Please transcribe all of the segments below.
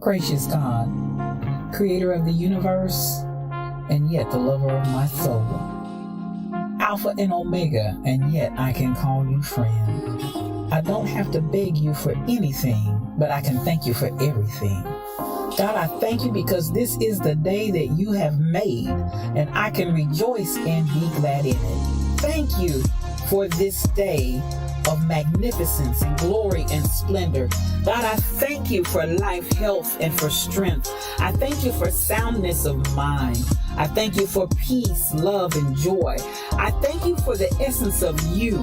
Gracious God, creator of the universe, and yet the lover of my soul. Alpha and Omega, and yet I can call you friend. I don't have to beg you for anything, but I can thank you for everything. God, I thank you because this is the day that you have made, and I can rejoice and be glad in it. Thank you for this day of magnificence and glory and splendor. God, I thank you for life, health, and for strength. I thank you for soundness of mind. I thank you for peace, love, and joy. I thank you for the essence of you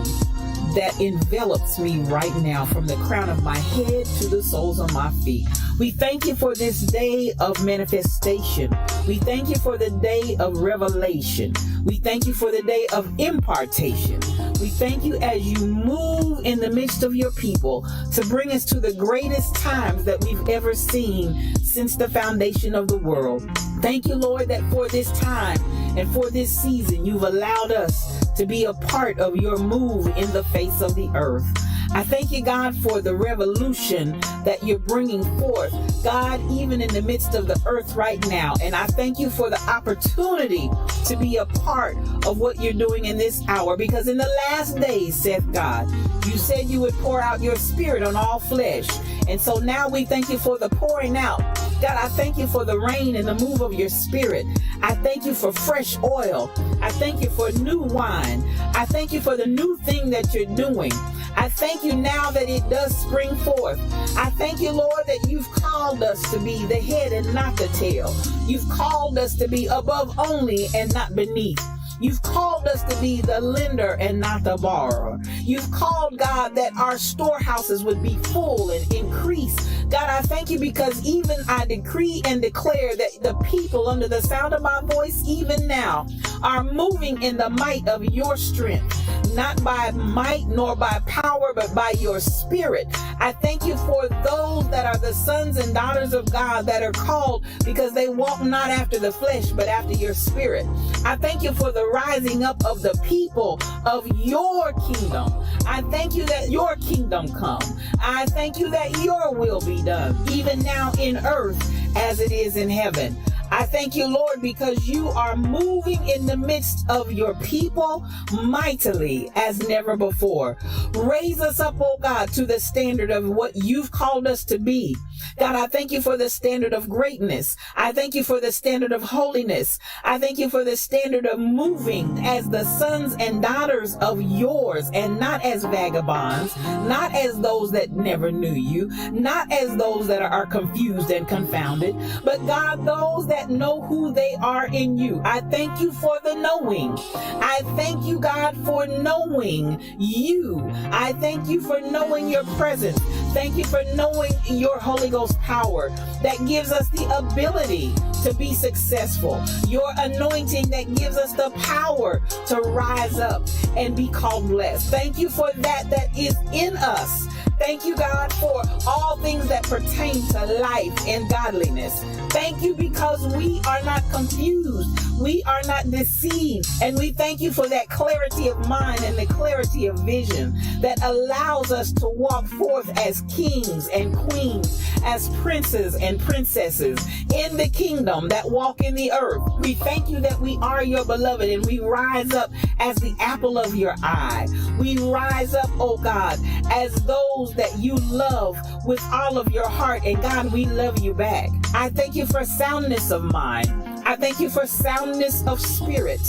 that envelops me right now, from the crown of my head to the soles of my feet. We thank you for this day of manifestation. We thank you for the day of revelation. We thank you for the day of impartation. We thank you as you move in the midst of your people to bring us to the greatest times that we've ever seen since the foundation of the world. Thank you, Lord, that for this time and for this season, you've allowed us to be a part of your move in the face of the earth. I thank you, God, for the revolution that you're bringing forth, God, even in the midst of the earth right now. And I thank you for the opportunity to be a part of what you're doing in this hour, because in the last days, saith God, you said you would pour out your spirit on all flesh. And so now we thank you for the pouring out. God, I thank you for the rain and the move of your spirit. I thank you for fresh oil. I thank you for new wine. I thank you for the new thing that you're doing. I thank you now that it does spring forth. I thank you, Lord, that you've called us to be the head and not the tail. You've called us to be above only and not beneath. You've called us to be the lender and not the borrower. You've called, God, that our storehouses would be full and increase. God, I thank you because even I decree and declare that the people under the sound of my voice, even now, are moving in the might of your strength. Not by might nor by power, but by your spirit. I thank you for those that are the sons and daughters of God that are called because they walk not after the flesh, but after your spirit. I thank you for the rising up of the people of your kingdom. I thank you that your kingdom come. I thank you that your will be done, even now in earth as it is in heaven. I thank you, Lord, because you are moving in the midst of your people mightily as never before. Raise us up, oh God, to the standard of what you've called us to be. God, I thank you for the standard of greatness. I thank you for the standard of holiness. I thank you for the standard of moving as the sons and daughters of yours, and not as vagabonds, not as those that never knew you, not as those that are confused and confounded, but God, those that know who they are in you. I thank you for the knowing. I thank you, God, for knowing you. I thank you for knowing your presence. Thank you for knowing your Holy Ghost power that gives us the ability to be successful. Your anointing that gives us the power to rise up and be called blessed. Thank you for that is in us Thank you, God, for all things that pertain to life and godliness. Thank you because we are not confused. We are not deceived. And we thank you for that clarity of mind and the clarity of vision that allows us to walk forth as kings and queens, as princes and princesses in the kingdom that walk in the earth. We thank you that we are your beloved and we rise up as the apple of your eye. We rise up, oh God, as those that you love with all of your heart. And God, we love you back. I thank you for soundness of mind. I thank you for soundness of spirit.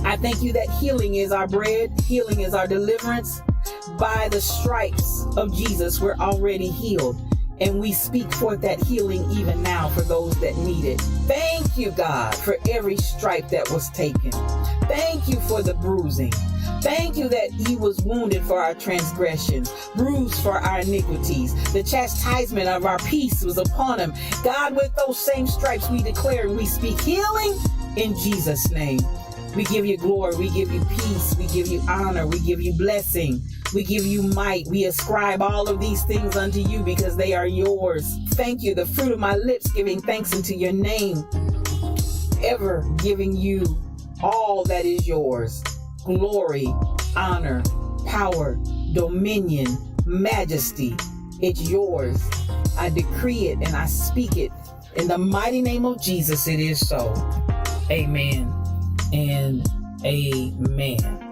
I thank you that healing is our bread. Healing is our deliverance. By the stripes of Jesus, we're already healed. And we speak forth that healing even now for those that need it. Thank you, God, for every stripe that was taken. Thank you for the bruising. Thank you that he was wounded for our transgressions, bruised for our iniquities. The chastisement of our peace was upon him. God, with those same stripes we declare and we speak healing in Jesus' name. We give you glory, we give you peace, we give you honor, we give you blessing, we give you might. We ascribe all of these things unto you because they are yours. Thank you, the fruit of my lips giving thanks unto your name, ever giving you all that is yours. Glory, honor, power, dominion, majesty, it's yours. I decree it and I speak it. In the mighty name of Jesus, it is so. Amen and amen.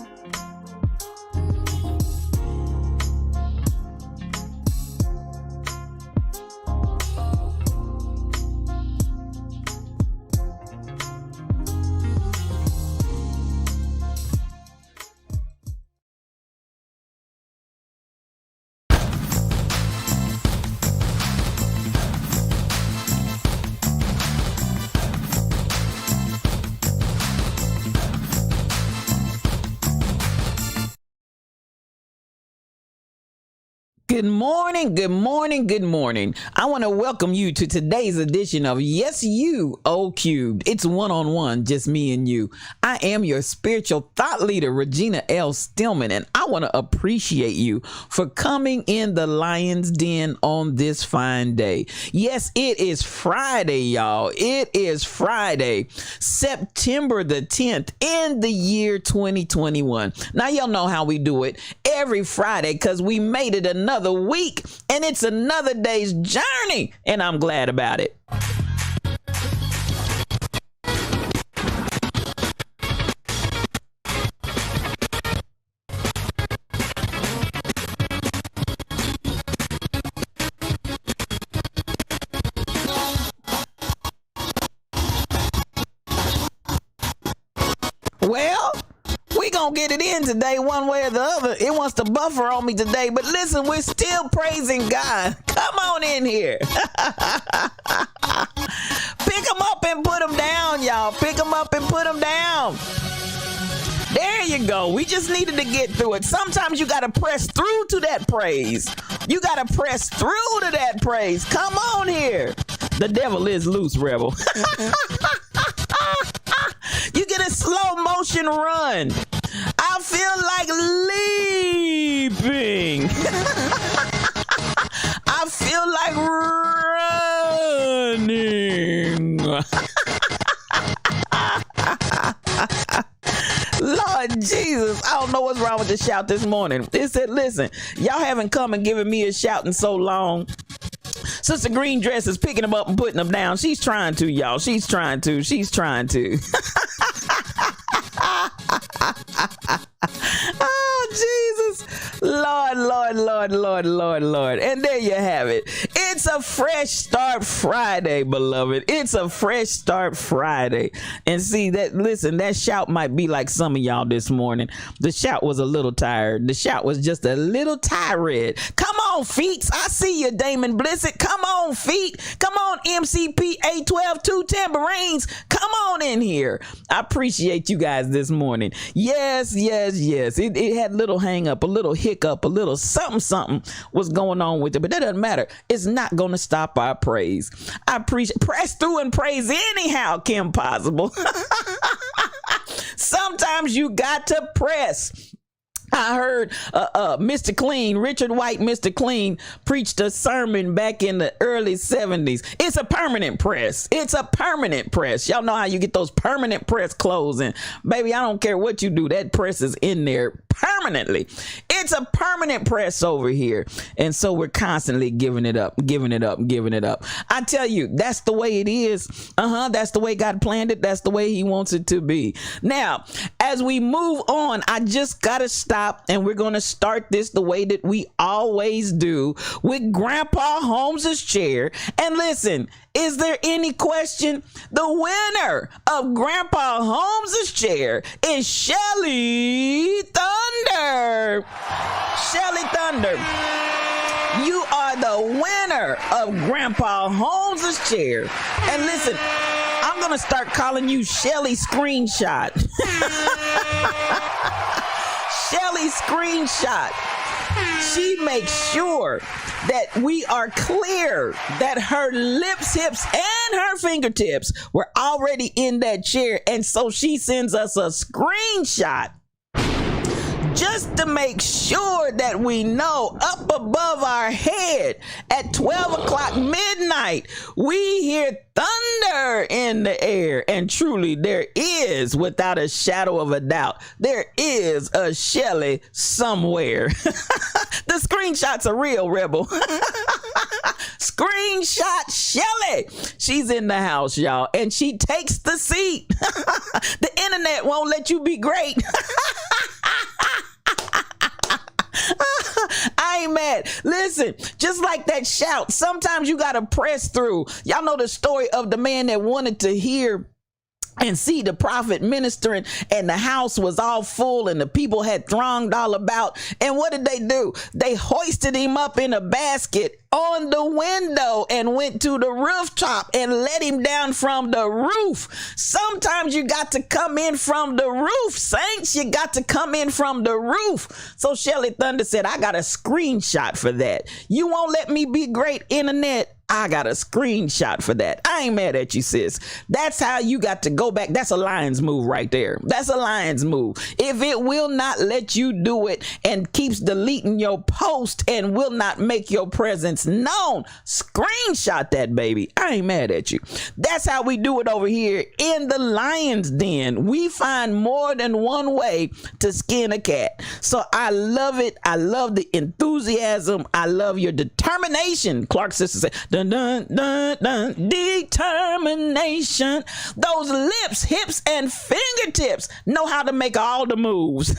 Good morning, good morning, good morning. I want to welcome you to today's edition of Yes You O Cubed. It's one-on-one, just me and you. I am your spiritual thought leader, Regina L. Stillman, and I want to appreciate you for coming in the Lion's Den on this fine day. Yes, it is Friday, y'all. It is Friday, September the 10th in the year 2021. Now, y'all know how we do it every Friday because we made it another week and it's another day's journey, and I'm glad about it. Well, we gonna get it in today one way or the other. It wants to buffer on me today, but listen, we're still praising God. Come on in here. Pick them up and put them down, y'all. Pick them up and put them down. There you go. We just needed to get through it. Sometimes you gotta press through to that praise. You gotta press through to that praise. Come on here. The devil is loose, rebel. You get a slow motion run. I feel like leaping. I feel like running. Lord Jesus, I don't know what's wrong with the shout this morning. It said, listen, y'all haven't come and given me a shout in so long. Sister Green Dress is picking them up and putting them down. She's trying to, y'all. She's trying to. Oh, Jesus. Lord. And there you have it. It's a fresh start Friday, beloved. It's a fresh start Friday. And see that, listen, that shout might be like some of y'all this morning. The shout was a little tired. The shout was just a little tired. Come on, feet. I see you, Damon Blissett. Come on, feet. Come on, MCP 812 2 tambourines. Come on in here. I appreciate you guys this morning. Yes. It had a little hang up, a little hiccup, a little something was going on with it, but that doesn't matter. It's not going to stop our praise. I appreciate, press through and praise anyhow, Kim Possible. Sometimes you got to press. I heard Mr. Clean, Richard White, Mr. Clean, preached a sermon back in the early 70s. It's a permanent press. It's a permanent press. Y'all know how you get those permanent press clothes in. Baby, I don't care what you do. That press is in there permanently. It's a permanent press over here. And so we're constantly giving it up, giving it up, giving it up. I tell you, that's the way it is. That's the way God planned it. That's the way he wants it to be. Now, as we move on, I just got to stop, and we're going to start this the way that we always do, with Grandpa Holmes's chair. And listen, is there any question? The winner of Grandpa Holmes's chair is Shelly Thunder. Shelly Thunder, you are the winner of Grandpa Holmes's chair. And listen, I'm going to start calling you Shelly Screenshot. Shelly Screenshot. She makes sure that we are clear that her lips, hips, and her fingertips were already in that chair. And so she sends us a screenshot just to make sure that we know up above our head at 12 o'clock midnight, we hear thunder in the air. And truly, there is, without a shadow of a doubt, there is a Shelly somewhere. The screenshots are real, Rebel. Screenshot Shelly. She's in the house, y'all, and she takes the seat. The internet won't let you be great. I ain't mad. Listen, just like that shout, sometimes you gotta press through. Y'all know the story of the man that wanted to hear and see the prophet ministering, and the house was all full and the people had thronged all about. And what did they do? They hoisted him up in a basket on the window and went to the rooftop and let him down from the roof. Sometimes you got to come in from the roof, saints. You got to come in from the roof. So Shelly Thunder said, I got a screenshot for that. You won't let me be great, internet? I got a screenshot for that. I ain't mad at you, sis. That's how you got to go back. That's a lion's move right there. That's a lion's move. If it will not let you do it and keeps deleting your post and will not make your presence known, screenshot that, baby. I ain't mad at you. That's how we do it over here in the Lion's Den. We find more than one way to skin a cat. So I love it. I love the enthusiasm. I love your determination. Clark's sister said, dun, dun, dun, dun, determination. Those lips, hips, and fingertips know how to make all the moves.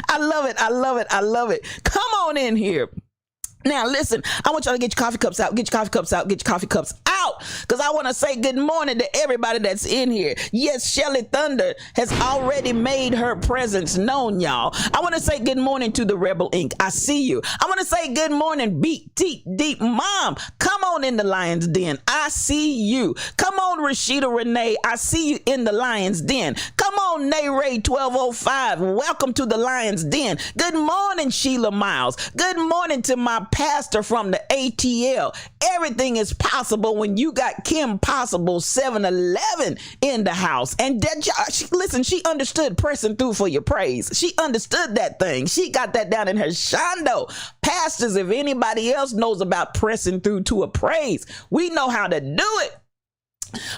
I love it. I love it. I love it. Come on in here. Now, listen, I want y'all to get your coffee cups out, get your coffee cups out, get your coffee cups out, because I want to say good morning to everybody that's in here. Yes, Shelly Thunder has already made her presence known, y'all. I want to say good morning to the Rebel Inc. I see you. I want to say good morning, Beat Deep Deep Mom. Come on in the Lion's Den. I see you. Come on, Rashida Renee. I see you in the Lion's Den. Come on, Nay Ray 1205. Welcome to the Lion's Den. Good morning, Sheila Miles. Good morning to my pastor from the ATL. Everything is possible when you got Kim Possible 711 in the house. And listen, she understood pressing through for your praise. She understood that thing. She got that down in her shondo. Pastors, if anybody else knows about pressing through to a praise, we know how to do it.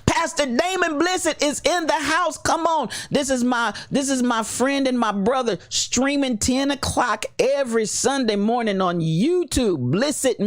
Pastor Damon Blissett is in the house. Come on. This is my friend and my brother, streaming 10 o'clock every Sunday morning on YouTube. Blessed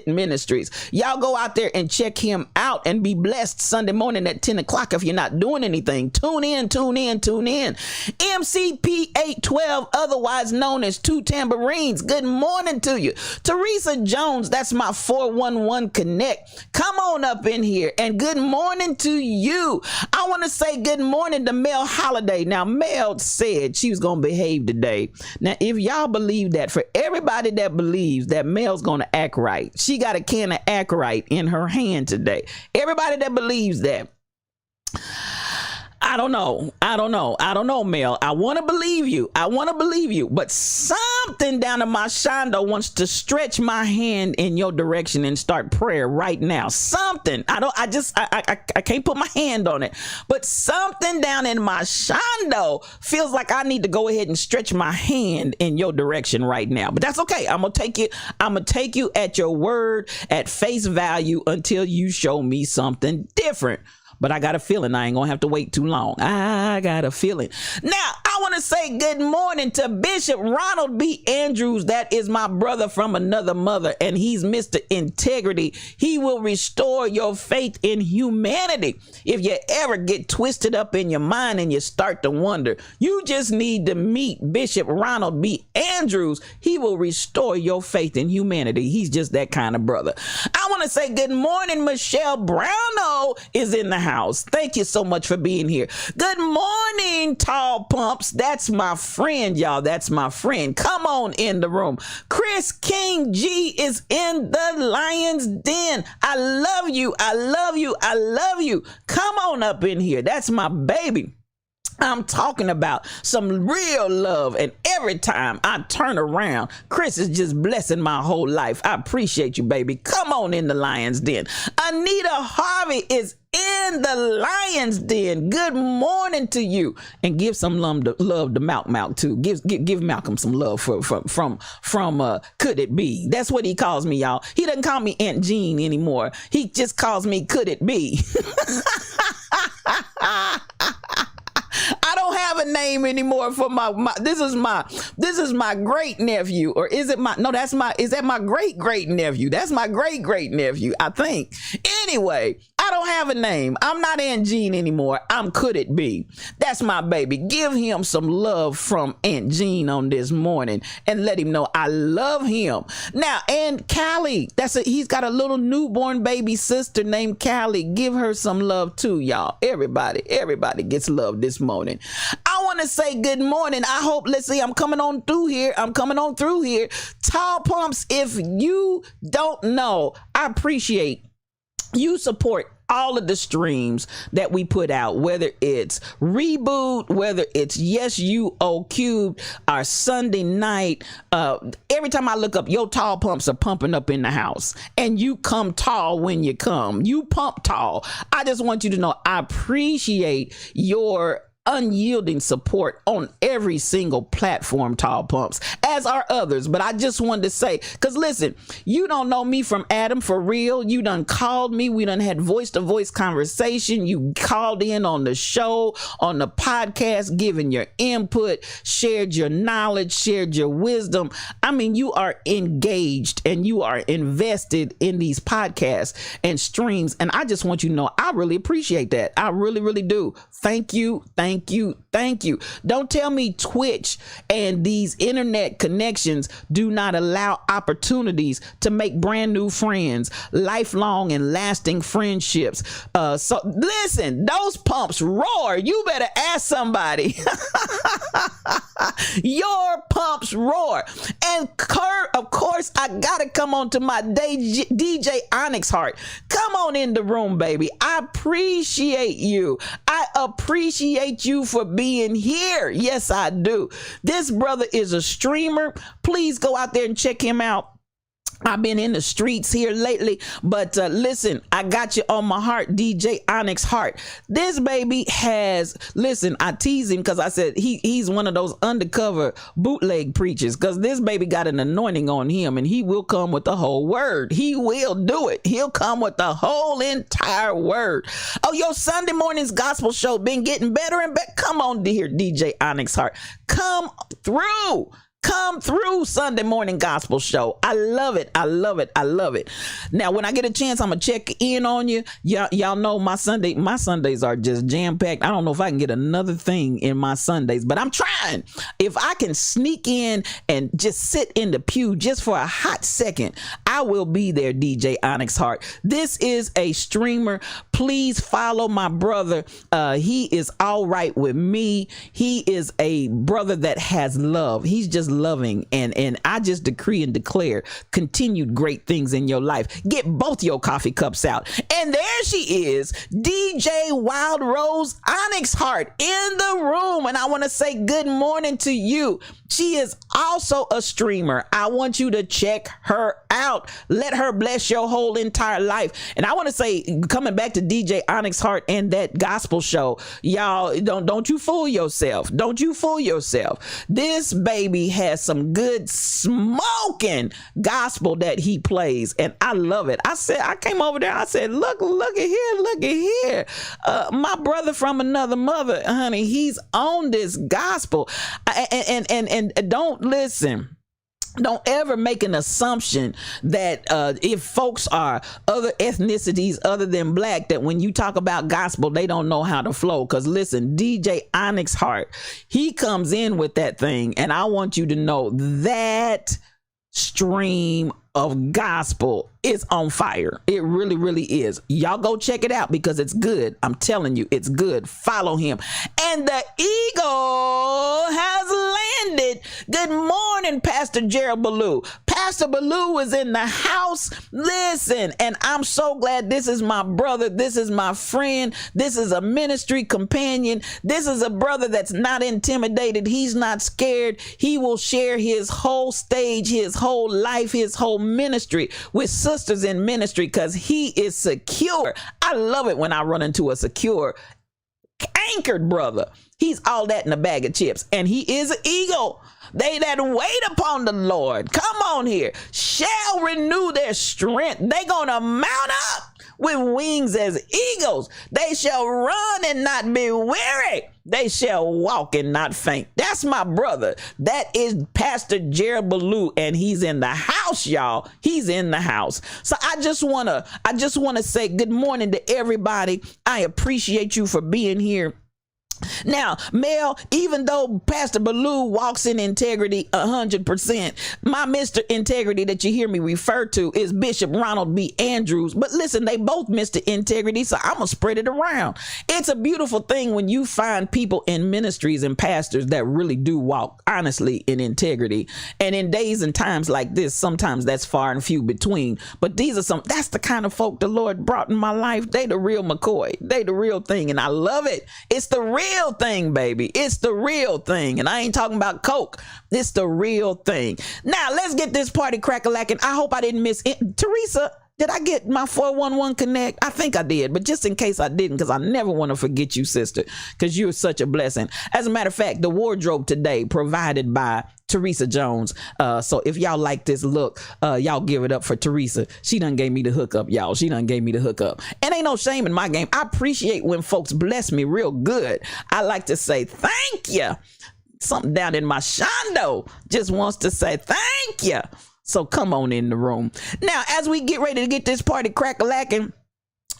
Ministries. Y'all go out there and check him out and be blessed Sunday morning at 10 o'clock. If you're not doing anything, tune in. MCP 812, otherwise known as Two Tambourines. Good morning to you. Teresa Jones, that's my 411 Connect. Come on up in here. And good morning to you. I want to say good morning to Mel Holiday. Now, Mel said she was going to behave today. Now, if y'all believe that, for everybody that believes that Mel's going to act right, she got a can of Act Right in her hand today. Everybody that believes that. I don't know. Mel. I want to believe you. But something down in my shondo wants to stretch my hand in your direction and start prayer right now. Something. I can't put my hand on it. But something down in my shondo feels like I need to go ahead and stretch my hand in your direction right now. But that's okay. I'm gonna take you at your word at face value until you show me something different. But I got a feeling I ain't gonna have to wait too long. I got a feeling. Now, I want to say good morning to Bishop Ronald B. Andrews. That is my brother from another mother, and he's Mr. Integrity. He will restore your faith in humanity. If you ever get twisted up in your mind and you start to wonder, you just need to meet Bishop Ronald B. Andrews. He will restore your faith in humanity. He's just that kind of brother. I want to say good morning. Michelle Browno is in the house. Thank you so much for being here. Good morning, Tall Pumps. That's my friend, y'all. That's my friend. Come on in the room. Chris King G is in the Lion's Den. I love you. I love you. I love you. Come on up in here. That's my baby. I'm talking about some real love, and every time I turn around, Chris is just blessing my whole life. I appreciate you, baby. Come on in the Lion's Den. Anita Harvey is in the Lion's Den. Good morning to you, and give some love to Malcolm too. Give Malcolm some love from Could It Be? That's what he calls me, y'all. He doesn't call me Aunt Jean anymore. He just calls me Could It Be? I don't have a name anymore for my this is my great nephew, or is it is that my great nephew? That's my great nephew, I think. Anyway, I don't have a name. I'm not Aunt Jean anymore. I'm Could It Be? That's my baby. Give him some love from Aunt Jean on this morning and let him know I love him. Now, and Callie, he's got a little newborn baby sister named Callie. Give her some love too, y'all. Everybody gets love this morning. I want to say good morning. I hope, let's see, I'm coming on through here. Tall Pumps, if you don't know, I appreciate you support all of the streams that we put out, whether it's Reboot, whether it's Yes You O Cubed, our Sunday night. Every time I look up, your Tall Pumps are pumping up in the house, and you come tall when you come. You pump tall. I just want you to know I appreciate your unyielding support on every single platform, Tall Pumps, as are others. But I just wanted to say, because listen, you don't know me from Adam for real. You done called me. We done had voice-to-voice conversation. You called in on the show, on the podcast, giving your input, shared your knowledge, shared your wisdom. I mean, you are engaged and you are invested in these podcasts and streams. And I just want you to know, I really appreciate that. I really, really do. Thank you. Don't tell me Twitch and these internet connections do not allow opportunities to make brand new friends, lifelong and lasting friendships. So listen, those pumps roar. You better ask somebody. Your pumps roar. And of course, I gotta come on to my DJ Onyx Heart. Come on in the room, baby. I appreciate you. I appreciate you for being here. Yes, I do. This brother is a streamer. Please go out there and check him out. I've been in the streets here lately, but listen, I got you on my heart, DJ Onyx Heart. This baby has, listen, I tease him because I said he's one of those undercover bootleg preachers, because this baby got an anointing on him, and he will come with the whole word. He will do it. He'll come with the whole entire word. Oh, your Sunday morning's gospel show been getting better and better. Come on, dear DJ Onyx Heart. Come through Sunday morning gospel show. I love it. Now, when I get a chance, I'm gonna check in on you. Y'all know my Sundays are just jam-packed. I don't know if I can get another thing in my Sundays, but I'm trying. If I can sneak in and just sit in the pew just for a hot second, I will be there, DJ Onyx Heart. This is a streamer. Please follow my brother. He is all right with me. He is a brother that has love. He's just just loving, and I just decree and declare continued great things in your life. Get both your coffee cups out. And there she is, DJ Wild Rose Onyx Heart in the room. And I want to say good morning to you. She is also a streamer. I want you to check her out. Let her bless your whole entire life. And I want to say, coming back to DJ Onyx Heart and that gospel show, y'all, don't you fool yourself. Don't you fool yourself. This baby has some good smoking gospel that he plays, and I love it. I came over there. I said, look at here. My brother from another mother, honey, he's on this gospel. And don't listen. Don't ever make an assumption that if folks are other ethnicities other than black, that when you talk about gospel, they don't know how to flow. Because listen, DJ Onyx Heart, he comes in with that thing. And I want you to know that stream of gospel is on fire. It really, really is. Y'all go check it out because it's good. I'm telling you, it's good. Follow him. And the eagle has landed. Good morning, Pastor Gerald Ballou. Pastor Ballou is in the house. Listen, and I'm so glad this is my brother. This is my friend. This is a ministry companion. This is a brother that's not intimidated. He's not scared. He will share his whole stage, his whole life, his whole ministry with sisters in ministry because he is secure. I love it when I run into a secure, anchored brother. He's all that in a bag of chips, and he is an eagle. They that wait upon the Lord, come on here, shall renew their strength. They gonna mount up with wings as eagles. They shall run and not be weary. They shall walk and not faint. That's my brother. That is Pastor Gerald Ballou, and he's in the house, y'all. He's in the house. So I just wanna say good morning to everybody. I appreciate you for being here. Now, Mel, even though Pastor Ballou walks in integrity 100%, my Mr. Integrity that you hear me refer to is Bishop Ronald B. Andrews. But listen, they both Mr. Integrity, so I'm going to spread it around. It's a beautiful thing when you find people in ministries and pastors that really do walk honestly in integrity. And in days and times like this, sometimes that's far and few between. But that's the kind of folk the Lord brought in my life. They the real McCoy. They the real thing. And I love it. It's the real thing, baby. It's the real thing. And I ain't talking about Coke. It's the real thing. Now, let's get this party crack-a-lacking. I hope I didn't miss it. Teresa, did I get my 411 connect? I think I did, but just in case I didn't, because I never want to forget you, sister, because you're such a blessing. As a matter of fact, the wardrobe today provided by Teresa Jones. So if y'all like this look, y'all give it up for Teresa. She done gave me the hookup, y'all. She done gave me the hookup. And ain't no shame in my game. I appreciate when folks bless me real good. I like to say thank you. Something down in my shondo just wants to say thank you. So come on in the room. Now, as we get ready to get this party crack-a-lacking,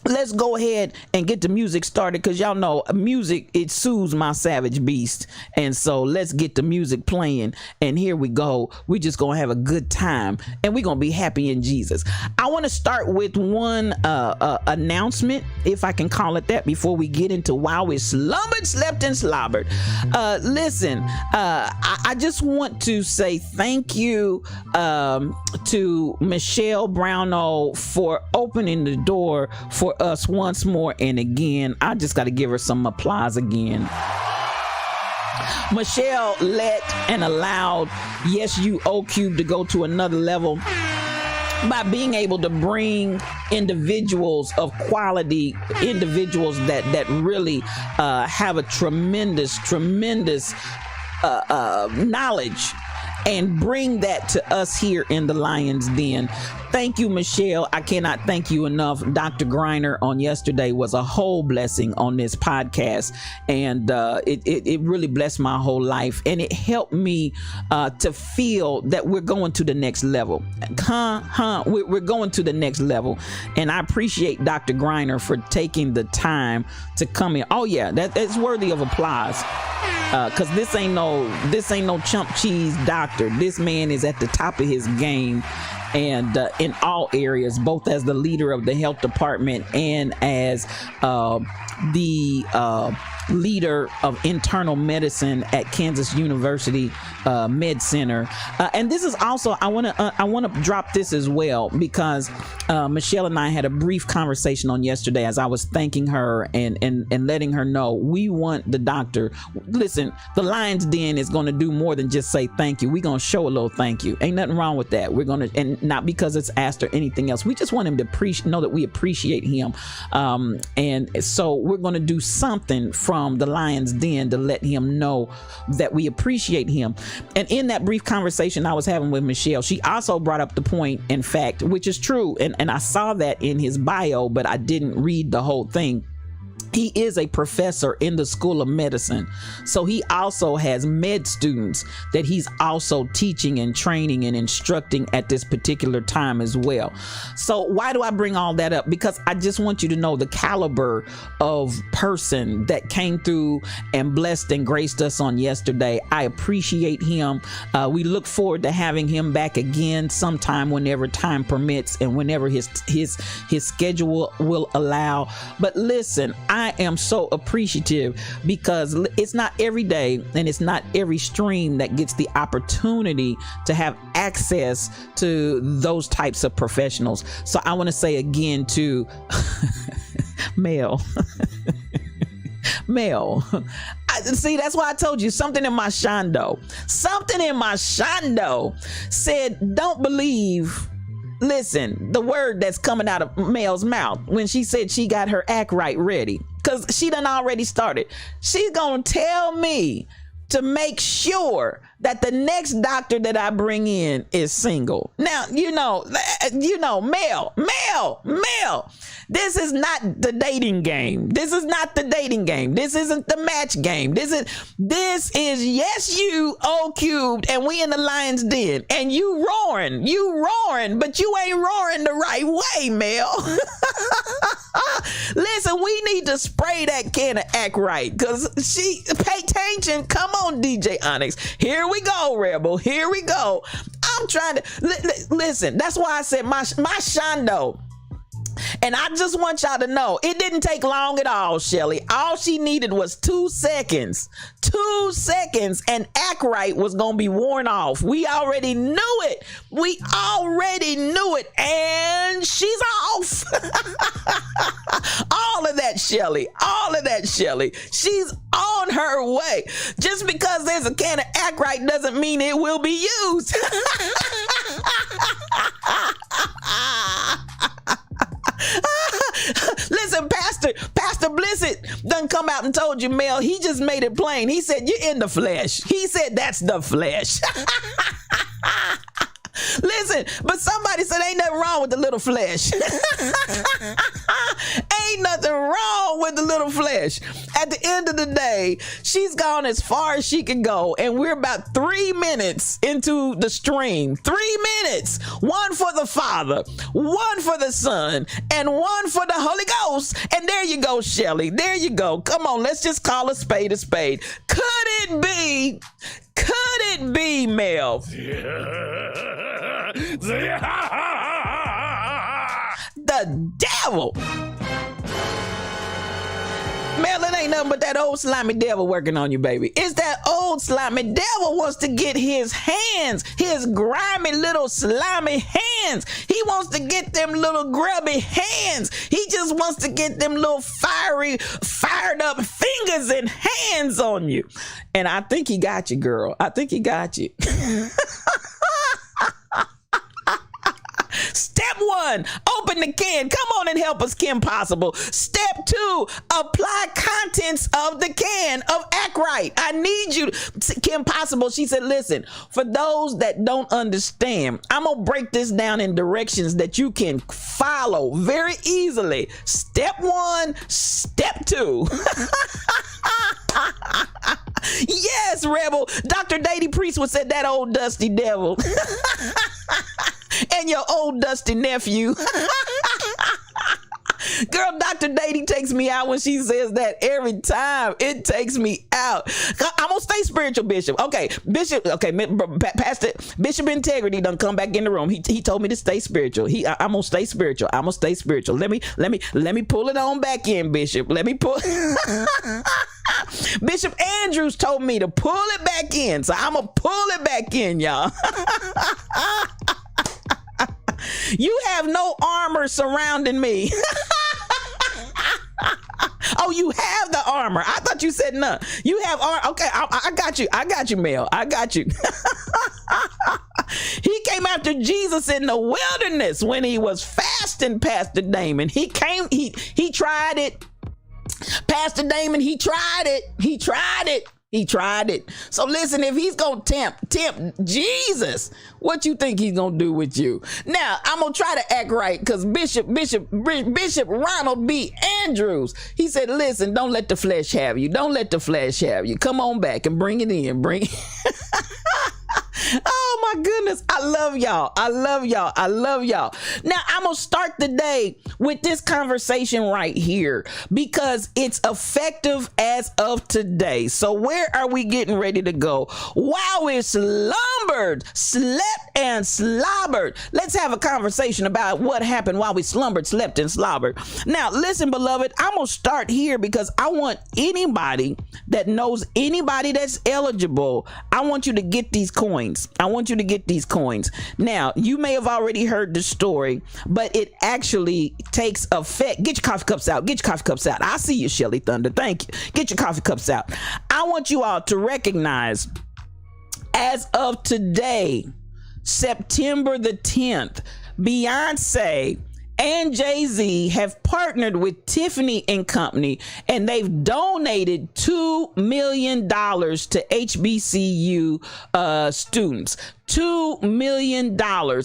let's go ahead and get the music started, because y'all know music, it soothes my savage beast. And so let's get the music playing, and here we go. We just gonna have a good time, and we're gonna be happy in Jesus. I want to start with one announcement, if I can call it that, before we get into While We Slumbered, Slept, and Slobbered. Listen, I just want to say thank you to Michelle Brownell for opening the door for us once more and again. I just got to give her some applause again. Michelle let and allowed Yes You O Cube to go to another level by being able to bring individuals of quality, individuals that really have a tremendous knowledge, and bring that to us here in the Lion's Den. Thank you, Michelle. I cannot thank you enough. Dr. Griner on yesterday was a whole blessing on this podcast, and it really blessed my whole life, and it helped me to feel that we're going to the next level. We're going to the next level, and I appreciate Dr. Griner for taking the time to come in. Oh yeah, that's worthy of applause. Cause this ain't no chump cheese doctor. This man is at the top of his game, and in all areas, both as the leader of the health department and as the leader of internal medicine at Kansas University Med Center. And this is also, I want to drop this as well, because Michelle and I had a brief conversation on yesterday as I was thanking her and letting her know we want the doctor. Listen, the Lion's Den is going to do more than just say thank you. We're going to show a little thank you. Ain't nothing wrong with that. We're going to, and not because it's asked or anything else. We just want him to know that we appreciate him. And so we're going to do something from the Lion's Den to let him know that we appreciate him. And in that brief conversation I was having with Michelle, she also brought up the point, in fact, which is true. And I saw that in his bio, but I didn't read the whole thing. He is a professor in the School of Medicine. So he also has med students that he's also teaching and training and instructing at this particular time as well. So why do I bring all that up? Because I just want you to know the caliber of person that came through and blessed and graced us on yesterday. I appreciate him. We look forward to having him back again sometime whenever time permits and whenever his schedule will allow. But listen, I am so appreciative because it's not every day and it's not every stream that gets the opportunity to have access to those types of professionals. So I want to say again to Mel. See, that's why I told you something in my shondo said, don't believe. Listen, the word that's coming out of Mel's mouth when she said she got her act right ready, because she done already started. She's gonna tell me to make sure that the next doctor that I bring in is single. Now, Mel, this is not the dating game. This is not the dating game. This isn't the match game. This is yes, you O cubed, and we in the Lion's Den, and you roaring, but you ain't roaring the right way, Mel. Listen, we need to spray that can of act right, because pay attention. Come on, DJ Onyx. Here we go, Rebel. Here we go. I'm trying to listen. That's why I said my shondo. And I just want y'all to know, it didn't take long at all, Shelly. All she needed was 2 seconds. 2 seconds, and act right was going to be worn off. We already knew it. And she's off. All of that, Shelly. She's on her way. Just because there's a can of act right doesn't mean it will be used. Listen, Pastor Blissett done come out and told you, Mel, he just made it plain. He said, you're in the flesh. He said, that's the flesh. Listen, but somebody said ain't nothing wrong with the little flesh. Ain't nothing wrong with the little flesh. At the end of the day, she's gone as far as she can go, and we're about 3 minutes into the stream. 3 minutes. One for the Father, one for the Son, and one for the Holy Ghost. And there you go, Shelly. There you go. Come on, let's just call a spade a spade. Could it be, Mel? The devil. Mel, it ain't nothing but that old slimy devil working on you, baby. It's that old slimy devil wants to get his hands, his grimy little slimy hands. He wants to get them little grubby hands. He just wants to get them little fired up fingers and hands on you. And I think he got you, girl. I think he got you. Step 1, open the can. Come on and help us, Kim Possible. Step 2, apply contents of the can of Act Right. I need you. Kim Possible, she said, listen, for those that don't understand, I'm going to break this down in directions that you can follow very easily. Step 1, step 2. Yes, Rebel. Dr. Dady Priestwood said that old dusty devil. And your old dusty nephew. Girl, Dr. Dady takes me out when she says that every time. It takes me out. I'm gonna stay spiritual, Bishop. Okay, Bishop. Okay, Pastor Bishop Integrity done come back in the room. He told me to stay spiritual. I'm gonna stay spiritual. I'm gonna stay spiritual. Let me pull it on back in, Bishop. Let me pull. Bishop Andrews told me to pull it back in, so I'm gonna pull it back in, y'all. You have no armor surrounding me. Oh, you have the armor. I thought you said none. You have armor. Okay, I got you. I got you, Mel. I got you. He came after Jesus in the wilderness when he was fasting, Pastor Damon. He tried it. Pastor Damon, he tried it. He tried it. He tried it. So listen, if he's gonna tempt Jesus, what you think he's gonna do with you? Now I'm gonna try to act right, because Bishop Ronald B. Andrews, he said, listen, don't let the flesh have you. Don't let the flesh have you. Come on back and bring it in. Bring it. Oh my goodness. I love y'all. I love y'all. I love y'all. Now I'm going to start the day with this conversation right here, because it's effective as of today. So where are we getting ready to go? While we slumbered, slept and slobbered. Let's have a conversation about what happened while we slumbered, slept and slobbered. Now listen, beloved, I'm going to start here because I want anybody that knows anybody that's eligible. I want you to get these coins. I want you to get these coins. Now, you may have already heard the story, but it actually takes effect. Get your coffee cups out. Get your coffee cups out. I see you, Shelly Thunder. Thank you. Get your coffee cups out. I want you all to recognize, as of today, September the 10th, Beyonce and Jay-Z have partnered with Tiffany & Company, and they've donated $2 million to HBCU students. $2 million.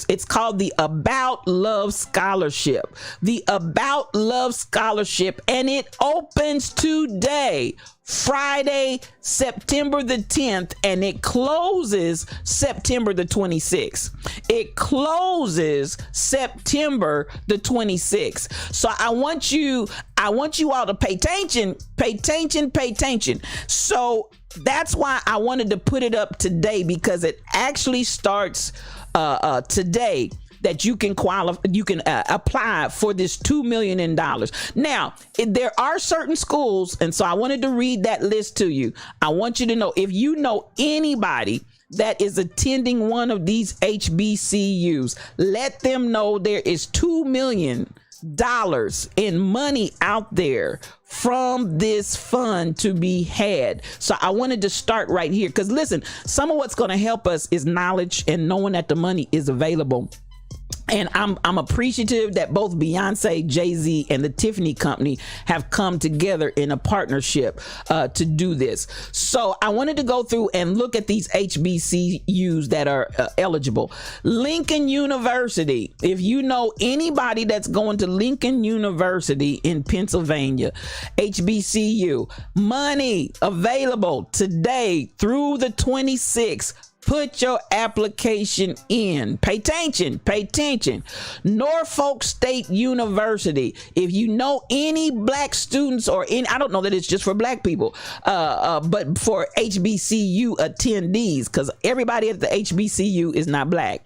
It's called the About Love Scholarship. The About Love Scholarship, and it opens today, Friday, September the 10th, and it closes September the 26th. It closes September the 26th. So I want you all to pay attention. So that's why I wanted to put it up today, because it actually starts today, that you can apply for this $2 million. Now, there are certain schools, and so I wanted to read that list to you. I want you to know, if you know anybody that is attending one of these HBCUs, let them know there is $2 million in money out there from this fund to be had. So I wanted to start right here, because listen, some of what's going to help us is knowledge and knowing that the money is available. And I'm appreciative that both Beyonce, Jay-Z, and the Tiffany Company have come together in a partnership to do this. So I wanted to go through and look at these HBCUs that are eligible. Lincoln University. If you know anybody that's going to Lincoln University in Pennsylvania, HBCU, money available today through the 26th. Put your application in. Pay attention. Norfolk State University. If you know any black students, or any, I don't know that it's just for black people, but for HBCU attendees, because everybody at the HBCU is not black.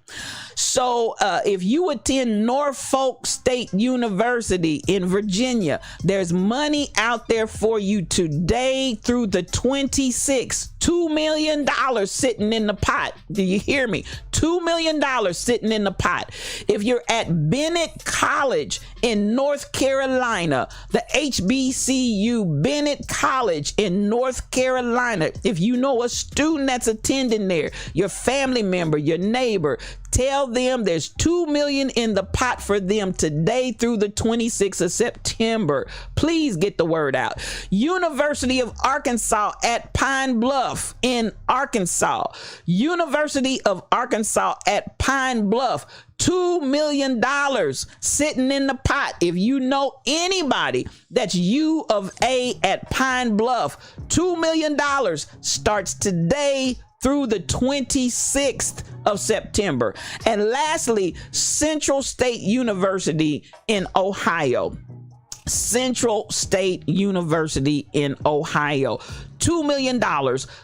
So if you attend Norfolk State University in Virginia, there's money out there for you today through the 26th. $2 million sitting in the pot. Do you hear me? $2 million sitting in the pot. If you're at Bennett College in North Carolina, the HBCU Bennett College in North Carolina, if you know a student that's attending there, your family member, your neighbor, tell them there's $2 million in the pot for them today through the 26th of September. Please get the word out. University of Arkansas at Pine Bluff in Arkansas. University of Arkansas at Pine Bluff. $2 million sitting in the pot. If you know anybody that's U of A at Pine Bluff, $2 million starts today through the 26th of September. And lastly, Central State University in Ohio. Central State University in Ohio. $2 million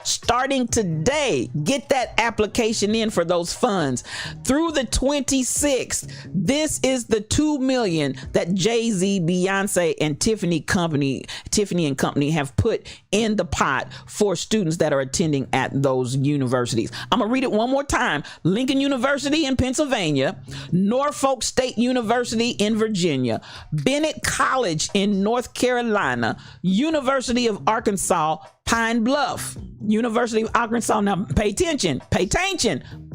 starting today. Get that application in for those funds through the 26th. This is the $2 million that Jay-Z, Beyonce, and Tiffany and Company have put in the pot for students that are attending at those universities. I'm gonna read it one more time. Lincoln University in Pennsylvania, Norfolk State University in Virginia, Bennett College in North Carolina, University of Arkansas, Pine Bluff, University of Arkansas. Now pay attention,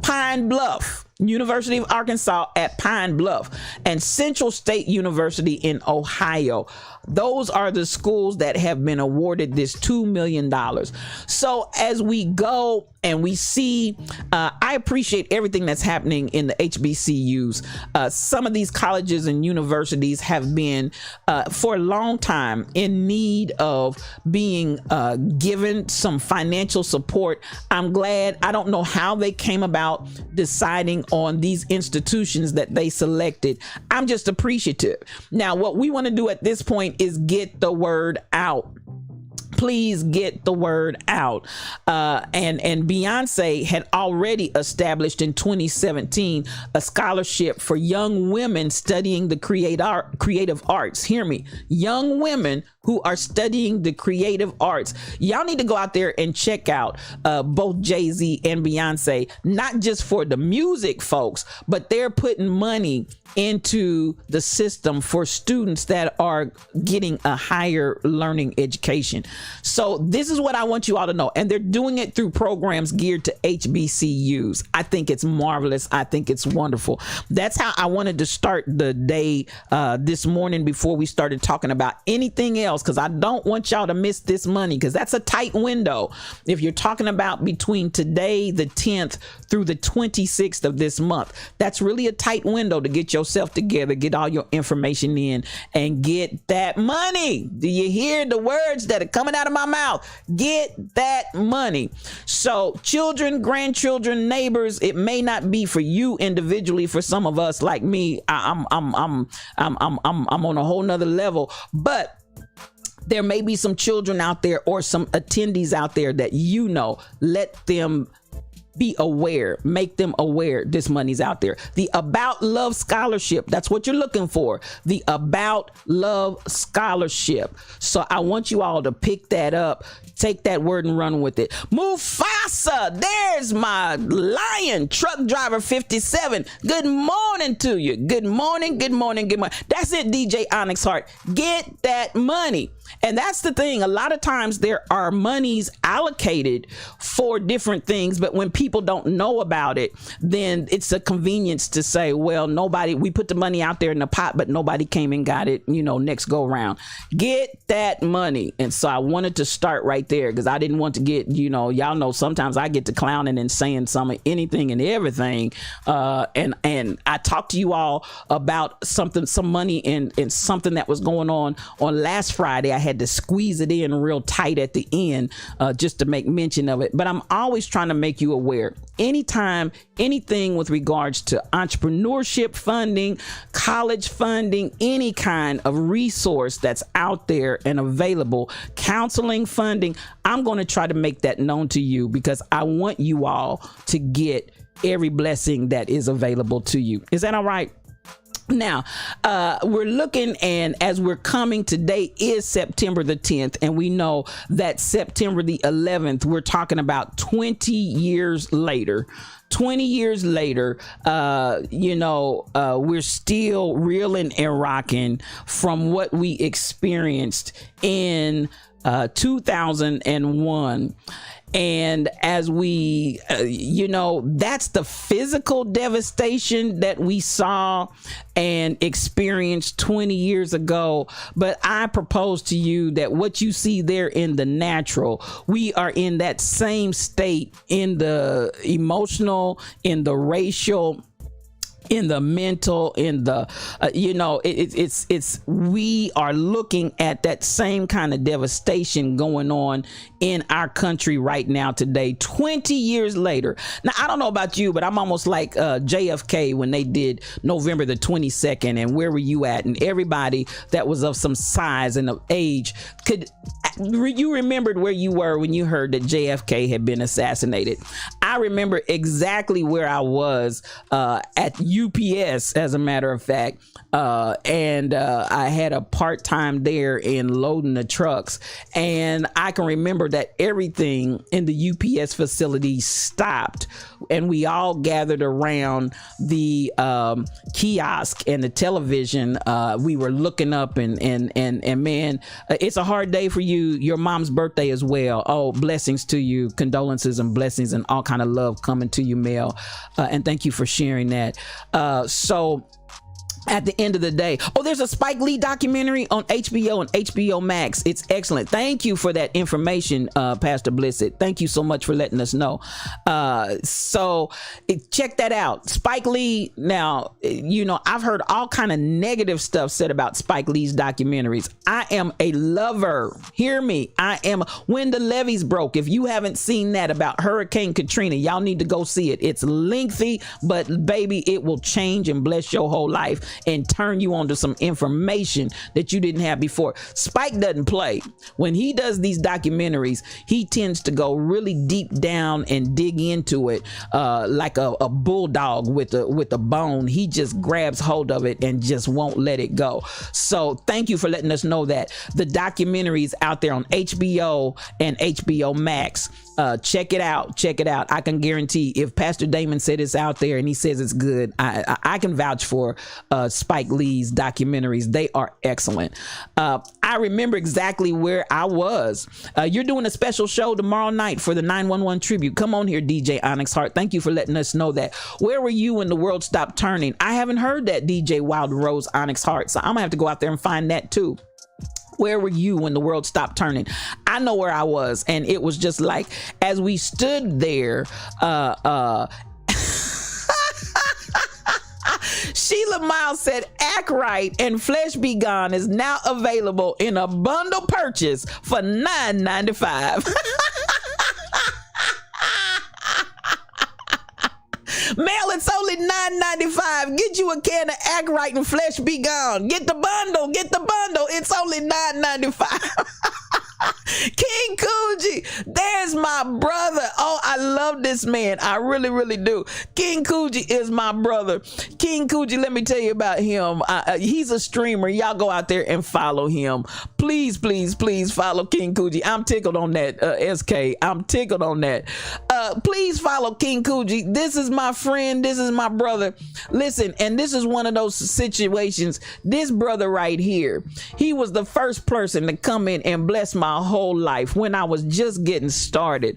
Pine Bluff, University of Arkansas at Pine Bluff, and Central State University in Ohio. Those are the schools that have been awarded this $2 million. So as we go and we see, I appreciate everything that's happening in the HBCUs. Some of these colleges and universities have been for a long time in need of being given some financial support. I'm glad. I don't know how they came about deciding on these institutions that they selected. I'm just appreciative. Now, what we want to do at this point is get the word out. Please get the word out. And Beyonce had already established in 2017 a scholarship for young women studying the creative arts. Hear me, young women who are studying the creative arts. Y'all need to go out there and check out both Jay-Z and Beyonce, not just for the music folks, but they're putting money into the system for students that are getting a higher learning education. So this is what I want you all to know. And they're doing it through programs geared to HBCUs. I think it's marvelous. I think it's wonderful. That's how I wanted to start the day this morning before we started talking about anything else, because I don't want y'all to miss this money, because that's a tight window. If you're talking about between today, the 10th, through the 26th of this month, that's really a tight window to get yourself together, get all your information in, and get that money. Do you hear the words that are coming out of my mouth? Get that money. So children, grandchildren, neighbors, it may not be for you individually. For some of us like me, I'm on a whole nother level, but there may be some children out there or some attendees out there that let them be aware, make them aware this money's out there. The About Love Scholarship, that's what you're looking for. The About Love Scholarship. So I want you all to pick that up, take that word and run with it. Mufasa, there's my lion, truck driver 57. Good morning to you. Good morning, good morning, good morning. That's it, DJ Onyx Hart. Get that money. And that's the thing. A lot of times there are monies allocated for different things, but when people don't know about it, then it's a convenience to say, well, we put the money out there in the pot, but nobody came and got it, next go round. Get that money. And so I wanted to start right there, because I didn't want to get, y'all know sometimes I get to clowning and saying anything and everything. And I talked to you all about some money and something that was going on last Friday. I had to squeeze it in real tight at the end just to make mention of it. But I'm always trying to make you aware. Anytime, anything with regards to entrepreneurship funding, college funding, any kind of resource that's out there and available, counseling funding, I'm going to try to make that known to you, because I want you all to get every blessing that is available to you. Is that all right? Now, we're looking, and as we're coming, today is September the 10th, and we know that September the 11th, we're talking about 20 years later. 20 years later, we're still reeling and rocking from what we experienced in 2001. And as we, that's the physical devastation that we saw and experienced 20 years ago. But I propose to you that what you see there in the natural, we are in that same state in the emotional, in the racial, in the mental, in the, we are looking at that same kind of devastation going on in our country right now today, 20 years later. Now, I don't know about you, but I'm almost like JFK when they did November the 22nd, and where were you at? And everybody that was of some size and of age you remembered where you were when you heard that JFK had been assassinated. I remember exactly where I was at UPS, as a matter of fact, and I had a part-time there in loading the trucks, and I can remember that everything in the UPS facility stopped, and we all gathered around the kiosk and the television. We were looking up, and man, it's a hard day for you. Your mom's birthday as well. Oh, blessings to you, condolences and blessings and all kind of love coming to you, Mel, and thank you for sharing that. So at the end of the day, there's a Spike Lee documentary on HBO and HBO Max. It's excellent. Thank you for that information, Pastor Blissett. Thank you so much for letting us know. So check that out. Spike Lee. Now, I've heard all kind of negative stuff said about Spike Lee's documentaries. I am a lover. Hear me. I am. When the Levees Broke. If you haven't seen that about Hurricane Katrina, y'all need to go see it. It's lengthy, but baby, it will change and bless your whole life and turn you on to some information that you didn't have before. Spike doesn't play. When he does these documentaries, he tends to go really deep down and dig into it like a bulldog with a bone. He just grabs hold of it and just won't let it go. So thank you for letting us know that. The documentaries out there on HBO and HBO Max. Check it out. I can guarantee if Pastor Damon said it's out there and he says it's good, I can vouch for Spike Lee's documentaries. They are excellent. I remember exactly where I was. You're doing a special show tomorrow night for the 911 tribute. Come on here, DJ Onyx Hart. Thank you for letting us know that. Where were you when the world stopped turning? I haven't heard that, DJ Wild Rose Onyx Hart. So I'm gonna have to go out there and find that too. Where were you when the world stopped turning? I know where I was, and it was just like as we stood there, Sheila Miles said, "Act Right and Flesh Be Gone is now available in a bundle purchase for $9.95." Mel, it's only $9.95. Get you a can of Act Right and Flesh Be Gone. Get the bundle. It's only $9.95. King Coogee, there's my brother. Oh, I love this man. I really, really do. King Coogee is my brother. King Coogee, let me tell you about him. He's a streamer. Y'all go out there and follow him. Please, please, please follow King Coogee. I'm tickled on that, SK. I'm tickled on that. Please follow King Coogee. This is my friend. This is my brother. Listen, and this is one of those situations. This brother right here, he was the first person to come in and bless my whole life when I was just getting started.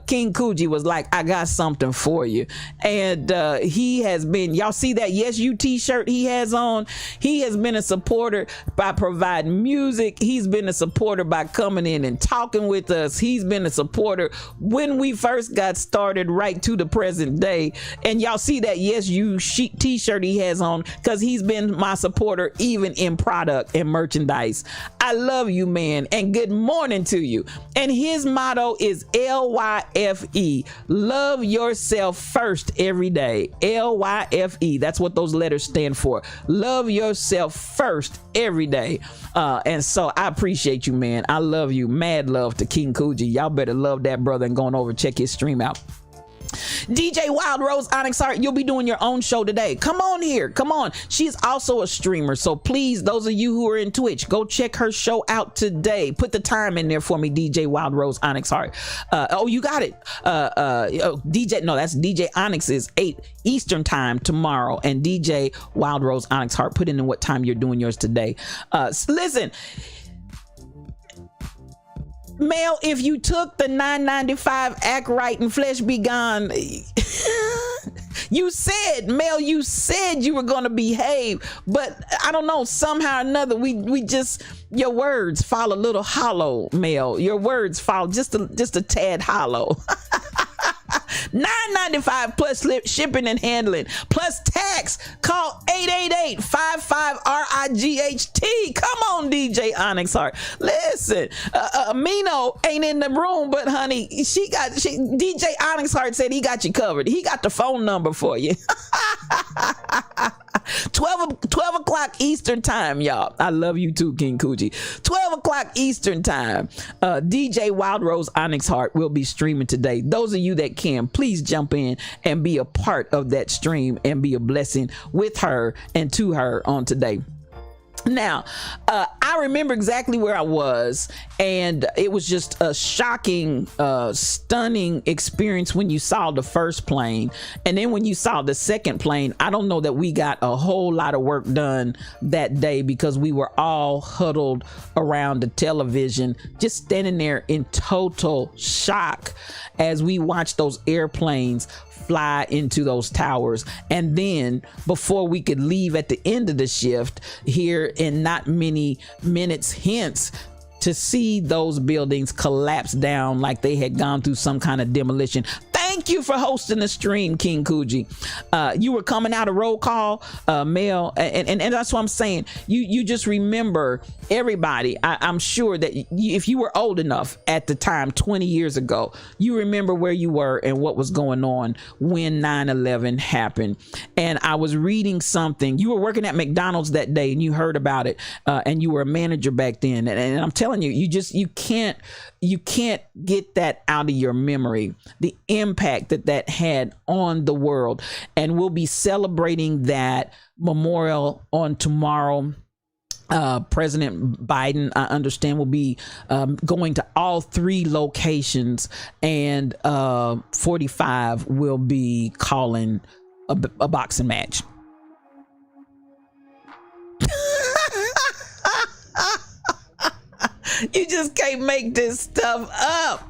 King Coogee was like, "I got something for you." And he has been, y'all see that Yes You t-shirt he has on? He has been a supporter by providing music. He's been a supporter by coming in and talking with us. He's been a supporter when we first got started right to the present day. And y'all see that Yes You t-shirt he has on because he's been my supporter even in product and merchandise. I love you, man, and good morning to you. And his motto is LYFE, love yourself first every day. LYFE, that's what those letters stand for. Love yourself first every day. And so I appreciate you, man. I love you. Mad love to King Coogee. Y'all better love that brother and going over check his stream out. DJ Wild Rose Onyx Hart, you'll be doing your own show today. Come on here. Come on. She's also a streamer. So please, those of you who are in Twitch, go check her show out today. Put the time in there for me, DJ Wild Rose Onyx Hart. You got it. That's DJ Onyx's 8 Eastern time tomorrow. And DJ Wild Rose Onyx Hart, put in what time you're doing yours today. Listen, Mel, if you took the $9.95 Act Right and Flesh Be Gone, you said you were going to behave, but I don't know, somehow or another, we just, your words fall a little hollow, Mel. Your words fall just a tad hollow. $9.95 plus shipping and handling plus tax. Call 888-55-RIGHT. Come on, DJ Onyx Heart. Listen, Mino ain't in the room, but honey, DJ Onyx Heart said he got you covered. He got the phone number for you. 12 o'clock Eastern time, y'all. I love you too, King Coochie. 12 o'clock Eastern time. DJ Wild Rose Onyx Heart will be streaming today. Those of you that can, please jump in and be a part of that stream and be a blessing with her and to her on today. Now, I remember exactly where I was, and it was just a shocking, stunning experience when you saw the first plane. And then when you saw the second plane, I don't know that we got a whole lot of work done that day because we were all huddled around the television, just standing there in total shock as we watched those airplanes fly into those towers. And then before we could leave at the end of the shift here in not many minutes hence, to see those buildings collapse down like they had gone through some kind of demolition. Thank you for hosting the stream, King Coochie. You were coming out of roll call, Mel, and that's what I'm saying. You just remember everybody. I'm sure that if you were old enough at the time, 20 years ago, you remember where you were and what was going on when 9/11 happened. And I was reading something. You were working at McDonald's that day, and you heard about it, and you were a manager back then. And I'm telling you, you can't get that out of your memory, the impact that had on the world. And we'll be celebrating that memorial on tomorrow. President Biden, I understand, will be going to all 3 locations, and 45 will be calling a boxing match. You just can't make this stuff up.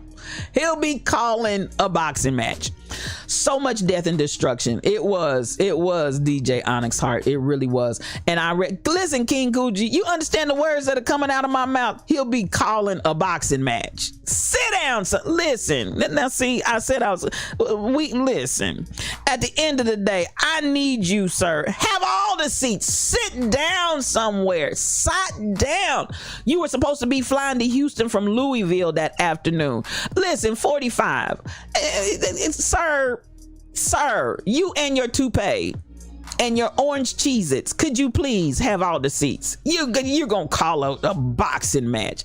He'll be calling a boxing match. So much death and destruction. It was DJ Onyx Heart. It really was. And listen, King Coochie, you understand the words that are coming out of my mouth? He'll be calling a boxing match. Sit down, son. Listen. Now see, I said listen. At the end of the day, I need you, sir. Have all the seats. Sit down somewhere. Sit down. You were supposed to be flying to Houston from Louisville that afternoon. Listen, 45. Sir, you and your toupee and your orange Cheez-Its, could you please have all the seats? You're gonna call a boxing match.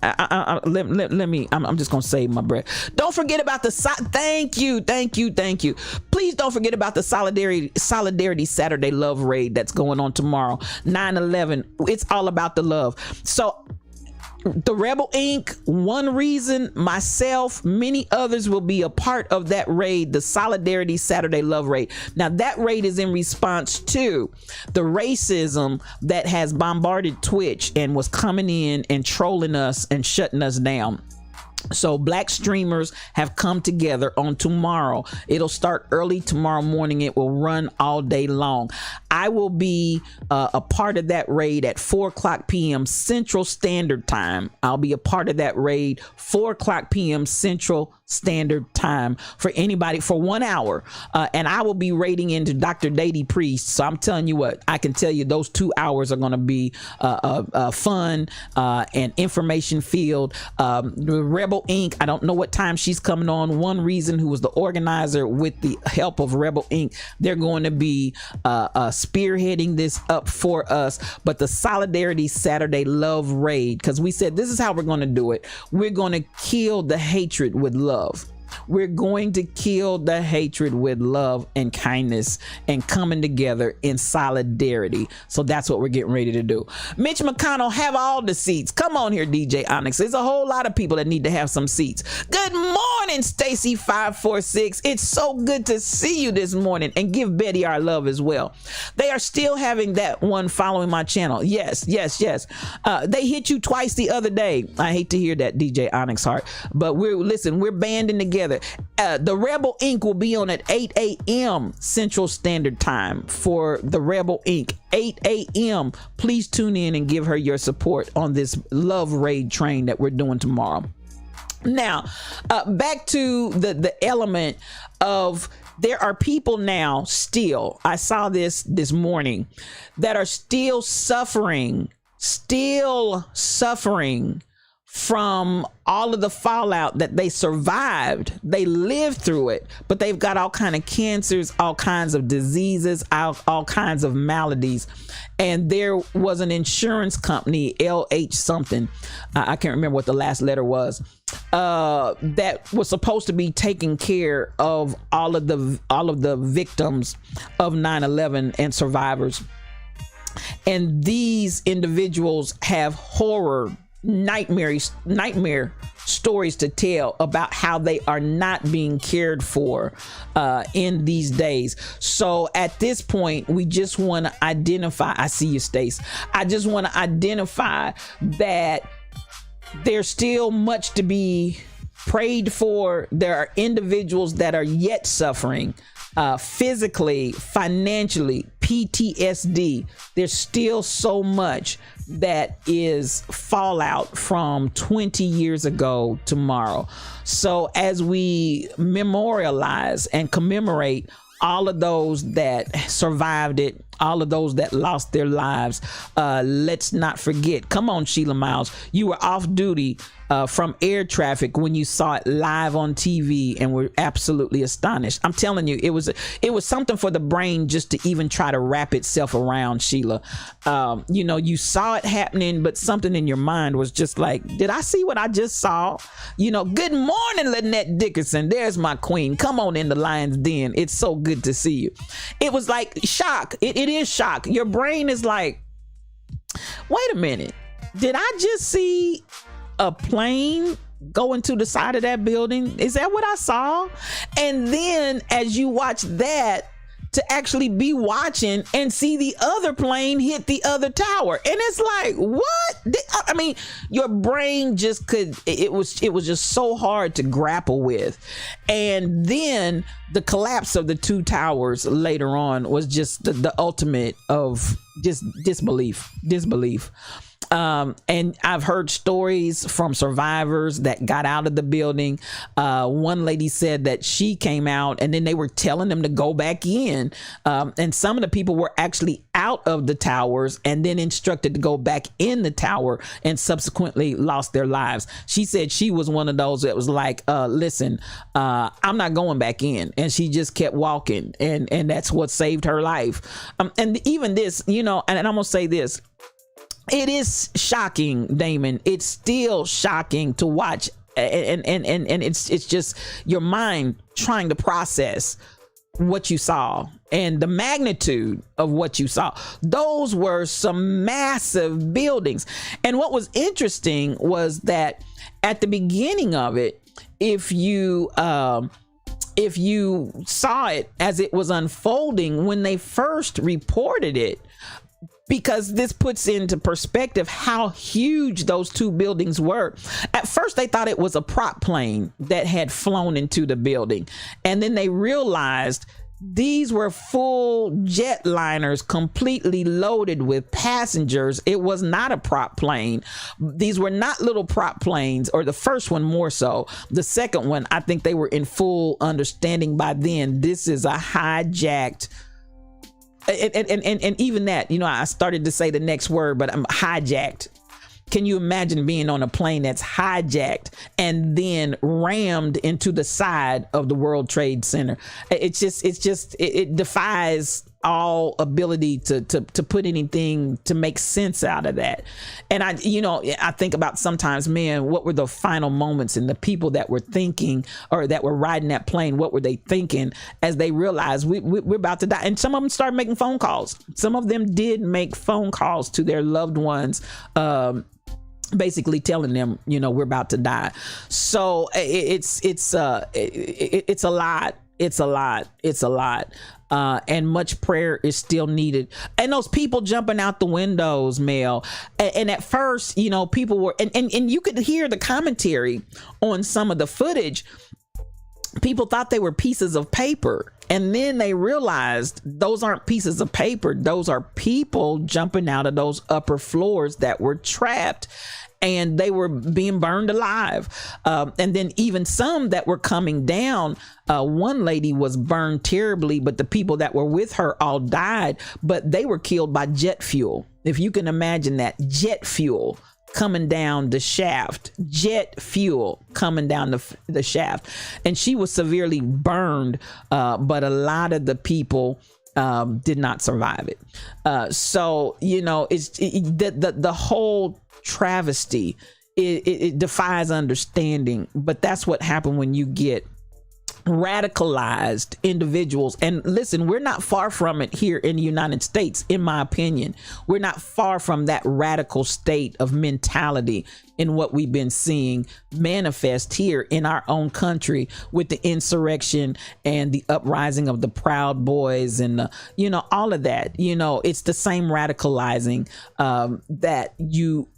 Let me, I'm just gonna save my breath. Don't forget about thank you. Please don't forget about the Solidarity Saturday Love Raid that's going on tomorrow, 9/11. It's all about the love. So the Rebel Inc., One Reason, myself, many others will be a part of that raid, the Solidarity Saturday Love Raid. Now, that raid is in response to the racism that has bombarded Twitch and was coming in and trolling us and shutting us down. So Black streamers have come together on tomorrow. It'll start early tomorrow morning. It will run all day long. I will be a part of that raid at 4:00 p.m. Central Standard Time. I'll be a part of that raid 4:00 p.m. Central Standard Time for anybody for 1 hour. And I will be raiding into Dr. Dady Priest. So I'm telling you what, I can tell you those 2 hours are going to be fun and information filled. Rebel Inc., I don't know what time she's coming on. One Reason, who was the organizer with the help of Rebel Inc., they're going to be spearheading this up for us. But the Solidarity Saturday Love Raid, because we said this is how we're going to do it. We're going to kill the hatred with love. We're going to kill the hatred with love and kindness and coming together in solidarity. So that's what we're getting ready to do. Mitch McConnell, have all the seats. Come on here, DJ Onyx. There's a whole lot of people that need to have some seats. Good morning, Stacy 546. It's so good to see you this morning, and give Betty our love as well. They are still having that one following my channel. Yes. They hit you twice the other day. I hate to hear that, DJ Onyx Heart, but we're banding together. The Rebel Inc. will be on at 8 a.m. Central Standard Time for the Rebel Inc. 8 a.m. Please tune in and give her your support on this love raid train that we're doing tomorrow. Now, back to the element of there are people now still, I saw this morning, that are still suffering from all of the fallout that they survived. They lived through it, but they've got all kind of cancers, all kinds of diseases, all kinds of maladies. And there was an insurance company, LH something, I can't remember what the last letter was, that was supposed to be taking care of all of the victims of 9/11 and survivors. And these individuals have nightmare stories to tell about how they are not being cared for in these days. So at this point, we just want to identify, I see you, Stace. I just want to identify that there's still much to be prayed for. There are individuals that are yet suffering physically, financially, PTSD. There's still so much that is fallout from 20 years ago tomorrow. So as we memorialize and commemorate all of those that survived it, all of those that lost their lives, let's not forget. Come on, Sheila Miles, you were off duty from air traffic when you saw it live on TV and were absolutely astonished. I'm telling you, it was something for the brain just to even try to wrap itself around, Sheila. You saw it happening, but something in your mind was just like, did I see what I just saw? Good morning, Lynette Dickerson. There's my queen. Come on in the Lion's Den. It's so good to see you. It was like shock. It is shock. Your brain is like, wait a minute. Did I just see a plane going to the side of that building? Is that what I saw? And then as you watch that, to actually be watching and see the other plane hit the other tower, and it's like, what? I mean, your brain just could, it was just so hard to grapple with. And then the collapse of the two towers later on was just the ultimate of just disbelief. And I've heard stories from survivors that got out of the building. One lady said that she came out and then they were telling them to go back in. And some of the people were actually out of the towers and then instructed to go back in the tower and subsequently lost their lives. She said she was one of those that was like, listen, I'm not going back in. And she just kept walking. And that's what saved her life. And even this, and I'm going to say this. It is shocking, Damon. It's still shocking to watch, and it's just your mind trying to process what you saw and the magnitude of what you saw. Those were some massive buildings. And what was interesting was that at the beginning of it, if you saw it as it was unfolding, when they first reported it, because this puts into perspective how huge those two buildings were. At first, they thought it was a prop plane that had flown into the building. And then they realized these were full jetliners completely loaded with passengers. It was not a prop plane. These were not little prop planes, or the first one more so. The second one, I think they were in full understanding by then. This is a hijacked. And even that, I started to say the next word, but I'm hijacked. Can you imagine being on a plane that's hijacked and then rammed into the side of the World Trade Center? It defies all ability to put anything to make sense out of that. And I think about sometimes, man, what were the final moments and the people that were thinking or that were riding that plane, what were they thinking as they realized we're about to die? And some of them started making phone calls. Some of them did make phone calls to their loved ones, basically telling them, we're about to die. So it's a lot. It's a lot. And much prayer is still needed. And those people jumping out the windows, Mel. And at first, people were, and you could hear the commentary on some of the footage. People thought they were pieces of paper. And then they realized those aren't pieces of paper. Those are people jumping out of those upper floors that were trapped. and they were being burned alive. And then even some that were coming down, one lady was burned terribly, but the people that were with her all died, but they were killed by jet fuel. If you can imagine that, jet fuel coming down the shaft, jet fuel coming down the shaft. And she was severely burned, but a lot of the people did not survive it. So, you know, the whole travesty, it defies understanding, but that's what happened when you get radicalized individuals. And listen, we're not far from it here in the United States. In my opinion, we're not far from that radical state of mentality in what we've been seeing manifest here in our own country with the insurrection and the uprising of the Proud Boys and you know, all of that. You know, it's the same radicalizing that you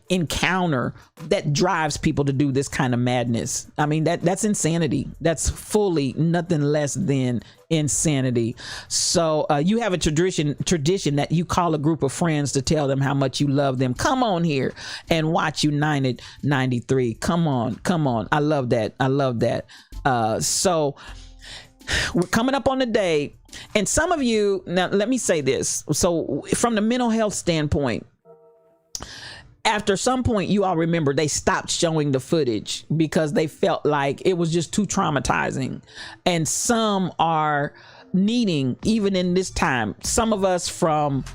encounter that drives people to do this kind of madness. I mean, that's insanity. That's fully nothing less than insanity. So you have a tradition that you call a group of friends to tell them how much you love them. Come on here and watch United 93. Come on. I love that. So we're coming up on the day, and some of you, now let me say this. So from the mental health standpoint, after some point, you all remember they stopped showing the footage because they felt like it was just too traumatizing. And some are needing, even in this time, some of us from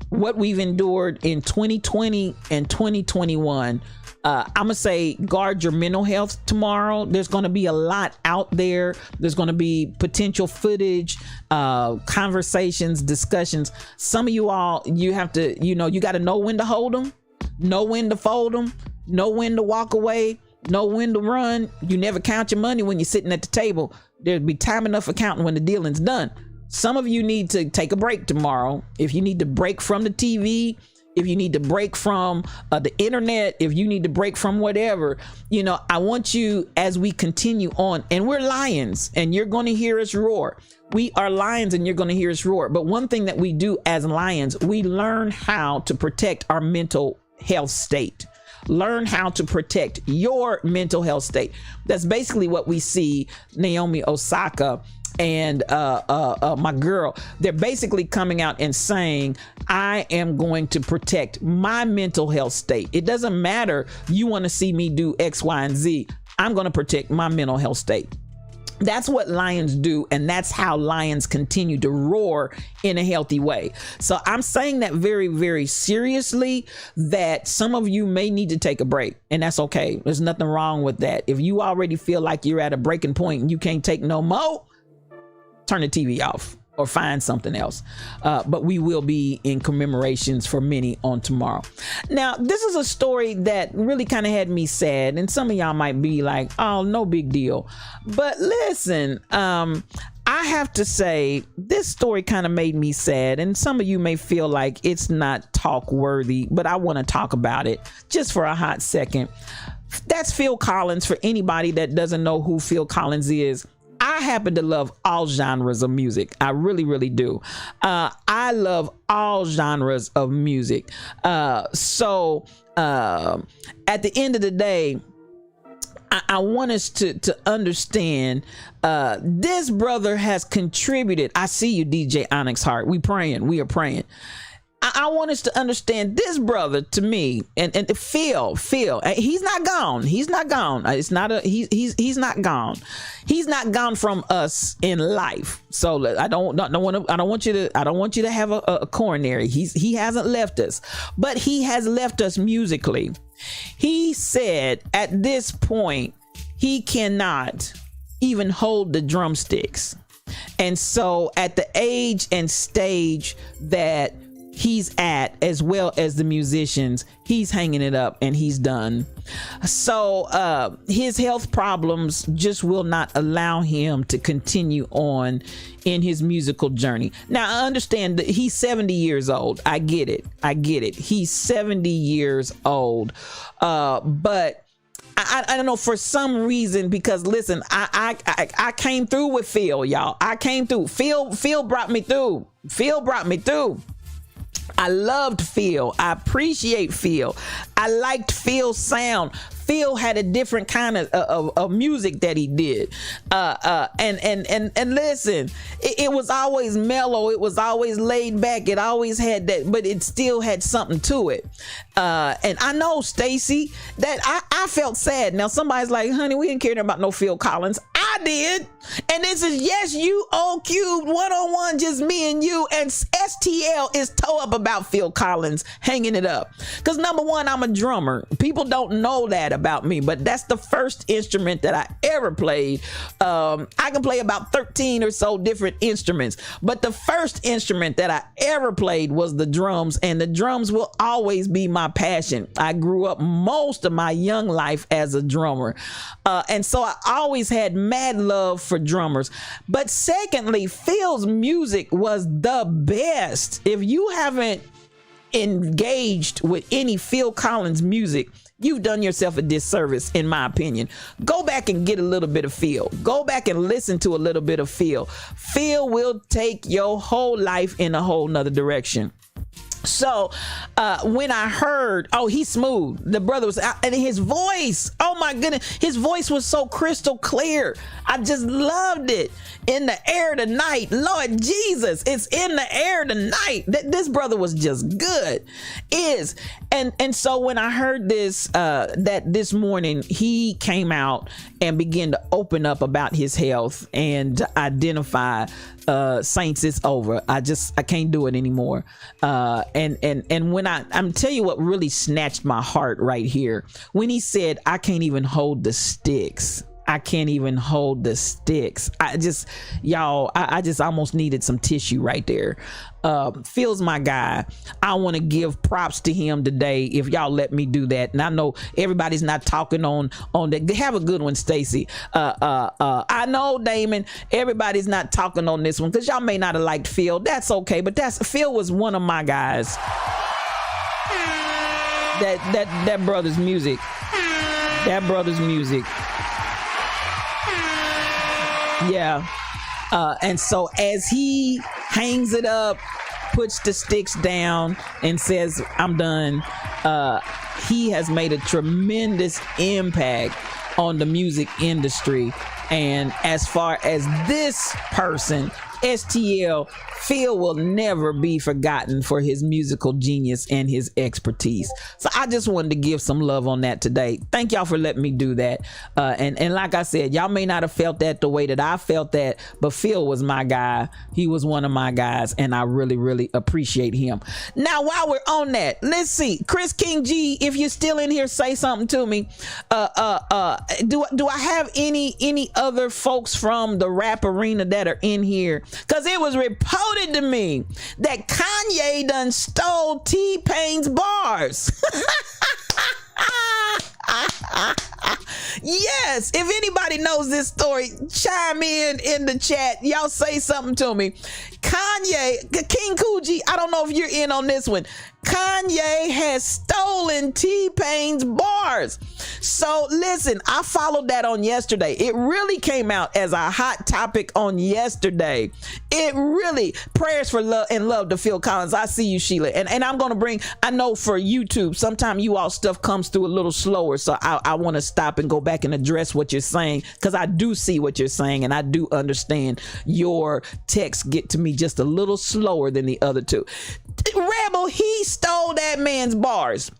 what we've endured in 2020 and 2021, I'm gonna say guard your mental health tomorrow. There's gonna be a lot out there. There's gonna be potential footage, conversations, discussions. Some of you all, you have to, you know, you got to know when to hold them, know when to fold them, know when to walk away, know when to run. You never count your money when you're sitting at the table. There'll be time enough for counting when the dealing's done. Some of you need to take a break tomorrow. If you need to break from the TV, if you need to break from the internet, if you need to break from whatever, you know, I want you, as we continue on, and we're lions and you're going to hear us roar. We are lions and you're going to hear us roar. But one thing that we do as lions, we learn how to protect our mental health state. Learn how to protect your mental health state. That's basically what we see Naomi Osaka and my girl. They're basically coming out and saying, I am going to protect my mental health state. It doesn't matter, you want to see me do X, Y, and Z. I'm going to protect my mental health state. That's what lions do, and that's how lions continue to roar in a healthy way. So I'm saying that very, very seriously, that some of you may need to take a break, and that's okay. There's nothing wrong with that. If you already feel like you're at a breaking point and you can't take no more, turn the TV off or find something else. But we will be in commemorations for many on tomorrow. Now, this is a story that really kind of had me sad, and some of y'all might be like, oh, no big deal. But listen, I have to say, this story kind of made me sad, and some of you may feel like it's not talk worthy, but I want to talk about it just for a hot second. That's Phil Collins. For anybody that doesn't know who Phil Collins is, I happen to love all genres of music. I really, really do. I love all genres of music. So at the end of the day, I want us to understand this brother has contributed. I see you, DJ Onyx Heart. We are praying. I want us to understand this brother, to me, and Phil, he's not gone. He's not gone. It's not he's not gone. He's not gone from us in life. So I don't want you to have a coronary. He hasn't left us, but he has left us musically. He said at this point he cannot even hold the drumsticks. And so at the age and stage that he's at, as well as the musicians, he's hanging it up and he's done. So his health problems just will not allow him to continue on in his musical journey. Now, I understand that he's 70 years old. I get it. He's 70 years old. But I don't know, for some reason, because listen, I came through with Phil, y'all. I came through. Phil brought me through. I loved Phil. I appreciate Phil. I liked Phil's sound. Phil had a different kind of music that he did, and listen, it was always mellow. It was always laid back. It always had that, but it still had something to it. And I know, Stacy, that I felt sad. Now somebody's like, "Honey, we didn't care about no Phil Collins." I did, and this is Yes You O Cubed 101, just me and you. And STL is toe up about Phil Collins, hanging it up. Because number one, I'm a drummer. People don't know that about me, but that's the first instrument that I ever played. I can play about 13 or so different instruments, but the first instrument that I ever played was the drums, and the drums will always be my passion. I grew up most of my young life as a drummer, and so I always had mad love for drummers. But secondly, Phil's music was the best. If you haven't engaged with any Phil Collins music, you've done yourself a disservice, in my opinion. Go back and get a little bit of Phil. Go back and listen to a little bit of Phil. Phil will take your whole life in a whole nother direction. So when I heard, oh, he's smooth, the brother was out, and his voice, oh my goodness, his voice was so crystal clear. I just loved it. In the air tonight, Lord Jesus, it's in the air tonight. This brother was just good. And so when I heard this, that this morning he came out and began to open up about his health and identify, Saints, it's over. I can't do it anymore. And when I'm tell you what really snatched my heart right here, when he said, I can't even hold the sticks. I can't even hold the sticks. I just almost needed some tissue right there. Phil's my guy. I want to give props to him today, if y'all let me do that. And I know everybody's not talking on that. Have a good one, Stacy. I know, Damon, everybody's not talking on this one because y'all may not have liked Phil. That's okay, but Phil was one of my guys. That brother's music. That brother's music. Yeah. And so as he hangs it up, puts the sticks down and says, I'm done, he has made a tremendous impact on the music industry. And as far as this person, STL, Phil will never be forgotten for his musical genius and his expertise. So I just wanted to give some love on that today. Thank y'all for letting me do that. And like I said, y'all may not have felt that the way that I felt that, but Phil was my guy. He was one of my guys, and I really, really appreciate him. Now, while we're on that, let's see. Chris King G, if you're still in here, say something to me. Do I have any other folks from the rap arena that are in here? Because it was reported to me that Kanye done stole T-Pain's bars. Yes, if anybody knows this story, chime in the chat. Y'all say something to me. Kanye, King Coogee, I don't know if you're in on this one. Kanye has stolen T-Pain's bars. So listen, I followed that on yesterday. It really came out as a hot topic on yesterday. It really, prayers for love and love to Phil Collins. I see you, Sheila. And I'm going to bring, I know for YouTube, sometimes you all stuff comes through a little slower. So I want to stop and go back and address what you're saying, because I do see what you're saying and I do understand your texts get to me just a little slower than the other two. Rebel, he stole that man's bars.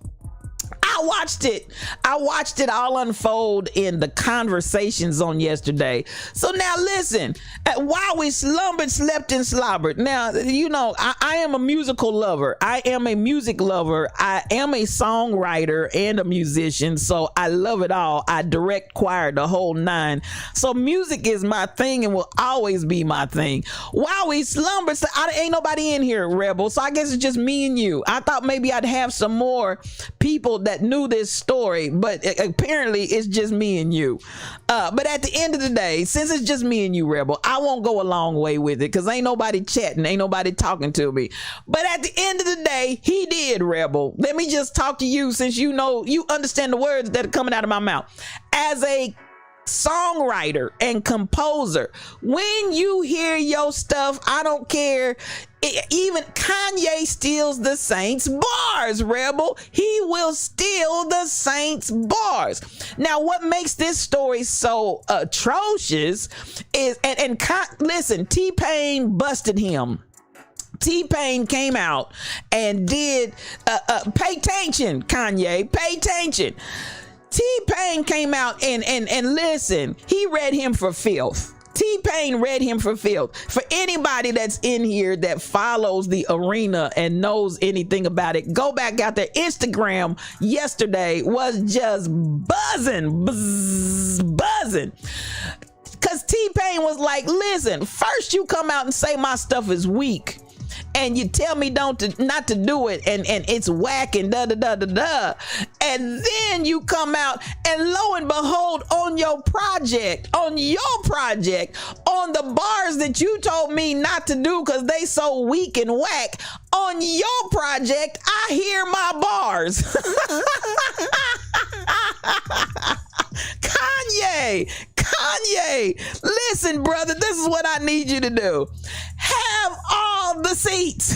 I watched it all unfold in the conversations on yesterday. So now listen, while we slumbered, slept, and slobbered. Now, you know, I am a musical lover. I am a music lover. I am a songwriter and a musician. So I love it all. I direct choir, the whole nine. So music is my thing and will always be my thing. While we slumbered, ain't nobody in here, Rebel. So I guess it's just me and you. I thought maybe I'd have some more people that knew this story, but apparently it's just me and you. But at the end of the day, since it's just me and you, Rebel, I won't go a long way with it because ain't nobody chatting, ain't nobody talking to me. But at the end of the day, he did, Rebel. Let me just talk to you, since you know, you understand the words that are coming out of my mouth. As a songwriter and composer. When you hear your stuff, I don't care. Even Kanye steals the Saints bars, Rebel. He will steal the Saints bars. Now, what makes this story so atrocious is, listen, T-Pain busted him. T-Pain came out and did, pay attention, Kanye, pay attention. T-Pain came out and listen, he read him for filth. T-Pain read him for filth. For anybody that's in here that follows the arena and knows anything about it, go back out there. Instagram yesterday was just buzzing. Because T-Pain was like, listen, first you come out and say my stuff is weak, and you tell me not to do it, and it's whack and da, and then you come out and lo and behold, on your project, on the bars that you told me not to do because they so weak and whack, on your project, I hear my bars. Kanye, listen, brother, this is what I need you to do. Have all the seats.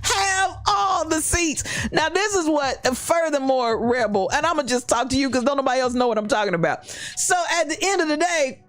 Have all the seats. Now, this is what, furthermore, Rebel, and I'm going to just talk to you because don't nobody else know what I'm talking about. So at the end of the day,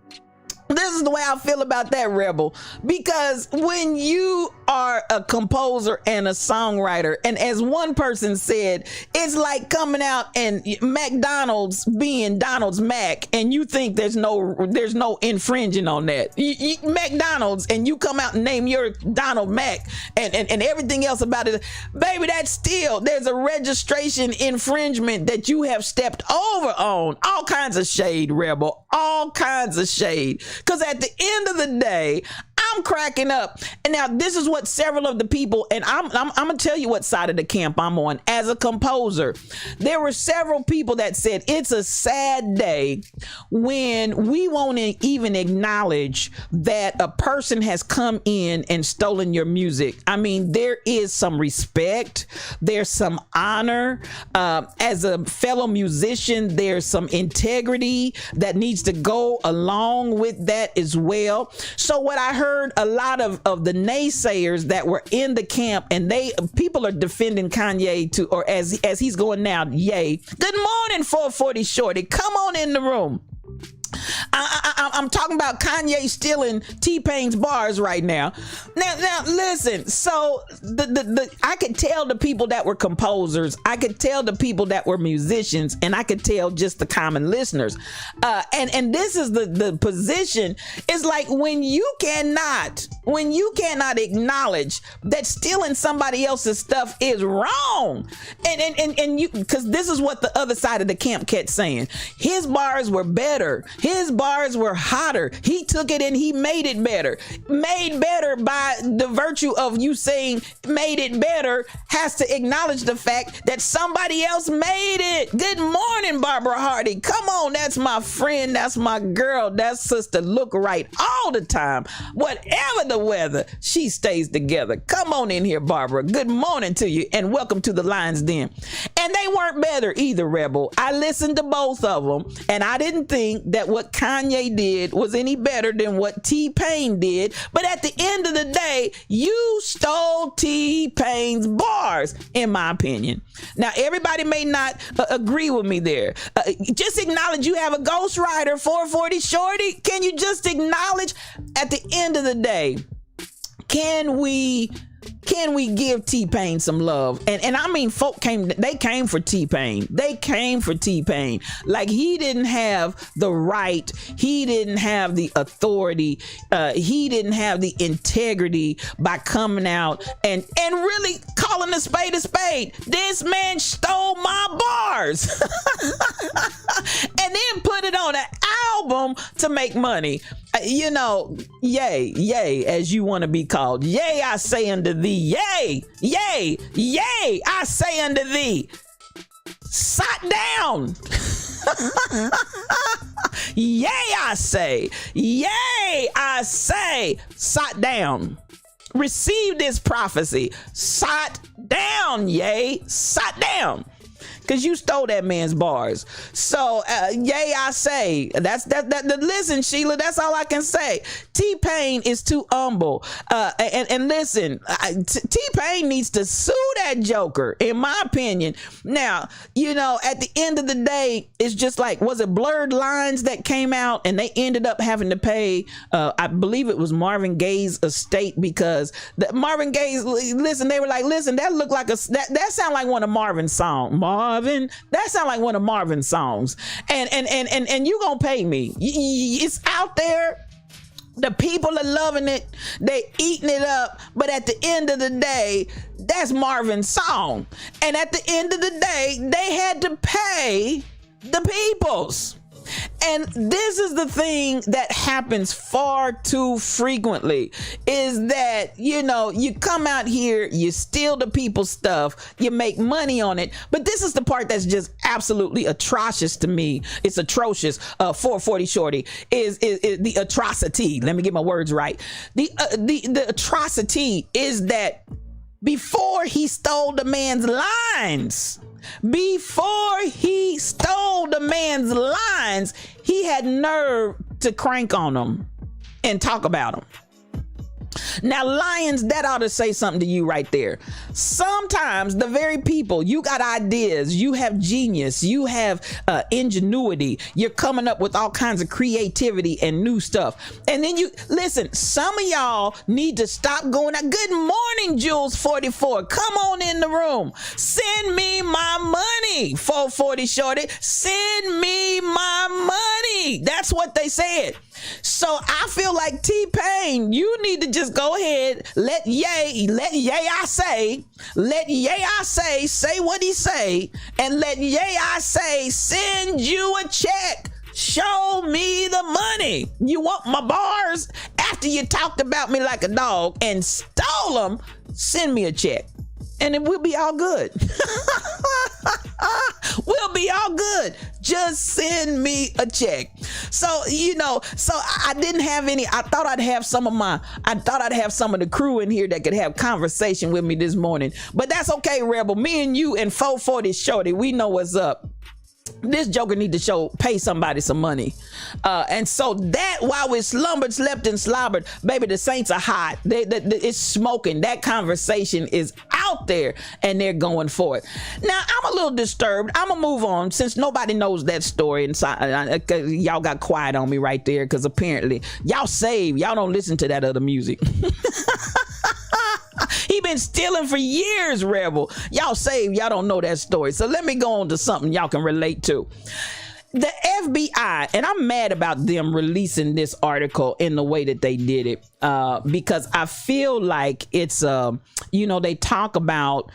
this is the way I feel about that, Rebel, because when you are a composer and a songwriter, and as one person said, it's like coming out and McDonald's being Donald's Mac, and you think there's no infringing on that. McDonald's, and you come out and name your Donald Mac and everything else about it, baby, that's still, there's a registration infringement that you have stepped over on. All kinds of shade, Rebel, all kinds of shade. Because at the end of the day, I'm cracking up. And now this is what several of the people, and I'm going to tell you what side of the camp I'm on. As a composer, there were several people that said it's a sad day when we won't even acknowledge that a person has come in and stolen your music. I mean, there is some respect. There's some honor. As a fellow musician, there's some integrity that needs to go along with that as well. So what I heard a lot of the naysayers that were in the camp, and people are defending Kanye or as he's going now, yay. Good morning, 440 Shorty. Come on in the room. I'm talking about Kanye stealing T-Pain's bars right now. Now listen. So I could tell the people that were composers, I could tell the people that were musicians, and I could tell just the common listeners. And this is the position. It's like when you cannot acknowledge that stealing somebody else's stuff is wrong, and you, because this is what the other side of the camp kept saying. His bars were better. His bars were hotter. He took it and he made it better. Made better by the virtue of you saying made it better has to acknowledge the fact that somebody else made it. Good morning, Barbara Hardy. Come on, that's my friend. That's my girl. That's Sister Look Right all the time. Whatever the weather, she stays together. Come on in here, Barbara. Good morning to you and welcome to the Lion's Den. And they weren't better either, Rebel. I listened to both of them and I didn't think that what Kanye did was any better than what T-Pain did. But at the end of the day, you stole T-Pain's bars, in my opinion. Now, everybody may not agree with me there. Just acknowledge you have a ghostwriter, 440 Shorty. Can you just acknowledge at the end of the day, can we give T-Pain some love? And I mean, they came for T-Pain. They came for T-Pain. Like, he didn't have the right. He didn't have the authority. He didn't have the integrity by coming out and really calling a spade a spade. This man stole my bars. And then put it on an album to make money. Yay, as you want to be called. Yay, I say unto thee. Yay, I say unto thee. Sit down. Yay, I say. Yay, I say. Sit down. Receive this prophecy. Sit down, yay. Sit down. because you stole that man's bars. So yay, I say. Listen, Sheila, that's all I can say. T-Pain is too humble. And listen, T-Pain needs to sue that joker, in my opinion. Now, you know, at the end of the day, it's just like, was it Blurred Lines that came out and they ended up having to pay, I believe it was Marvin Gaye's estate, because Marvin Gaye's, listen, they were like, listen, that looked like that sound like one of Marvin's songs. Marvin, that sound like one of Marvin's songs. And you gonna pay me. It's out there. The people are loving it. They eating it up. But at the end of the day, that's Marvin's song. And at the end of the day, they had to pay the peoples. And this is the thing that happens far too frequently, is that, you know, you come out here, you steal the people's stuff, you make money on it. But this is the part that's just absolutely atrocious to me. It's atrocious. 440 Shorty is the atrocity. Let me get my words right. The atrocity is that before he stole the man's lines, he had nerve to crank on them and talk about them. Now, Lions, that ought to say something to you right there. Sometimes the very people, you got ideas, you have genius, you have ingenuity, you're coming up with all kinds of creativity and new stuff. And then you, listen, some of y'all need to stop going out. Good morning, Jules 44. Come on in the room. Send me my money, 440 Shorty. Send me my money. That's what they said. So I feel like T-Pain, you need to just go ahead, let Ye I say what he say, and let Ye I say send you a check. Show me the money. You want my bars? After you talked about me like a dog and stole them, send me a check. And then we'll be all good. We'll be all good. Just send me a check. So, you know, so I didn't have any, I thought I'd have some of the crew in here that could have conversation with me this morning. But that's okay, Rebel. Me and you and 440 Shorty, we know what's up. This joker need to pay somebody some money. And so that while we slumbered, slept, and slobbered, baby, the Saints are hot. It's smoking. That conversation is out there and they're going for it. Now, I'm a little disturbed. I'm gonna move on since nobody knows that story. And so, y'all got quiet on me right there because apparently y'all saved. Y'all don't listen to that other music. He been stealing for years, Rebel. Y'all saved. Y'all don't know that story. So let me go on to something y'all can relate to. The FBI, and I'm mad about them releasing this article in the way that they did it, because I feel like it's, you know, they talk about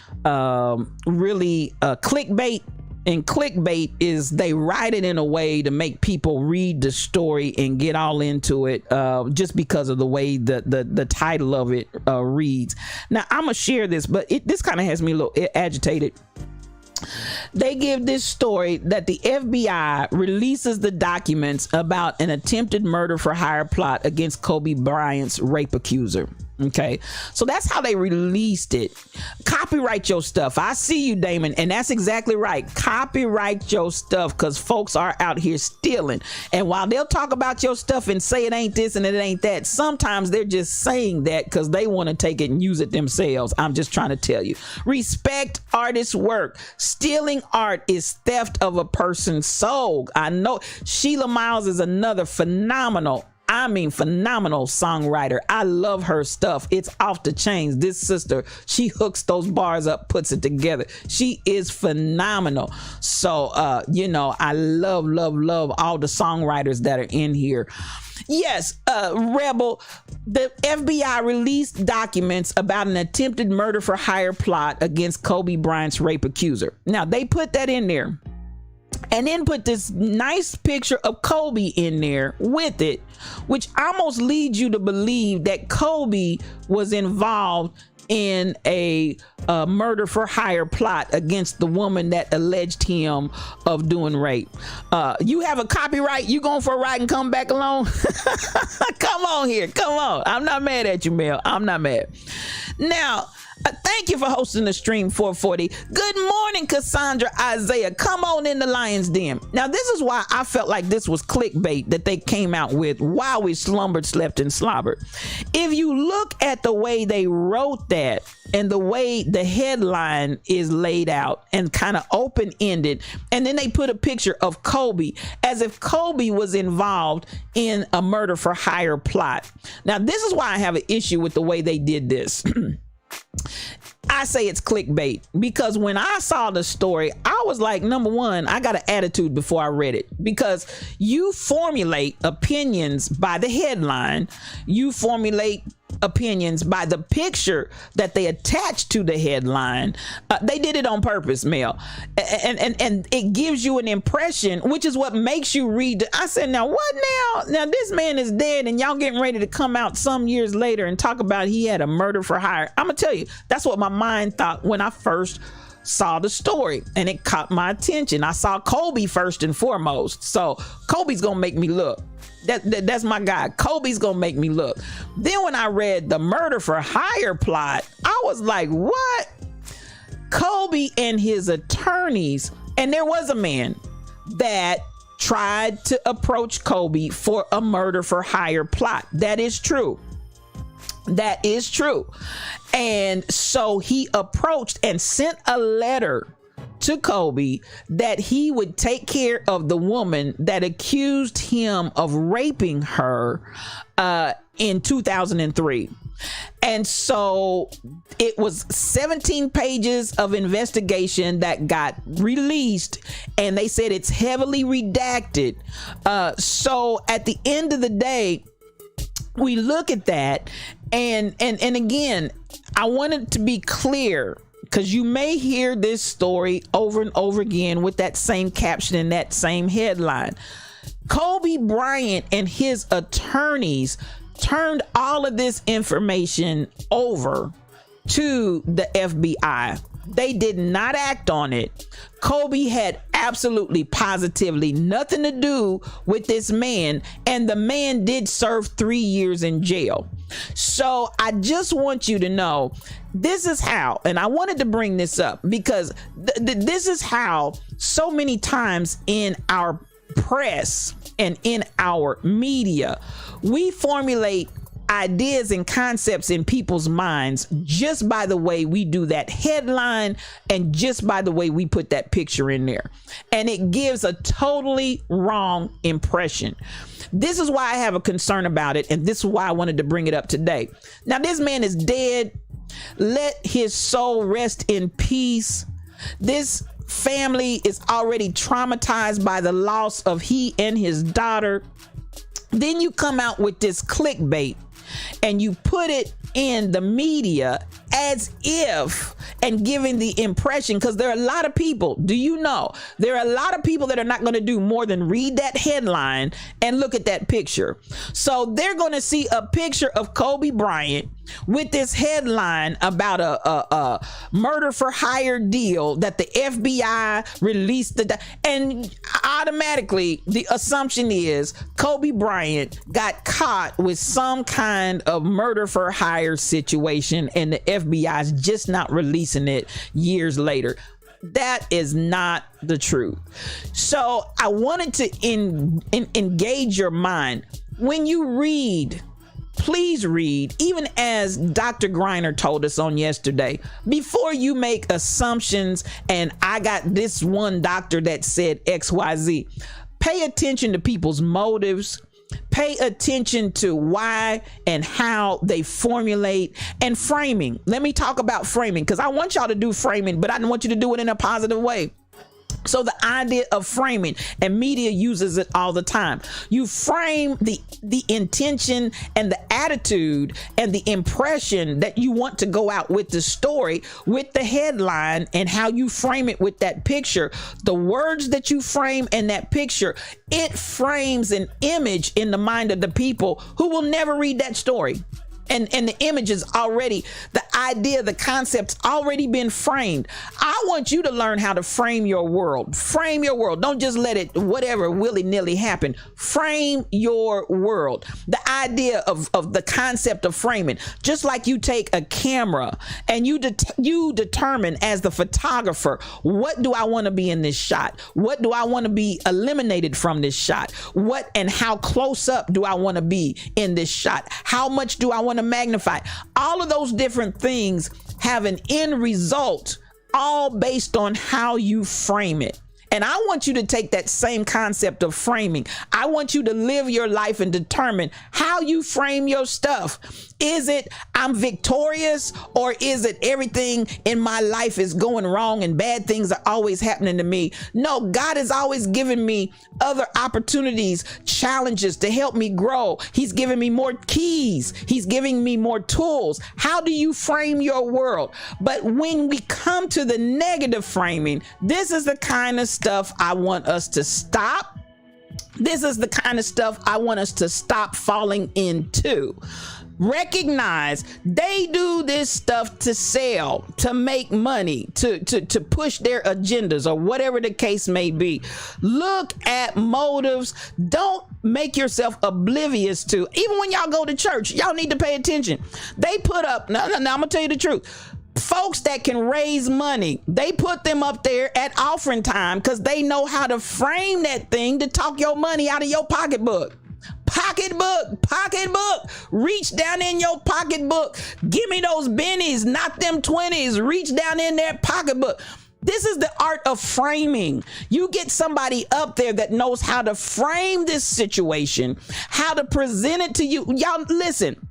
really clickbait. And clickbait is they write it in a way to make people read the story and get all into it, just because of the way the title of it reads. Now, I'm gonna share this, but this kind of has me a little agitated. They give this story that the FBI releases the documents about an attempted murder for hire plot against Kobe Bryant's rape accuser. Okay, so that's how they released it. Copyright your stuff. I see you, Damon, and that's exactly right. Copyright your stuff, because folks are out here stealing. And while they'll talk about your stuff and say it ain't this and it ain't that, sometimes they're just saying that because they want to take it and use it themselves. I'm just trying to tell you. Respect artists' work. Stealing art is theft of a person's soul. I know Sheila Miles is another phenomenal songwriter. I love her stuff. It's off the chains. This sister, she hooks those bars up, puts it together. She is phenomenal. So, you know, I love all the songwriters that are in here. Yes, Rebel, the FBI released documents about an attempted murder for hire plot against Kobe Bryant's rape accuser. Now, they put that in there. And then put this nice picture of Kobe in there with it, which almost leads you to believe that Kobe was involved in a murder for hire plot against the woman that alleged him of doing rape. You have a copyright? You going for a ride and come back alone? Come on here. Come on. I'm not mad at you, Mel. I'm not mad. Now, thank Thank you for hosting the Stream 440. Good morning, Cassandra Isaiah. Come on in the Lion's Den. Now, this is why I felt like this was clickbait that they came out with while we slumbered, slept, and slobbered. If you look at the way they wrote that and the way the headline is laid out and kind of open-ended, and then they put a picture of Kobe as if Kobe was involved in a murder for hire plot. Now, this is why I have an issue with the way they did this. I say it's clickbait because when I saw the story, I was like, number one, I got an attitude before I read it, because you formulate opinions by the headline. You formulate opinions by the picture that they attach to the headline. They did it on purpose, Mel, and it gives you an impression, which is what makes you read. I said, now what now this man is dead and y'all getting ready to come out some years later and talk about he had a murder for hire. I'm gonna tell you, that's what my mind thought when I first saw the story, and it caught my attention. I saw Kobe first and foremost, so Kobe's gonna make me look. That's my guy. Kobe's gonna make me look. Then when I read the murder for hire plot, I was like, what? Kobe and his attorneys, and there was a man that tried to approach Kobe for a murder for hire plot. That is true. That is true. And so he approached and sent a letter to Kobe that he would take care of the woman that accused him of raping her in 2003. And so it was 17 pages of investigation that got released, and they said it's heavily redacted. So at the end of the day, we look at that, and again, I wanted to be clear, because you may hear this story over and over again with that same caption and that same headline. Kobe Bryant and his attorneys turned all of this information over to the FBI. They did not act on it. Kobe had absolutely, positively nothing to do with this man, and the man did serve 3 years in jail. So I just want you to know, this is how, and I wanted to bring this up because this is how so many times in our press and in our media, we formulate ideas and concepts in people's minds just by the way we do that headline and just by the way we put that picture in there. And it gives a totally wrong impression. This is why I have a concern about it, and this is why I wanted to bring it up today. Now, this man is dead. Let his soul rest in peace. This family is already traumatized by the loss of he and his daughter. Then you come out with this clickbait and you put it in the media as if, and giving the impression, because there are a lot of people, do you know, there are a lot of people that are not going to do more than read that headline and look at that picture. So they're going to see a picture of Kobe Bryant with this headline about a murder for hire deal that the FBI released, and automatically the assumption is Kobe Bryant got caught with some kind of murder for hire situation, and the FBI is just not releasing it years later. That is not the truth. So I wanted to engage your mind. When you read, please read, even as Dr. Greiner told us on yesterday, before you make assumptions, and I got this one doctor that said XYZ. Pay attention to people's motives. Pay attention to why and how they formulate and framing. Let me talk about framing, because I want y'all to do framing, but I want you to do it in a positive way. So the idea of framing, and media uses it all the time. You frame the intention and the attitude and the impression that you want to go out with the story, with the headline, and how you frame it with that picture. The words that you frame in that picture, it frames an image in the mind of the people who will never read that story. and the image is already, the idea, the concept's already been framed. I want you to learn how to frame your world. Frame your world. Don't just let it whatever willy-nilly happen. Frame your world. The idea of the concept of framing, just like you take a camera and you determine as the photographer, what do I want to be in this shot? What do I want to be eliminated from this shot? What and how close up do I want to be in this shot? How much do I want to magnify? All of those different things have an end result, all based on how you frame it. And I want you to take that same concept of framing. I want you to live your life and determine how you frame your stuff. Is it I'm victorious, or is it everything in my life is going wrong and bad things are always happening to me? No, God has always given me other opportunities, challenges to help me grow. He's giving me more keys. He's giving me more tools. How do you frame your world? But when we come to the negative framing, this is the kind of stuff I want us to stop. This is the kind of stuff I want us to stop falling into. Recognize they do this stuff to sell, to make money, to push their agendas, or whatever the case may be. Look at motives. Don't make yourself oblivious to, even when y'all go to church, y'all need to pay attention. They put up, now I'm gonna tell you the truth. Folks that can raise money, they put them up there at offering time because they know how to frame that thing to talk your money out of your pocketbook. Pocketbook. Reach down in your pocketbook. Give me those bennies, not them 20s. Reach down in their pocketbook. This is the art of framing. You get somebody up there that knows how to frame this situation, how to present it to you. Y'all listen.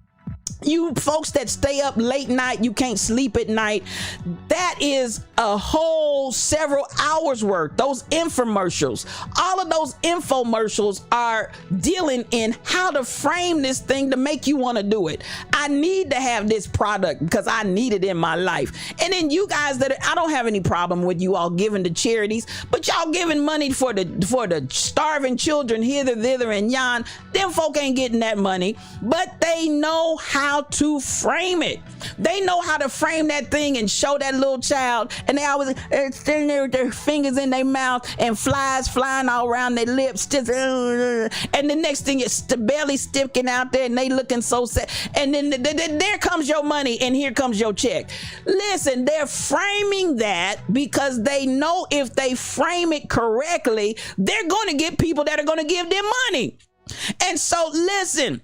You folks that stay up late night, you can't sleep at night, that is a whole several hours worth. Those infomercials, all of those infomercials are dealing in how to frame this thing to make you want to do it. I need to have this product because I need it in my life. And then you guys I don't have any problem with you all giving to charities, but y'all giving money for the starving children hither, thither, and yon. Them folk ain't getting that money, but they know how to frame it. They know how to frame that thing and show that little child, and they always sitting there with their fingers in their mouth and flies flying all around their lips, just, and the next thing is the belly sticking out there and they looking so sad, and then there comes your money and here comes your check. Listen, they're framing that because they know if they frame it correctly, they're going to get people that are going to give them money. And so listen,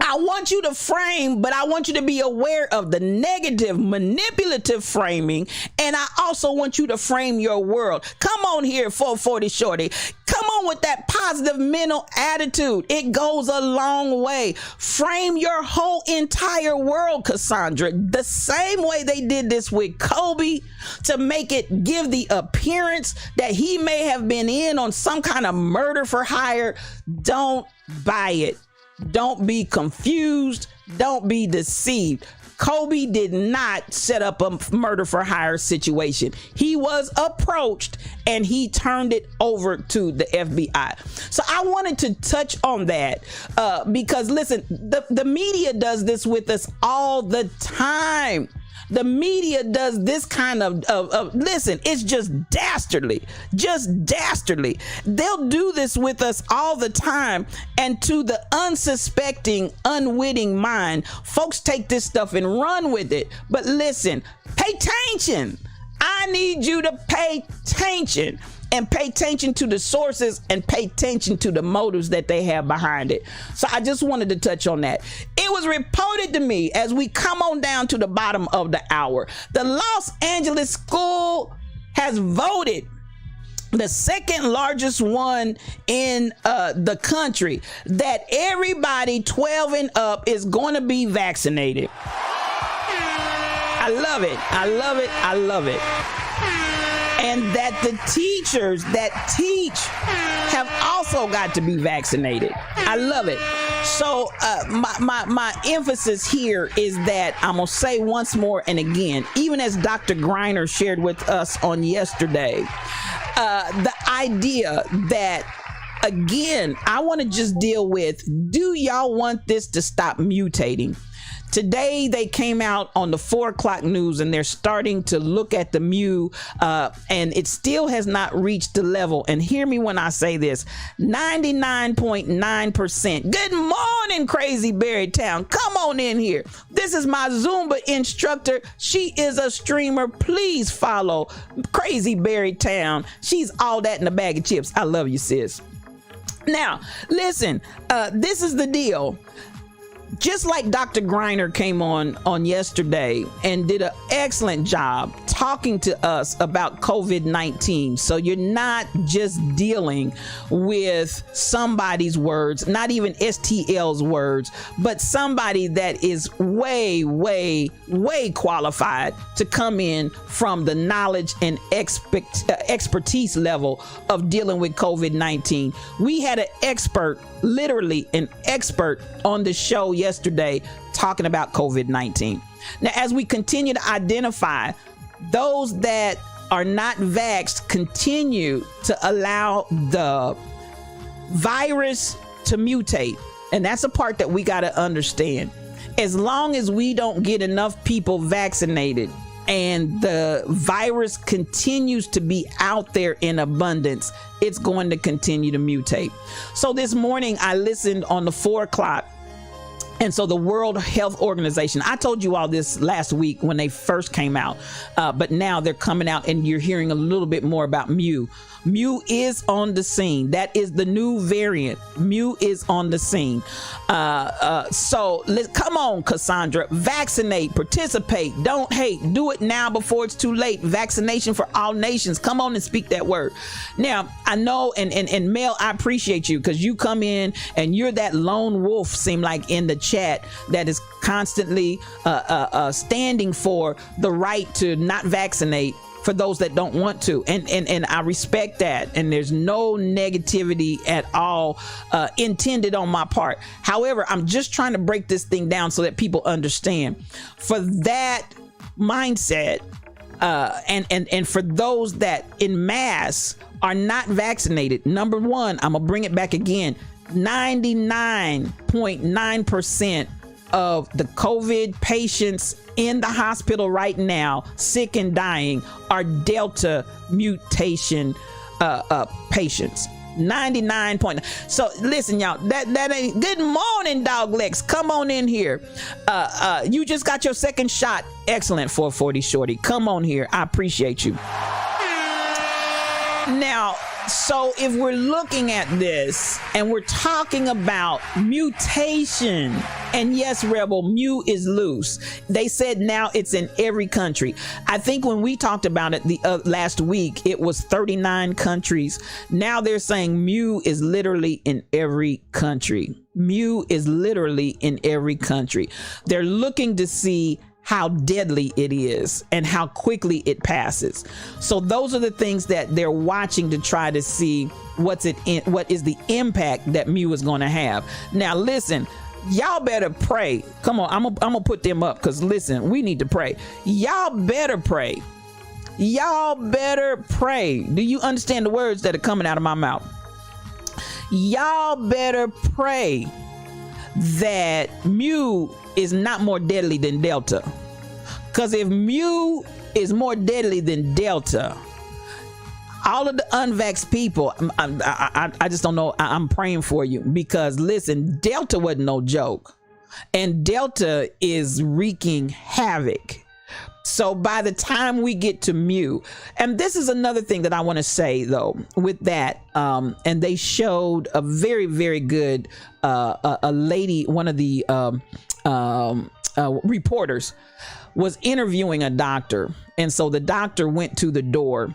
I want you to frame, but I want you to be aware of the negative, manipulative framing. And I also want you to frame your world. Come on here, 440 Shorty. Come on with that positive mental attitude. It goes a long way. Frame your whole entire world, Cassandra, the same way they did this with Kobe, to make it give the appearance that he may have been in on some kind of murder for hire. Don't buy it. Don't be confused. Don't be deceived. Kobe did not set up a murder for hire situation. He was approached and he turned it over to the FBI. So I wanted to touch on that because listen, the media does this with us all the time. The media does this kind of listen, it's just dastardly. They'll do this with us all the time. And to the unsuspecting, unwitting mind, folks take this stuff and run with it. But listen, pay attention. I need you to pay attention. And pay attention to the sources and pay attention to the motives that they have behind it. So I just wanted to touch on that. It was reported to me as we come on down to the bottom of the hour, the Los Angeles school has voted the second largest one in the country that everybody 12 and up is going to be vaccinated. I love it. And that the teachers that teach have also got to be vaccinated. I love it. So my emphasis here is that I'm going to say once more and again, even as Dr. Greiner shared with us on yesterday, the idea that, again, I want to just deal with, do y'all want this to stop mutating? Today they came out on the 4 o'clock news and they're starting to look at the Mu, and it still has not reached the level. And hear me when I say this, 99.9%. Good morning, Crazy Berry Town. Come on in here. This is my Zumba instructor. She is a streamer. Please follow Crazy Berry Town. She's all that in a bag of chips. I love you, sis. Now, listen, this is the deal. Just like Dr. Greiner came on yesterday and did an excellent job talking to us about COVID-19. So you're not just dealing with somebody's words, not even STL's words, but somebody that is way, way, way qualified to come in from the knowledge and expertise level of dealing with COVID-19. We had an expert, literally an expert on the show yesterday talking about COVID-19. Now, as we continue to identify those that are not vaxxed, continue to allow the virus to mutate. And that's a part that we got to understand. As long as we don't get enough people vaccinated and the virus continues to be out there in abundance, it's going to continue to mutate. So this morning I listened on the 4 o'clock. And so the World Health Organization, I told you all this last week when they first came out, but now they're coming out and you're hearing a little bit more about Mu. Mu is on the scene. That is the new variant. Mu is on the scene. So come on, Cassandra, vaccinate, participate, don't hate, do it now before it's too late. Vaccination for all nations. Come on and speak that word. Now, I know, and Mel, I appreciate you because you come in and you're that lone wolf, seem like, in the chat that is constantly standing for the right to not vaccinate for those that don't want to, and I respect that, and there's no negativity at all intended on my part. However, I'm just trying to break this thing down so that people understand. For that mindset, and for those that in mass are not vaccinated, number one, I'm gonna bring it back again, 99.9% of the COVID patients in the hospital right now, sick and dying, are Delta mutation patients. 99. So listen, y'all, that ain't good morning, Dog Lex. Come on in here. You just got your second shot. Excellent, 440 Shorty. Come on here. I appreciate you. Now, so if we're looking at this and we're talking about mutation, and yes, Rebel, Mu is loose. They said now it's in every country. I think when we talked about it the last week, it was 39 countries. Now they're saying Mu is literally in every country. Mu is literally in every country. They're looking to see how deadly it is and how quickly it passes. So those are the things that they're watching to try to see what is the impact that Mu is going to have. Now listen, y'all better pray. Come on, I'm gonna put them up, because listen, we need to pray. Y'all better pray. Y'all better pray. Do you understand the words that are coming out of my mouth? Y'all better pray that Mu is not more deadly than Delta. Because if Mu is more deadly than Delta, all of the unvaxxed people, I just don't know. I'm praying for you, because listen, Delta wasn't no joke, and Delta is wreaking havoc. So by the time we get to Mu, and this is another thing that I want to say though with that, and they showed a very, very good a lady, one of the reporters was interviewing a doctor, and so the doctor went to the door,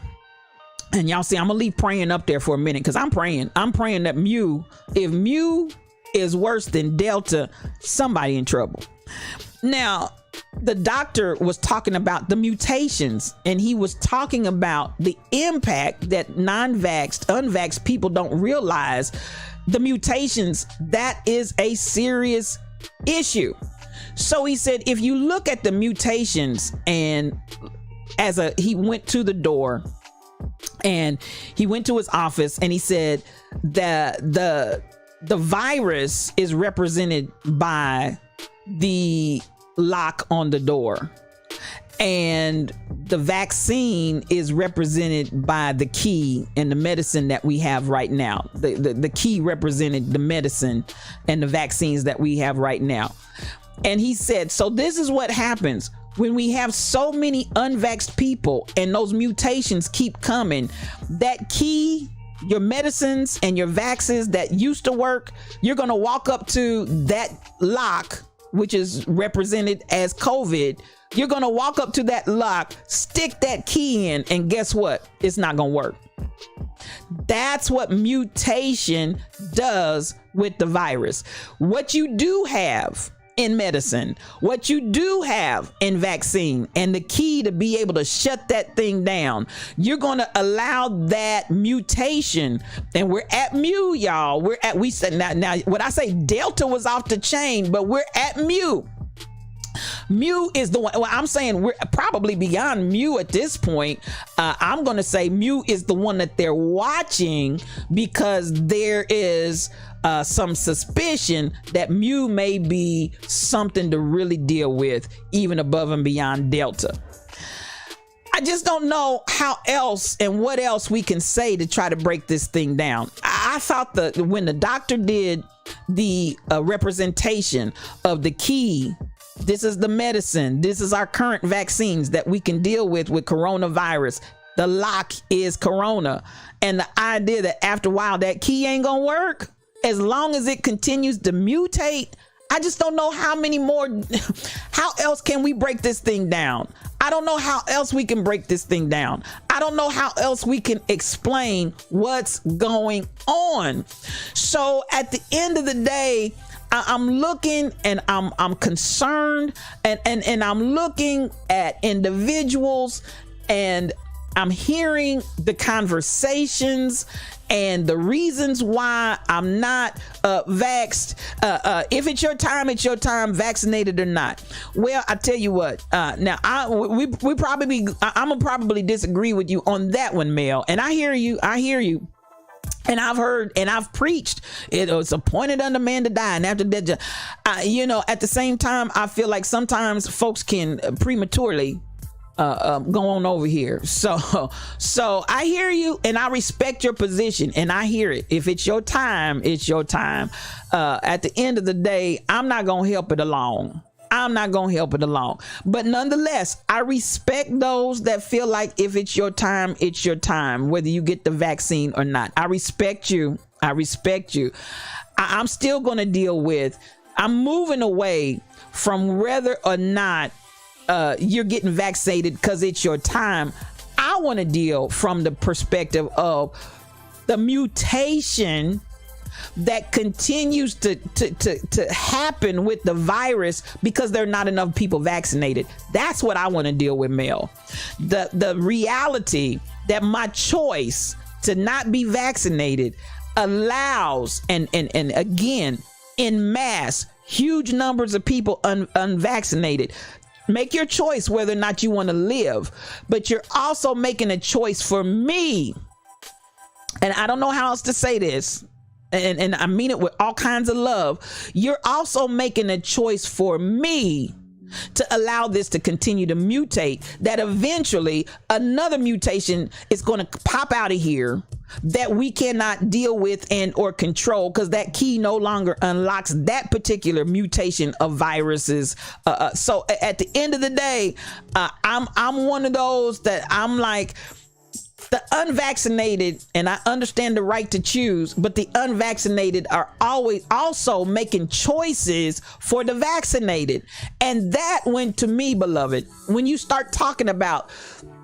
and y'all see, I'm gonna leave praying up there for a minute, because I'm praying that Mu, if Mu is worse than Delta, somebody in trouble. Now, the doctor was talking about the mutations, and he was talking about the impact that non-vaxxed, unvaxxed people don't realize. The mutations, that is a serious issue. So he said, if you look at the mutations, and he went to the door and he went to his office, and he said that the virus is represented by the lock on the door, and the vaccine is represented by the key and the medicine that we have right now. The key represented the medicine and the vaccines that we have right now. And he said, so this is what happens when we have so many unvaxxed people and those mutations keep coming. That key, your medicines and your vaccines that used to work, you're going to walk up to that lock, which is represented as COVID. You're going to walk up to that lock, stick that key in, and guess what? It's not going to work. That's what mutation does with the virus. What you do have in medicine, what you do have in vaccine, and the key to be able to shut that thing down, you're going to allow that mutation. And we're at mu, y'all. We said now what I say, Delta was off the chain, but we're at mu. Mu is the one. Well, I'm saying we're probably beyond mu at this point. I'm going to say mu is the one that they're watching, because there is some suspicion that mu may be something to really deal with, even above and beyond Delta. I just don't know how else and what else we can say to try to break this thing down. I thought that when the doctor did the representation of the key, this is the medicine, this is our current vaccines that we can deal with coronavirus. The lock is corona. And the idea that after a while that key ain't gonna work, as long as it continues to mutate, I just don't know how many more, how else can we break this thing down? I don't know how else we can break this thing down. I don't know how else we can explain what's going on. So at the end of the day, I'm looking and I'm concerned, and I'm looking at individuals, and I'm hearing the conversations and the reasons why I'm not vaxxed. If it's your time, it's your time, vaccinated or not. Well, I tell you what, now I'm gonna probably disagree with you on that one, Mel. And I hear you. And I've heard and I've preached it was appointed unto man to die, and after that, at the same time, I feel like sometimes folks can prematurely go on over here. So I hear you, and I respect your position, and I hear it. If it's your time, it's your time. At the end of the day, I'm not gonna help it along. But nonetheless, I respect those that feel like if it's your time, it's your time, whether you get the vaccine or not. I respect you. I'm still going to deal with, I'm moving away from whether or not you're getting vaccinated because it's your time. I want to deal from the perspective of the mutation that continues to happen with the virus because there are not enough people vaccinated. That's what I want to deal with, Mel. The reality that my choice to not be vaccinated allows, and again, in mass, huge numbers of people unvaccinated. Make your choice whether or not you want to live, but you're also making a choice for me. And I don't know how else to say this. And I mean it with all kinds of love. You're also making a choice for me to allow this to continue to mutate, that eventually another mutation is going to pop out of here that we cannot deal with and or control, because that key no longer unlocks that particular mutation of viruses. So at the end of the day, I'm one of those that I'm like, the unvaccinated, and I understand the right to choose, but the unvaccinated are always also making choices for the vaccinated. And that, when to me, beloved, when you start talking about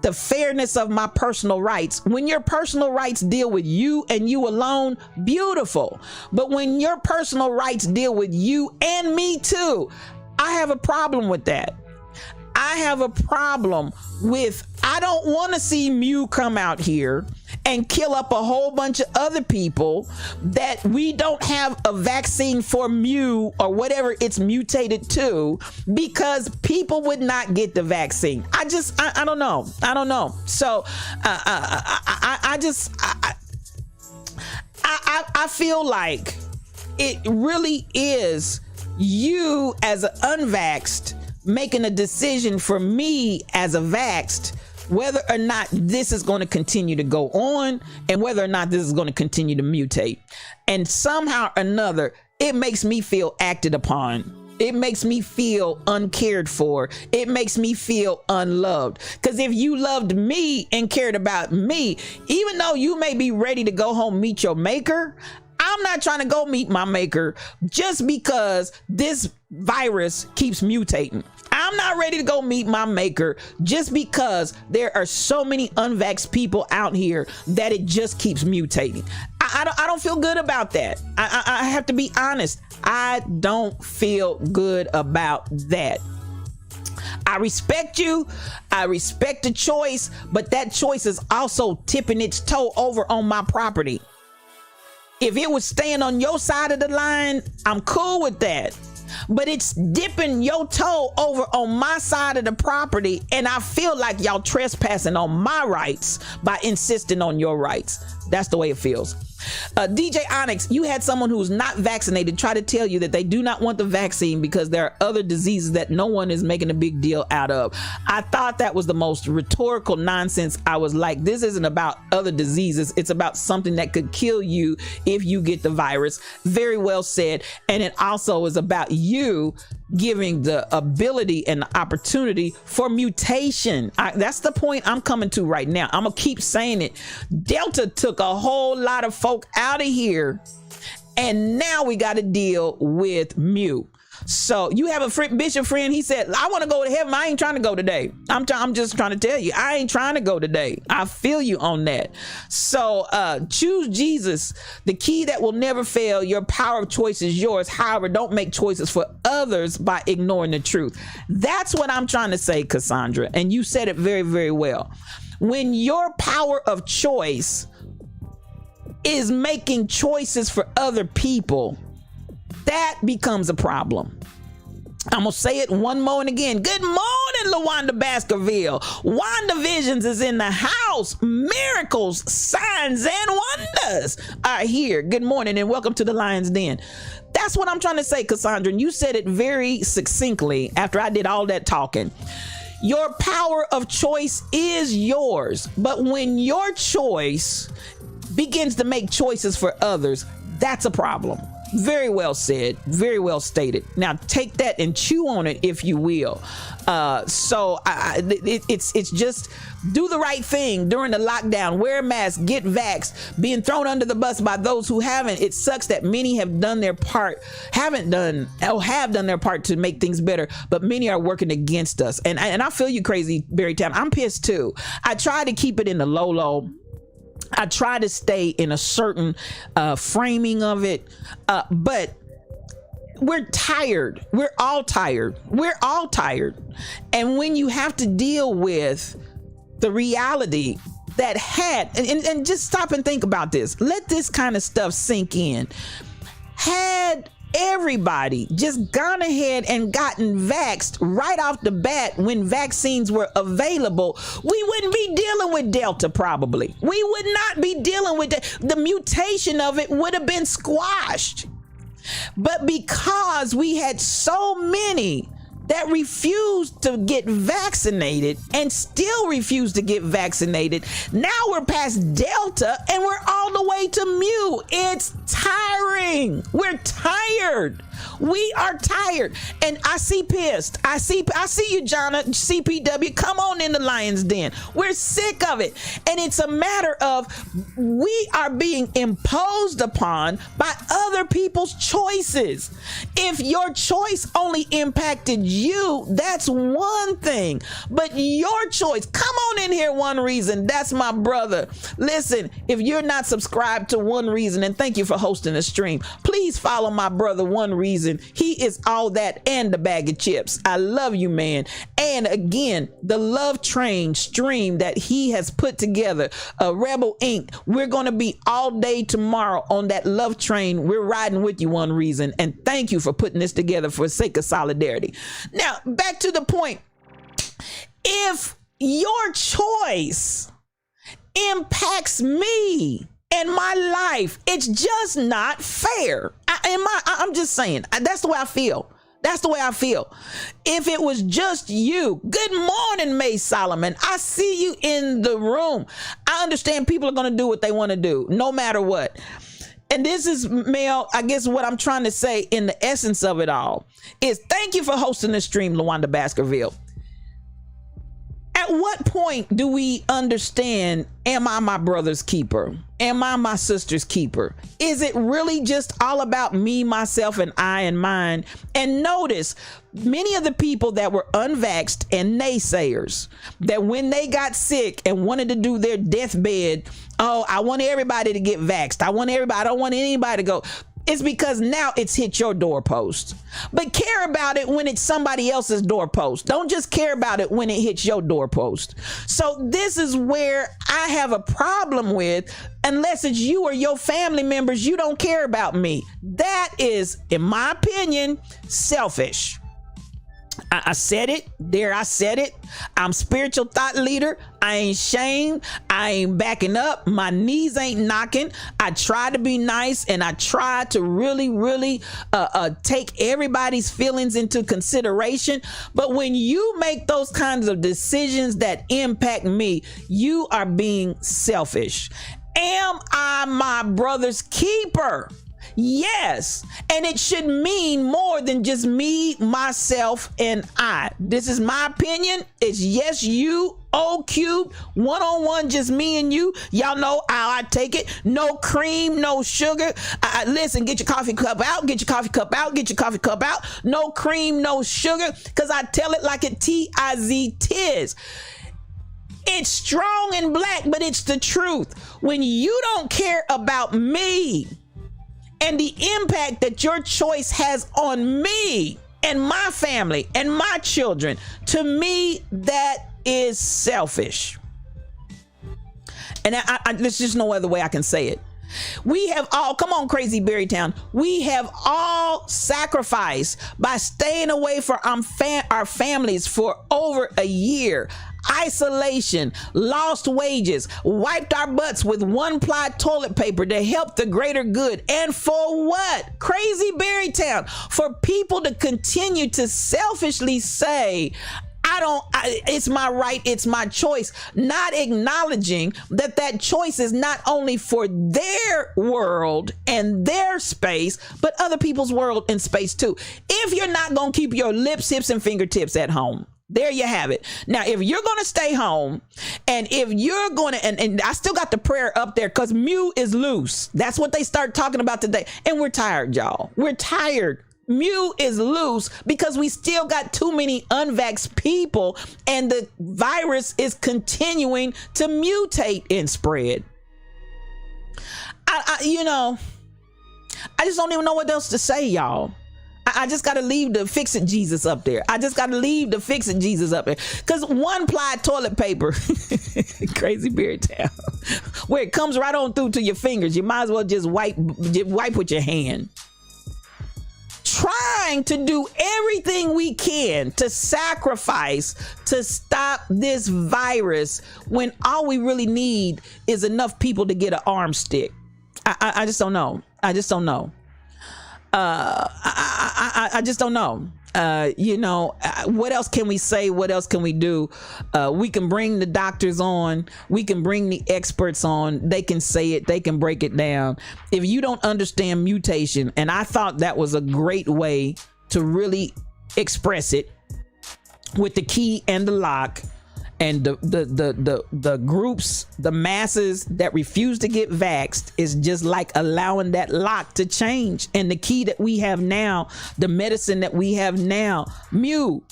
the fairness of my personal rights, when your personal rights deal with you and you alone, beautiful. But when your personal rights deal with you and me too, I have a problem with that. I have a problem with, I don't want to see mu come out here and kill up a whole bunch of other people that we don't have a vaccine for mu or whatever it's mutated to, because people would not get the vaccine. I don't know. So I feel like it really is you as an unvaxxed making a decision for me as a vaxxed, whether or not this is going to continue to go on and whether or not this is going to continue to mutate. And somehow or another, it makes me feel acted upon. It makes me feel uncared for. It makes me feel unloved. Because if you loved me and cared about me, even though you may be ready to go home, meet your maker, I'm not trying to go meet my maker just because this virus keeps mutating. I'm not ready to go meet my maker just because there are so many unvaxxed people out here that it just keeps mutating. I don't feel good about that. I have to be honest. I don't feel good about that. I respect you. I respect the choice, but that choice is also tipping its toe over on my property. If it was staying on your side of the line, I'm cool with that. But it's dipping your toe over on my side of the property, and I feel like y'all trespassing on my rights by insisting on your rights. That's the way it feels. DJ Onyx, you had someone who's not vaccinated try to tell you that they do not want the vaccine because there are other diseases that no one is making a big deal out of. I thought that was the most rhetorical nonsense. I was like, this isn't about other diseases. It's about something that could kill you if you get the virus. Very well said. And it also is about you giving the ability and the opportunity for mutation. That's the point I'm coming to right now. I'm gonna keep saying it. Delta took a whole lot of folk out of here, and now we got to deal with Mu. So you have a bishop friend. He said, I want to go to heaven. I ain't trying to go today. I'm just trying to tell you, I ain't trying to go today. I feel you on that. So choose Jesus, the key that will never fail. Your power of choice is yours. However, don't make choices for others by ignoring the truth. That's what I'm trying to say, Cassandra. And you said it very, very well. When your power of choice is making choices for other people, that becomes a problem. I'm gonna say it one more and again. Good morning, LaWanda Baskerville. WandaVisions is in the house. Miracles, signs, and wonders are here. Good morning and welcome to the Lion's Den. That's what I'm trying to say, Cassandra. And you said it very succinctly after I did all that talking. Your power of choice is yours, but when your choice begins to make choices for others, that's a problem. Very well said, very well stated. Now take that and chew on it, if you will. It's just do the right thing during the lockdown. Wear a mask, get vaxxed. Being thrown under the bus by those who haven't. It sucks that many have done their part, have done their part to make things better, but many are working against us. And I feel you, Crazy Berry Town. I'm pissed too. I try to keep it in the low. I try to stay in a certain framing of it, but we're tired. We're all tired. And when you have to deal with the reality that and just stop and think about this. Let this kind of stuff sink in. Had everybody just gone ahead and gotten vaxxed right off the bat when vaccines were available, we wouldn't be dealing with Delta probably. We would not be dealing with the mutation of it would have been squashed. But because we had so many that refused to get vaccinated and still refuse to get vaccinated, now we're past Delta and we're all the way to Mu. It's tiring. We're tired. We are tired. And I see pissed. I see you, Jonna, CPW. Come on in the Lion's Den. We're sick of it. And it's a matter of we are being imposed upon by other people's choices. If your choice only impacted you, that's one thing. But your choice, come on in here, One Reason. That's my brother. Listen, if you're not subscribed to One Reason, and thank you for hosting the stream, please follow my brother, One Reason. He is all that and a bag of chips. I love you, man. And again, the Love Train stream that he has put together, Rebel Inc. We're going to be all day tomorrow on that Love Train. We're riding with you, One Reason. And thank you for putting this together for the sake of solidarity. Now, back to the point. If your choice impacts me and my life, it's just not fair. I'm just saying, that's the way I feel. That's the way I feel. If it was just you, good morning, May Solomon. I see you in the room. I understand people are going to do what they want to do, no matter what. And this is, Mel, I guess what I'm trying to say in the essence of it all is thank you for hosting the stream, LaWanda Baskerville. At what point do we understand, am I my brother's keeper? Am I my sister's keeper? Is it really just all about me, myself, and I and mine? And notice, many of the people that were unvaxxed and naysayers, that when they got sick and wanted to do their deathbed, oh, I want everybody to get vaxxed. I don't want anybody to go. It's because now it's hit your doorpost. But care about it when it's somebody else's doorpost. Don't just care about it when it hits your doorpost. So this is where I have a problem with, unless it's you or your family members, you don't care about me. That is, in my opinion, selfish. I said it there. I said it. I'm spiritual thought leader. I ain't shamed. I ain't backing up. My knees ain't knocking. I try to be nice, and I try to really take everybody's feelings into consideration. But when you make those kinds of decisions that impact me, you are being selfish. Am I my brother's keeper? Yes, and it should mean more than just me, myself, and I. This is my opinion. It's yes, you, O cubed, one-on-one, just me and you. Y'all know how I take it. No cream, no sugar. Listen, get your coffee cup out, get your coffee cup out, get your coffee cup out. No cream, no sugar, because I tell it like it T-I-Z-tis. It's strong and black, but it's the truth. When you don't care about me, and the impact that your choice has on me and my family and my children, to me, that is selfish. And there's just no other way I can say it. We have all, come on, Crazy Berrytown, we have all sacrificed by staying away from our families for over a year. Isolation, lost wages, wiped our butts with one-ply toilet paper to help the greater good. And for what? Crazy Berrytown. For people to continue to selfishly say, it's my right, it's my choice, not acknowledging that choice is not only for their world and their space, but other people's world and space too. If you're not going to keep your lips, hips, and fingertips at home, there you have it. Now, if you're going to stay home, and if you're going to, and I still got the prayer up there, because Mew is loose. That's what they start talking about today. And we're tired, y'all. We're tired. Mew is loose because we still got too many unvaxxed people, and the virus is continuing to mutate and spread. I just don't even know what else to say, y'all. I just got to leave the fix it Jesus up there. I just got to leave the fix it Jesus up there. Because one-ply toilet paper, Crazy Berrytown, where it comes right on through to your fingers, you might as well just wipe with your hand. Trying to do everything we can to sacrifice to stop this virus, when all we really need is enough people to get an arm stick. I just don't know. I just don't know. I just don't know. What else can we say? What else can we do? We can bring the doctors on. We can bring the experts on. They can say it. They can break it down. If you don't understand mutation, and I thought that was a great way to really express it with the key and the lock, and the groups, the masses that refuse to get vaxxed, is just like allowing that lock to change. And the key that we have now, the medicine that we have now, Mew.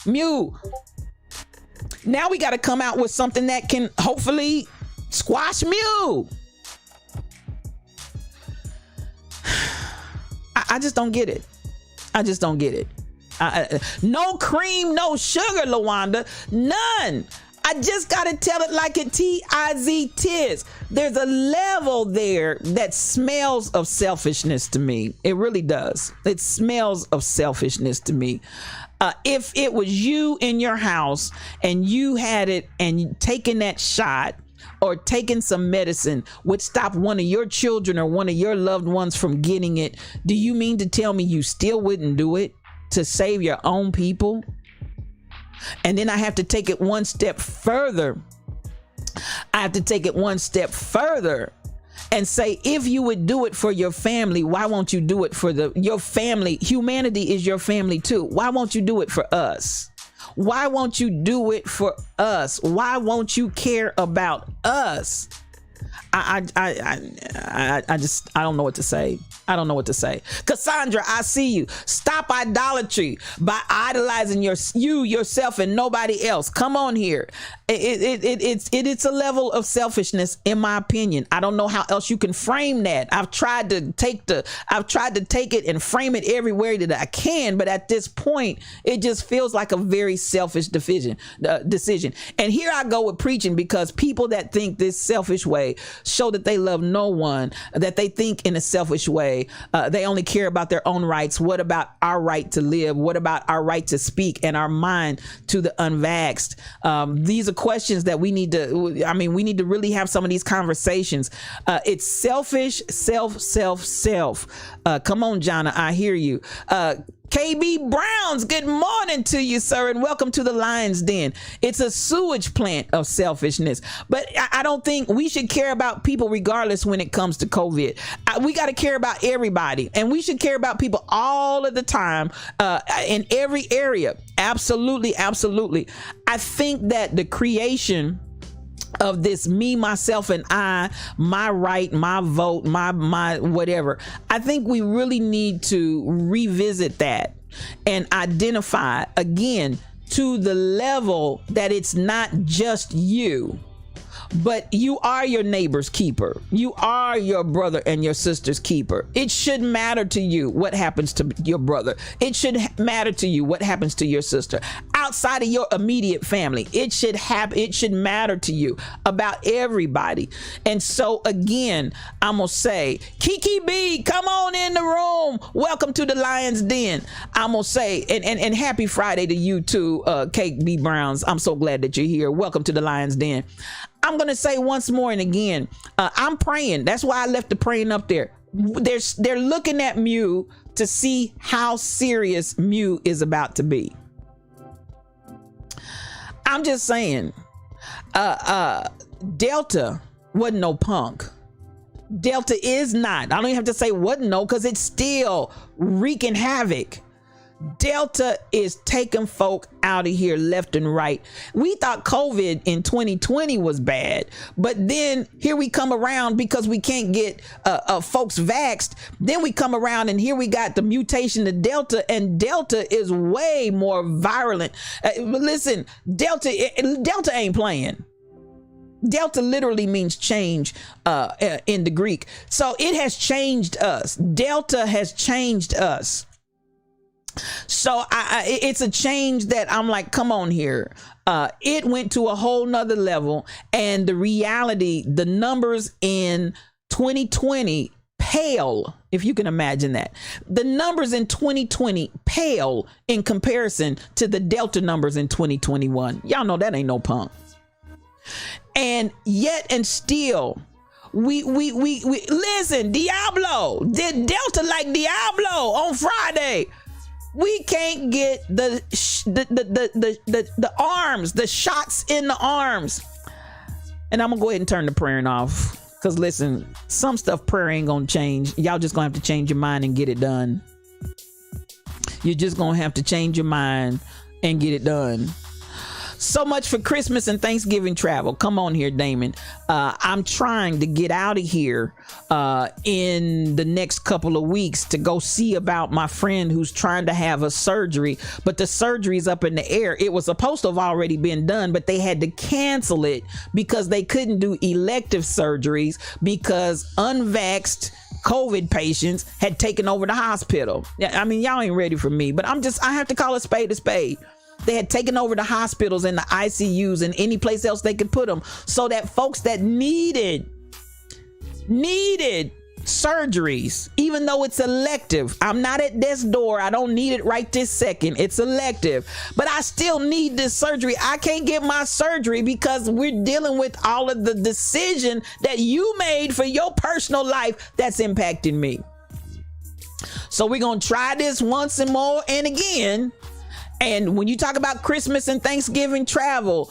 Now we got to come out with something that can hopefully squash Mew. I just don't get it. I just don't get it. No cream, no sugar, LaWanda, none. I just got to tell it like it T-I-Z-tis. There's a level there that smells of selfishness to me. It really does. It smells of selfishness to me. If it was you in your house and you had it and taking that shot or taking some medicine would stop one of your children or one of your loved ones from getting it, do you mean to tell me you still wouldn't do it? to save your own people. And then I have to take it one step further. And say, if you would do it for your family, why won't you do it for your family? Humanity is your family too. Why won't you do it for us? Why won't you do it for us? Why won't you care about us? I don't know what to say. Cassandra, I see you. Stop idolatry by idolizing yourself and nobody else. Come on here. It's a level of selfishness, in my opinion. I don't know how else you can frame that. I've tried to take it and frame it everywhere that I can, but at this point, it just feels like a very selfish decision. And here I go with preaching, because people that think this selfish way show that they love no one, that they think in a selfish way. They only care about their own rights. What about our right to live? What about our right to speak and our mind to the unvaxxed? These are questions that we need to really have some of these conversations. It's selfish, self. Come on, Jonna, I hear you. KB Browns, good morning to you, sir, and welcome to the Lion's Den. It's a sewage plant of selfishness, but I don't think we should care about people regardless when it comes to COVID. We got to care about everybody, and we should care about people all of the time, in every area. Absolutely. I think that the creation of this me, myself, and I, my right, my vote, my whatever, I think we really need to revisit that and identify again to the level that it's not just you, but you are your neighbor's keeper. You are your brother and your sister's keeper. It should matter to you what happens to your brother. It should matter to you what happens to your sister. Outside of your immediate family, it should matter to you about everybody. And so again, I'm gonna say, Kiki B, come on in the room. Welcome to the Lion's Den. I'm gonna say, and happy Friday to you too, Kate B Browns. I'm so glad that you're here. Welcome to the Lion's Den. I'm going to say once more and again, I'm praying. That's why I left the praying up there. They're looking at Mew to see how serious Mew is about to be. I'm just saying, Delta wasn't no punk. Delta is not. I don't even have to say wasn't no, because it's still wreaking havoc. Delta is taking folk out of here left and right. We thought COVID in 2020 was bad, but then here we come around because we can't get folks vaxxed. Then we come around and here we got the mutation to Delta, and Delta is way more virulent. Listen, Delta ain't playing. Delta literally means change in the Greek. So it has changed us. Delta has changed us. So it's a change that I'm like, come on here. It went to a whole nother level, and the reality, the numbers in 2020 pale, if you can imagine that. The numbers in 2020 pale in comparison to the Delta numbers in 2021. Y'all know that ain't no punk. And yet and still, we listen, Diablo did Delta like Diablo on Friday. We can't get the arms, the shots in the arms. And I'm gonna go ahead and turn the praying off, because listen, some stuff prayer ain't gonna change. Y'all just gonna have to change your mind and get it done. You're just gonna have to change your mind and get it done. So much for Christmas and Thanksgiving travel. Come on here, Damon. I'm trying to get out of here in the next couple of weeks to go see about my friend who's trying to have a surgery, but the surgery's up in the air. It was supposed to have already been done, but they had to cancel it because they couldn't do elective surgeries because unvaxxed COVID patients had taken over the hospital. I mean, y'all ain't ready for me, but I have to call a spade a spade. They had taken over the hospitals and the ICUs and any place else they could put them, so that folks that needed surgeries, even though it's elective. I'm not at death's door. I don't need it right this second. It's elective, but I still need this surgery. I can't get my surgery because we're dealing with all of the decision that you made for your personal life that's impacting me. So we're going to try this once and more and again. And when you talk about Christmas and Thanksgiving travel,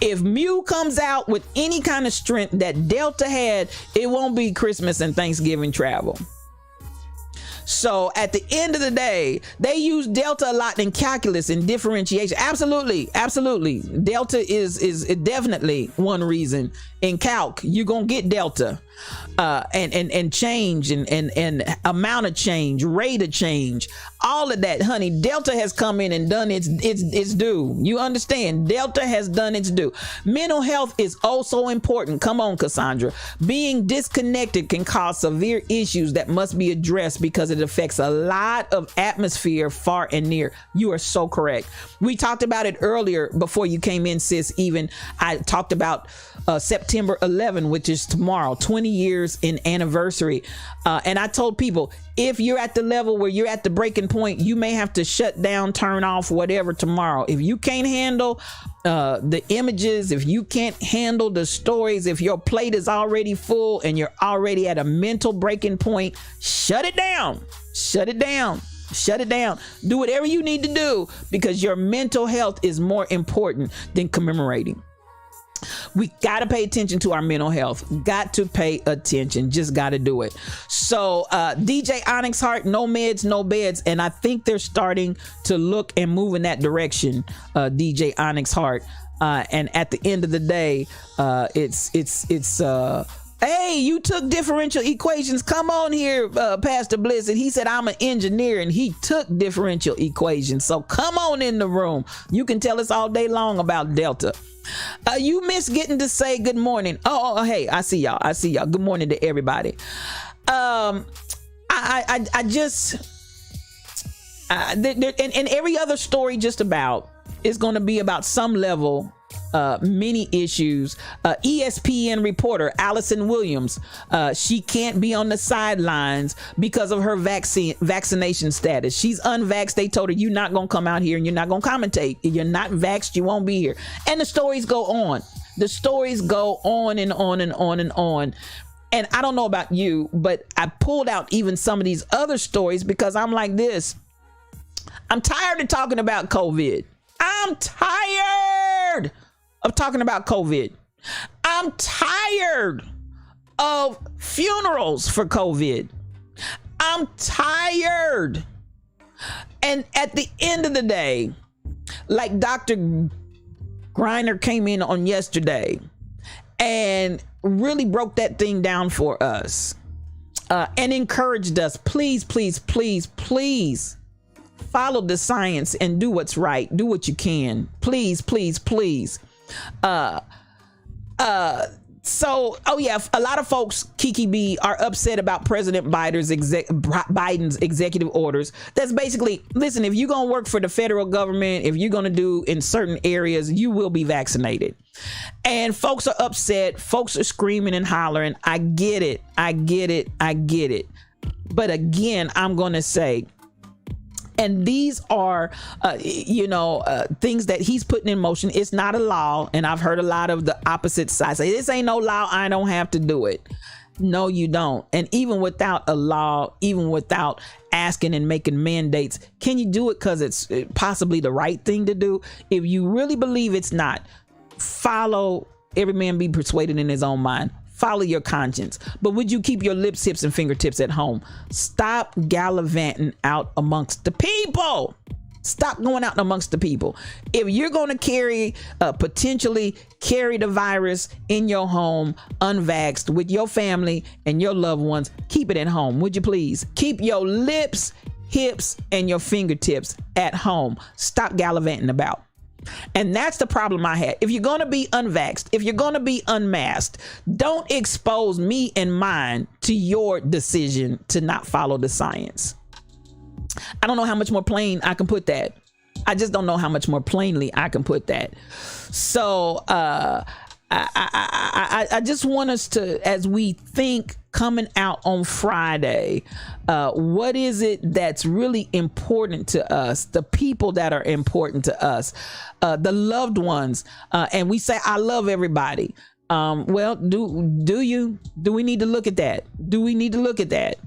if Mu comes out with any kind of strength that Delta had, it won't be Christmas and Thanksgiving travel. So at the end of the day, they use Delta a lot in calculus and differentiation. Absolutely. Delta is definitely one reason. In calc, you're going to get Delta. And change and amount of change, rate of change, all of that, honey. Delta has come in and done its due. You understand? Delta has done its due. Mental health is also important. Come on, Cassandra. Being disconnected can cause severe issues that must be addressed because it affects a lot of atmosphere far and near. You are so correct. We talked about it earlier before you came in, sis. Even I talked about September 11, which is tomorrow, 20 years in anniversary. And I told people, if you're at the level where you're at the breaking point, you may have to shut down, turn off, whatever tomorrow. If you can't handle the images, if you can't handle the stories, if your plate is already full and you're already at a mental breaking point, shut it down. Shut it down. Shut it down. Do whatever you need to do, because your mental health is more important than commemorating. We got to pay attention to our mental health. Got to pay attention. Just got to do it. So DJ Onyx Heart, no meds, no beds. And I think they're starting to look and move in that direction, DJ Onyx Heart. And at the end of the day, hey, you took differential equations. Come on here, Pastor Bliss. And he said, I'm an engineer, and he took differential equations. So come on in the room. You can tell us all day long about Delta. You missed getting to say good morning. Oh, hey, I see y'all. Good morning to everybody. And every other story just about is going to be about some level, many issues. ESPN reporter Allison Williams, she can't be on the sidelines because of her vaccination status. She's unvaxxed. They told her, you're not gonna come out here and you're not gonna commentate. If you're not vaxxed, you won't be here. And the stories go on. The stories go on and on and on and on. And I don't know about you, but I pulled out even some of these other stories because I'm like this. I'm tired of talking about COVID. I'm tired of talking about COVID. I'm tired of funerals for COVID. I'm tired. And at the end of the day, like Dr. Greiner came in on yesterday and really broke that thing down for us, and encouraged us, please follow the science and do what's right. Do what you can. Please. So, a lot of folks, Kiki B, are upset about President Biden's executive orders. That's basically, listen, if you're going to work for the federal government, if you're going to do in certain areas, you will be vaccinated. And folks are upset. Folks are screaming and hollering. I get it. But again, I'm going to say, and these are, things that he's putting in motion. It's not a law. And I've heard a lot of the opposite side say, this ain't no law. I don't have to do it. No, you don't. And even without a law, even without asking and making mandates, can you do it because it's possibly the right thing to do? If you really believe it's not, follow every man be persuaded in his own mind. Follow your conscience. But would you keep your lips, hips, and fingertips at home? Stop gallivanting out amongst the people. Stop going out amongst the people. If you're going to potentially carry the virus in your home, unvaxxed, with your family and your loved ones, keep it at home. Would you please? Keep your lips, hips, and your fingertips at home. Stop gallivanting about. And that's the problem I had. If you're going to be unvaxxed, if you're going to be unmasked, don't expose me and mine to your decision to not follow the science. I don't know how much more plain I can put that. I just don't know how much more plainly I can put that. So I just want us to, as we think coming out on Friday, what is it that's really important to us, the people that are important to us, the loved ones, and we say, I love everybody. Well, do we need to look at that? Do we need to look at that?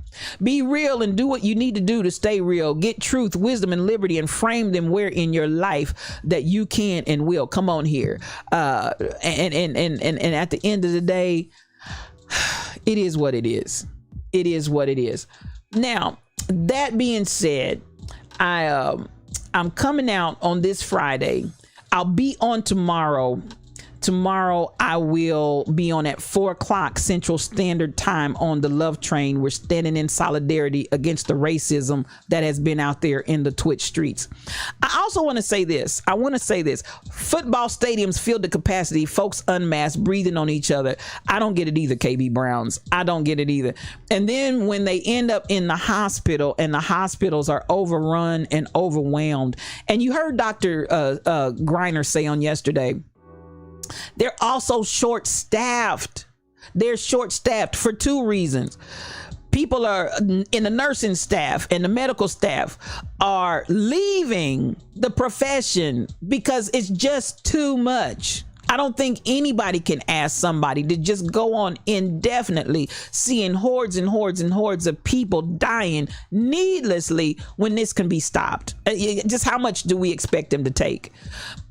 Be real and do what you need to do to stay real. Get truth, wisdom, and liberty and frame them where in your life that you can and will. Come on here. And at the end of the day, it is what it is. It is what it is. Now, that being said, I'm coming out on this Friday. I'll be on tomorrow. Tomorrow I will be on at 4:00 Central Standard Time on the Love Train. We're standing in solidarity against the racism that has been out there in the Twitch streets. I also want to say this. Football stadiums filled to capacity, folks unmasked, breathing on each other. I don't get it either, KB Browns. I don't get it either. And then when they end up in the hospital and the hospitals are overrun and overwhelmed, and you heard Dr. Greiner say on yesterday, they're also short-staffed. They're short-staffed for two reasons. People are in the nursing staff and the medical staff are leaving the profession because it's just too much. I don't think anybody can ask somebody to just go on indefinitely seeing hordes and hordes and hordes of people dying needlessly when this can be stopped. Just how much do we expect them to take?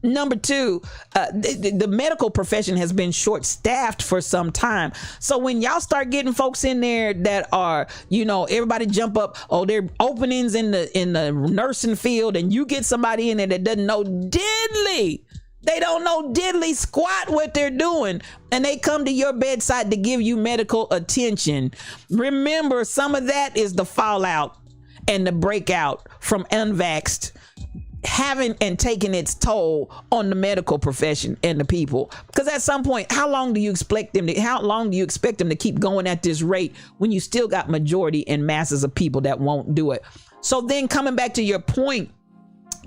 Number two, the medical profession has been short-staffed for some time. So when y'all start getting folks in there that are, everybody jump up, there are openings in the nursing field, and you get somebody in there that doesn't know diddly. They don't know diddly squat what they're doing, and they come to your bedside to give you medical attention. Remember, some of that is the fallout and the breakout from unvaxxed having and taking its toll on the medical profession and the people. Because at some point, how long do you expect them to keep going at this rate when you still got majority and masses of people that won't do it? So then coming back to your point,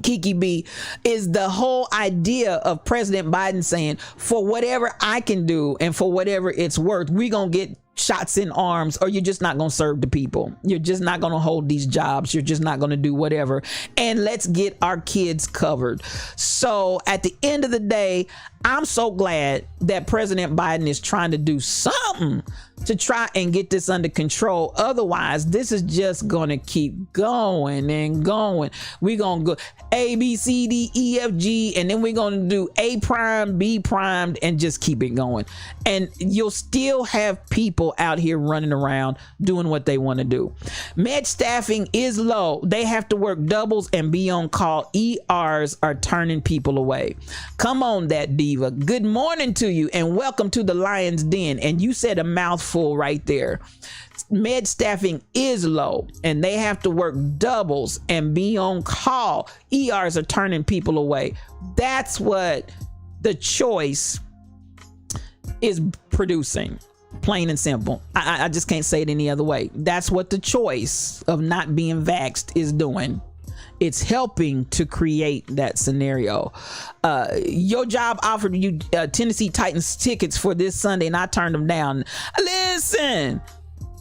Kiki B, is the whole idea of President Biden saying, for whatever I can do and for whatever it's worth, we're going to get shots in arms, or you're just not going to serve the people. You're just not going to hold these jobs. You're just not going to do whatever. And let's get our kids covered. So at the end of the day, I'm so glad that President Biden is trying to do something to try and get this under control. Otherwise, this is just going to keep going and going. We're going to go A, B, C, D, E, F, G, and then we're going to do A prime, B primed, and just keep it going. And you'll still have people out here running around doing what they want to do. Med staffing is low. They have to work doubles and be on call. ERs are turning people away. Come on, that diva. Good morning to you and welcome to the Lion's Den. And you said a mouthful right there. Med staffing is low and they have to work doubles and be on call. ERs are turning people away. That's what the choice is producing. Plain and simple. I just can't say it any other way. That's what the choice of not being vaxxed is doing. It's helping to create that scenario. Your job offered you Tennessee Titans tickets for this Sunday, and I turned them down. Listen,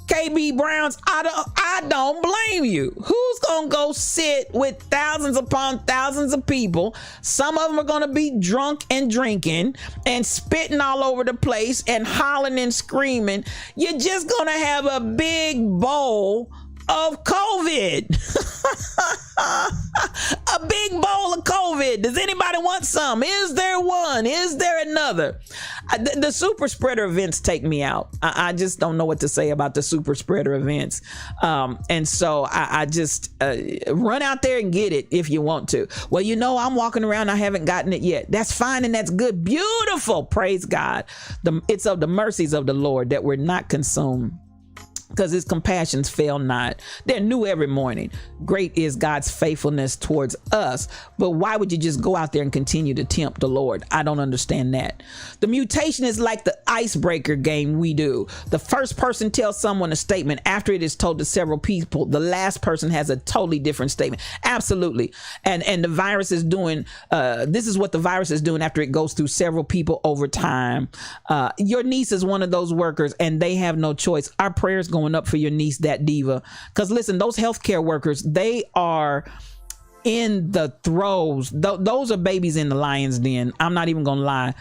KB Browns, I don't blame you. Who's gonna go sit with thousands upon thousands of people? Some of them are gonna be drunk and drinking and spitting all over the place and hollering and screaming. You're just gonna have a big bowl of COVID. A big bowl of COVID. Does anybody want some? Is there one? Is there another? The super spreader events take me out. I just don't know what to say about the super spreader events. And so I just run out there and get it if you want to. Well, I'm walking around. I haven't gotten it yet. That's fine and that's good. Beautiful. Praise God. It's of the mercies of the Lord that we're not consumed, because his compassions fail not. They're new every morning. Great is God's faithfulness towards us. But why would you just go out there and continue to tempt the Lord? I don't understand that. The mutation is like the icebreaker game we do. The first person tells someone a statement. After it is told to several people, the last person has a totally different statement. Absolutely. And the virus is doing, this is what the virus is doing after it goes through several people over time. Your niece is one of those workers and they have no choice. Our prayers going up for your niece, that diva. Because listen, those healthcare workers, they are in the throes. Those are babies in the lion's den. I'm not even gonna lie.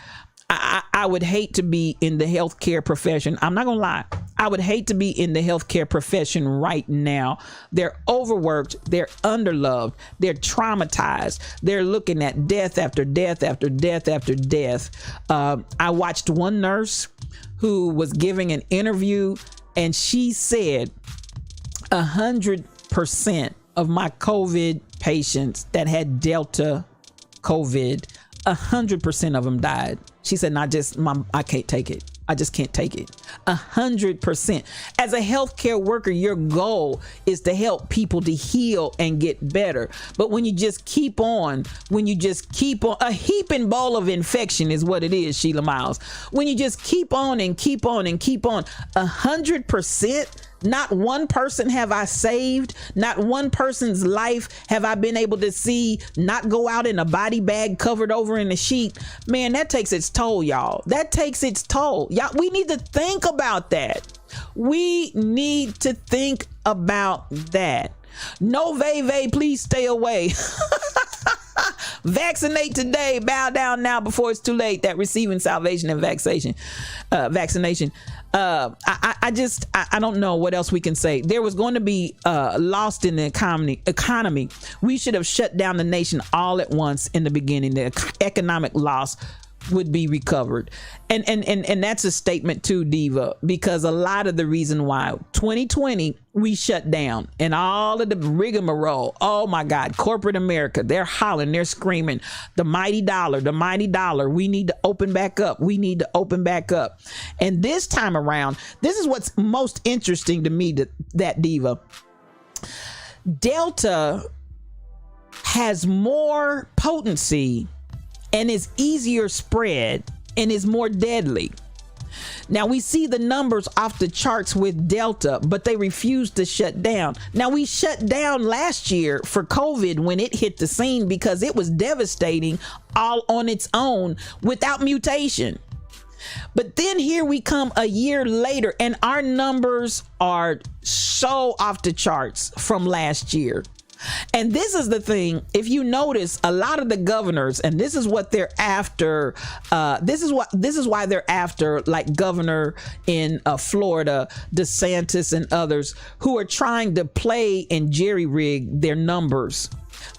I would hate to be in the healthcare profession. I'm not gonna lie. I would hate to be in the healthcare profession right now. They're overworked, they're underloved, they're traumatized, they're looking at death after death after death after death. I watched one nurse who was giving an interview, and she said 100% of my COVID patients that had Delta COVID, 100% of them died. She said, not just Mom, I can't take it. I just can't take it. 100%. As a healthcare worker, your goal is to help people to heal and get better. But when you just keep on, a heaping bowl of infection is what it is, Sheila Miles. When you just keep on and keep on and keep on, 100%, not one person have I saved. Not one person's life have I been able to see not go out in a body bag covered over in a sheet. Man, that takes its toll, y'all. That takes its toll. Y'all, we need to think about that. We need to think about that. No vey, please stay away. Vaccinate today, bow down now before it's too late. That receiving salvation and vaccination. I don't know what else we can say. There was going to be lost in the economy. We should have shut down the nation all at once in the beginning. The economic loss would be recovered. And that's a statement too, Diva, because a lot of the reason why 2020 we shut down and all of the rigmarole, oh my God, corporate America, they're hollering, they're screaming, the mighty dollar, we need to open back up. And this time around, this is what's most interesting to me, that Diva. Delta has more potency and is easier spread and is more deadly. Now we see the numbers off the charts with Delta, but they refuse to shut down. Now we shut down last year for COVID when it hit the scene because it was devastating all on its own without mutation. But then here we come a year later and our numbers are so off the charts from last year. And this is the thing, if you notice, a lot of the governors, and this is what they're after, this is why they're after, like governor in Florida, DeSantis and others who are trying to play and jerry-rig their numbers.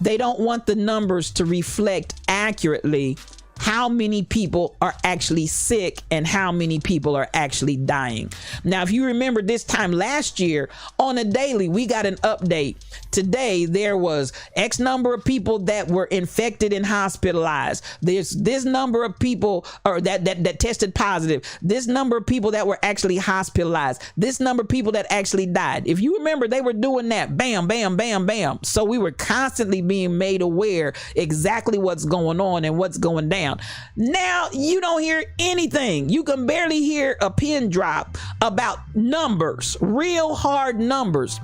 They don't want the numbers to reflect accurately how many people are actually sick and how many people are actually dying. Now, if you remember this time last year on a daily, we got an update. Today, there was X number of people that were infected and hospitalized. There's this number of people or that tested positive. This number of people that were actually hospitalized. This number of people that actually died. If you remember, they were doing that. Bam, bam, bam, bam. So we were constantly being made aware exactly what's going on and what's going down. Now you don't hear anything. You can barely hear a pin drop about numbers, real hard numbers.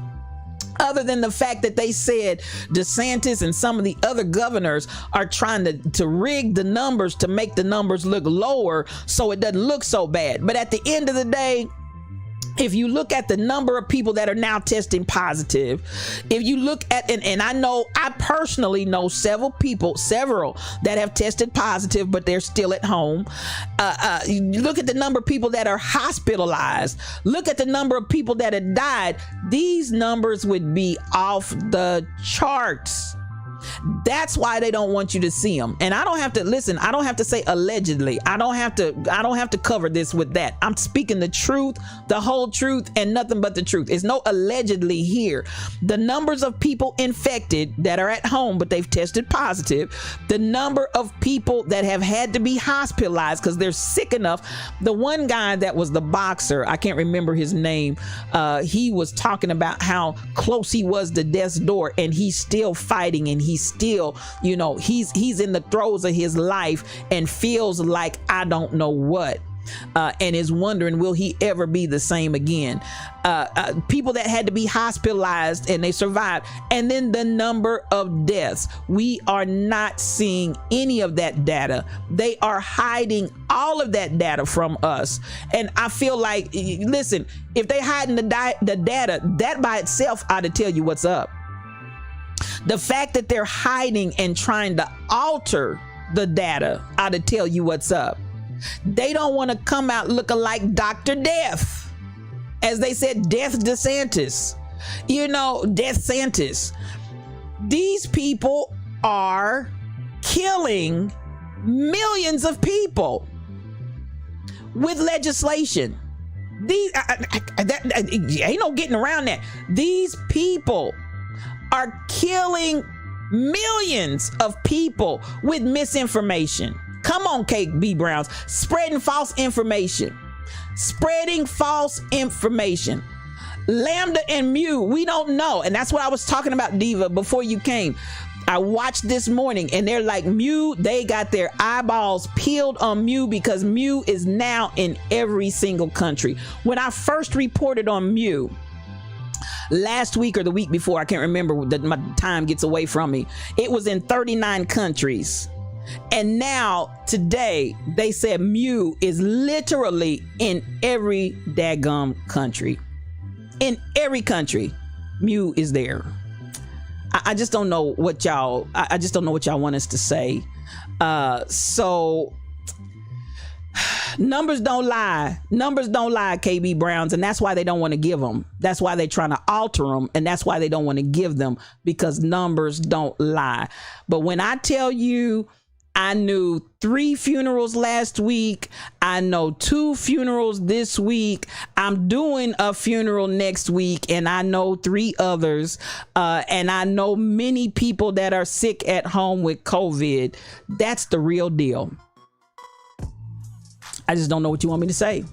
Other than the fact that they said DeSantis and some of the other governors are trying to rig the numbers to make the numbers look lower so it doesn't look so bad. But at the end of the day, if you look at the number of people that are now testing positive, if you look at, and I personally know several that have tested positive, but they're still at home. You look at the number of people that are hospitalized, look at the number of people that have died. These numbers would be off the charts. That's why they don't want you to see them. And I don't have to say allegedly. I don't have to cover this with that. I'm speaking the truth, the whole truth, and nothing but the truth. It's no allegedly here. The numbers of people infected that are at home, but they've tested positive, the number of people that have had to be hospitalized because they're sick enough. The one guy that was the boxer, I can't remember his name. He was talking about how close he was to death's door, and he's still fighting, and he's still, he's in the throes of his life and feels like I don't know what. And is wondering, will he ever be the same again? People that had to be hospitalized and they survived. And then the number of deaths. We are not seeing any of that data. They are hiding all of that data from us. And I feel like, listen, if they hiding the data, that by itself ought to tell you what's up. The fact that they're hiding and trying to alter the data ought to tell you what's up. They don't want to come out looking like Dr. Death. As they said, Death DeSantis. Death Santis. These people are killing millions of people with legislation. Ain't no getting around that. These people are killing millions of people with misinformation. Come on, KB Browns, spreading false information. Lambda and Mu, we don't know. And that's what I was talking about, Diva, before you came. I watched this morning and they're like, Mu, they got their eyeballs peeled on Mu because Mu is now in every single country. When I first reported on Mu last week or the week before, I can't remember, that my time gets away from me, it was in 39 countries. And now today they said Mu is literally in every daggum country. In every country, Mu is there. I just don't know what y'all, I just don't know what y'all want us to say. So numbers don't lie. Numbers don't lie, KB Browns. And that's why they don't want to give them. That's why they're trying to alter them. And that's why they don't want to give them, because numbers don't lie. But when I tell you, I knew 3 funerals last week. I know 2 funerals this week. I'm doing a funeral next week, and I know 3 others. And I know many people that are sick at home with COVID. That's the real deal. I just don't know what you want me to say.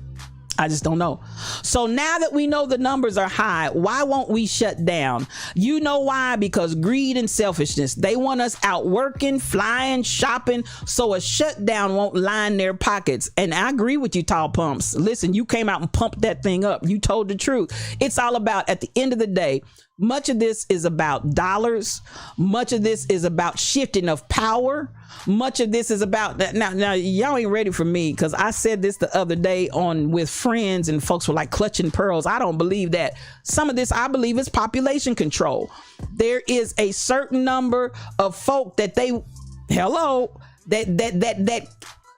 I just don't know. So now that we know the numbers are high, why won't we shut down? You know why? Because greed and selfishness. They want us out working, flying, shopping, so a shutdown won't line their pockets. And I agree with you, Tall Pumps. Listen, you came out and pumped that thing up. You told the truth. It's all about, at the end of the day, much of this is about dollars. Much of this is about shifting of power. Much of this is about now y'all ain't ready for me, because I said this the other day on with friends and folks were like clutching pearls. I don't believe that. Some of this I believe is population control. There is a certain number of folk that that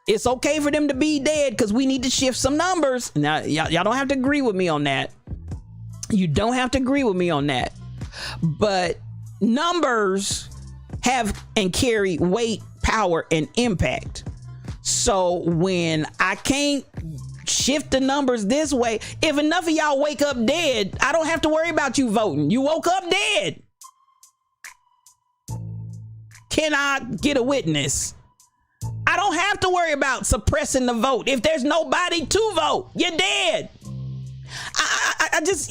it's okay for them to be dead because we need to shift some numbers. Now y'all don't have to agree with me on that. You don't have to agree with me on that. But numbers have and carry weight, power, and impact. So when I can't shift the numbers this way, if enough of y'all wake up dead, I don't have to worry about you voting. You woke up dead. Can I get a witness? I don't have to worry about suppressing the vote. If there's nobody to vote, you're dead. I just,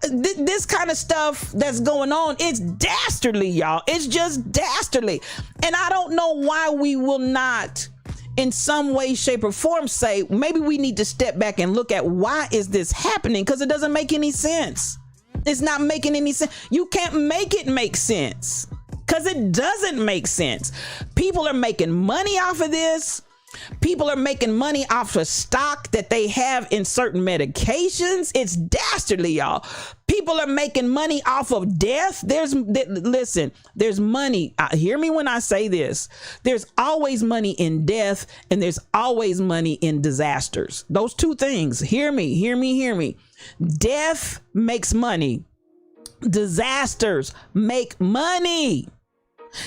this kind of stuff that's going on, it's dastardly, y'all. It's just dastardly. And I don't know why we will not, in some way, shape, or form, say maybe we need to step back and look at why is this happening, because it doesn't make any sense. It's not making any sense. You can't make it make sense, because it doesn't make sense. People are making money off of this. People are making money off of stock that they have in certain medications. It's dastardly, y'all. People are making money off of death. Listen, there's money. Hear me when I say this. There's always money in death, and there's always money in disasters. Those two things. Hear me. Death makes money. Disasters make money.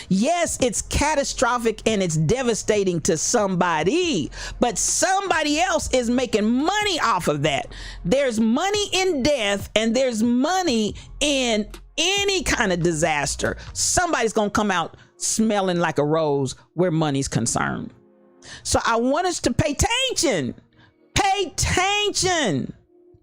Yes, it's catastrophic and it's devastating to somebody, but somebody else is making money off of that. There's money in death, and there's money in any kind of disaster. Somebody's gonna come out smelling like a rose where money's concerned. So I want us to pay attention.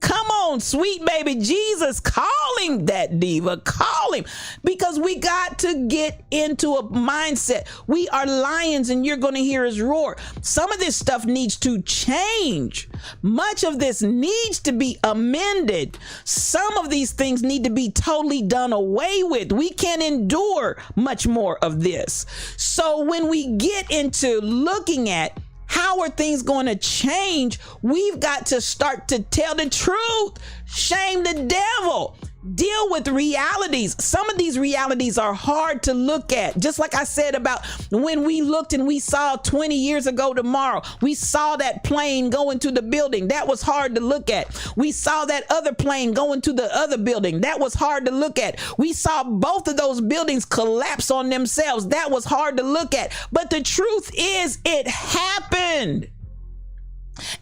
Come on, sweet baby Jesus, call him, that diva, call him, because we got to get into a mindset. We are lions, and you're going to hear us roar. Some of this stuff needs to change. Much of this needs to be amended. Some of these things need to be totally done away with. We can't endure much more of this. So when we get into looking at how are things going to change, we've got to start to tell the truth. Shame the devil. Deal with realities. Some of these realities are hard to look at. Just like I said about when we looked and we saw 20 years ago tomorrow, we saw that plane go into the building. That was hard to look at. We saw that other plane go into the other building. That was hard to look at. We saw both of those buildings collapse on themselves. That was hard to look at. But the truth is, it happened.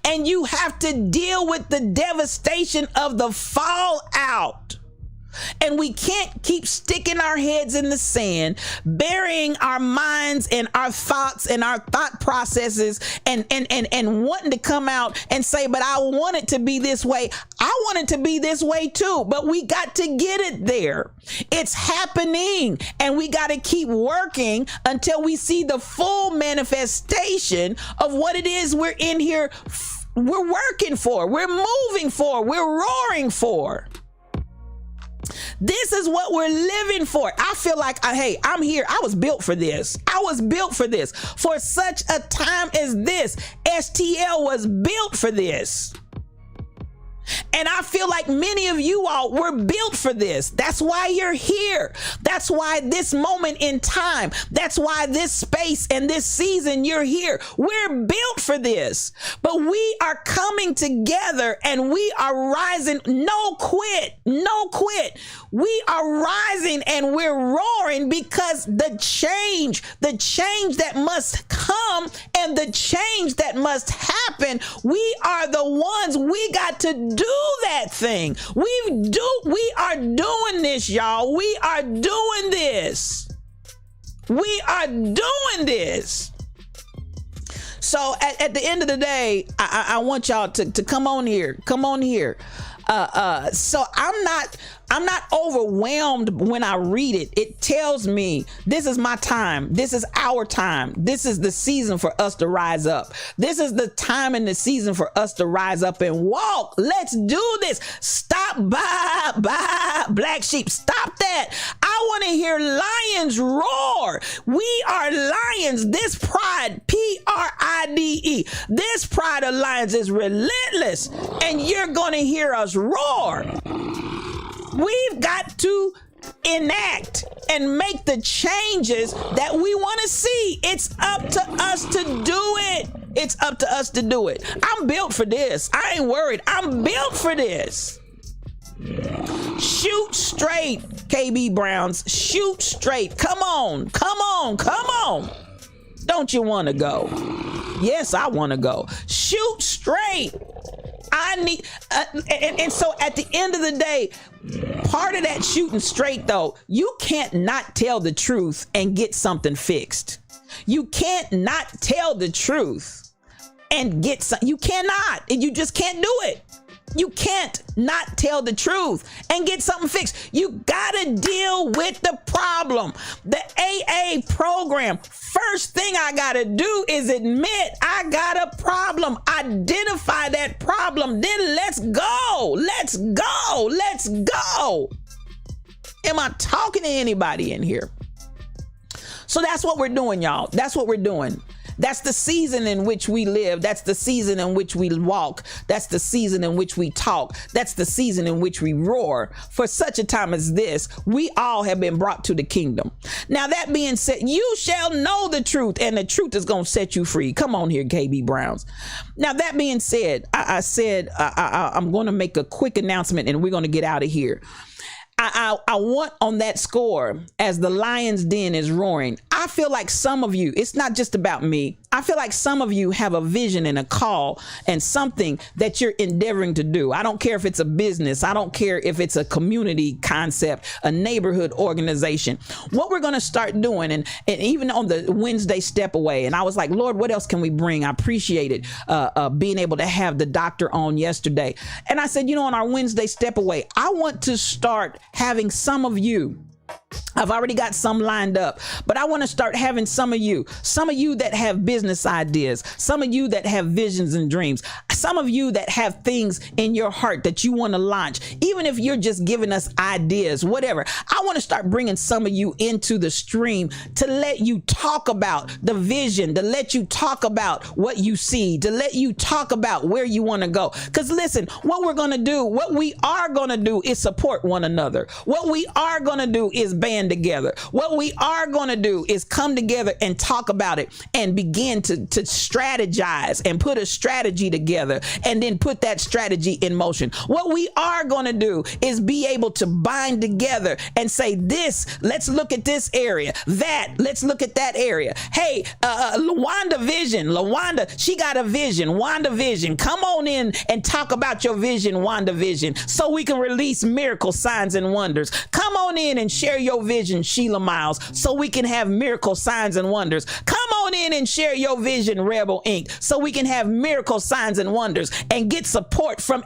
And you have to deal with the devastation of the fallout. And we can't keep sticking our heads in the sand, burying our minds and our thoughts and our thought processes and wanting to come out and say, but I want it to be this way. I want it to be this way too, but we got to get it there. It's happening, and we got to keep working until we see the full manifestation of what it is we're in here. We're working for, we're moving for, we're roaring for. This is what we're living for. I feel like, hey, I'm here. I was built for this. I was built for this. For such a time as this, STL was built for this. And I feel like many of you all were built for this. That's why you're here. That's why this moment in time, that's why this space and this season you're here. We're built for this. But we are coming together and we are rising. No quit. No quit. We are rising and we're roaring because the change that must come and the change that must happen, we are the ones, we got to do that thing. We are doing this, y'all. We are doing this. We are doing this. So at the end of the day, I want y'all to come on here. Come on here. So I'm not overwhelmed when I read it. It tells me this is my time. This is our time. This is the season for us to rise up. This is the time and the season for us to rise up and walk. Let's do this. Stop by black sheep. Stop that. I want to hear lions roar. We are lions. This pride, Pride, this pride of lions is relentless, and you're going to hear us roar. We've got to enact and make the changes that we want to see. It's up to us to do it. It's up to us to do it. I'm built for this. I ain't worried. I'm built for this. Shoot straight, KB Browns. Shoot straight. Come on. Come on. Come on. Don't you want to go? Yes, I want to go. Shoot straight. I need, and so at the end of the day, part of that shooting straight though, you can't not tell the truth and get something fixed. You can't not tell the truth and get some, you cannot, you just can't do it. You can't not tell the truth and get something fixed. You gotta deal with the problem. The AA program, first thing I gotta do is admit I got a problem. Identify that problem. Then let's go. Let's go. Let's go. Am I talking to anybody in here? So that's what we're doing, y'all. That's what we're doing. That's the season in which we live. That's the season in which we walk. That's the season in which we talk. That's the season in which we roar. For such a time as this, we all have been brought to the kingdom. Now, that being said, you shall know the truth, and the truth is going to set you free. Come on here, KB Browns. Now, that being said, I said I'm going to make a quick announcement, and we're going to get out of here. I want on that score, as the lion's den is roaring, I feel like some of you, it's not just about me. I feel like some of you have a vision and a call and something that you're endeavoring to do. I don't care if it's a business. I don't care if it's a community concept, a neighborhood organization. What we're going to start doing, and even on the Wednesday step away, and I was like, Lord, what else can we bring? I appreciated being able to have the doctor on yesterday. And I said, on our Wednesday step away, I want to start having some of you I've already got some lined up, but I want to start having some of you that have business ideas, some of you that have visions and dreams, some of you that have things in your heart that you want to launch, even if you're just giving us ideas, whatever. I want to start bringing some of you into the stream to let you talk about the vision, to let you talk about what you see, to let you talk about where you want to go. Because listen, what we are going to do is support one another. What we are going to do is band together. What we are going to do is come together and talk about it and begin to strategize and put a strategy together and then put that strategy in motion. What we are going to do is be able to bind together and say this, let's look at this area, that, let's look at that area. Hey, LaWanda, she got a vision. WandaVision, come on in and talk about your vision, WandaVision, so we can release miracle signs and wonders. Come on in and share your vision, Sheila Miles, so we can have miracle signs and wonders. Come on in and share your vision, Rebel Inc., so we can have miracle signs and wonders and get support from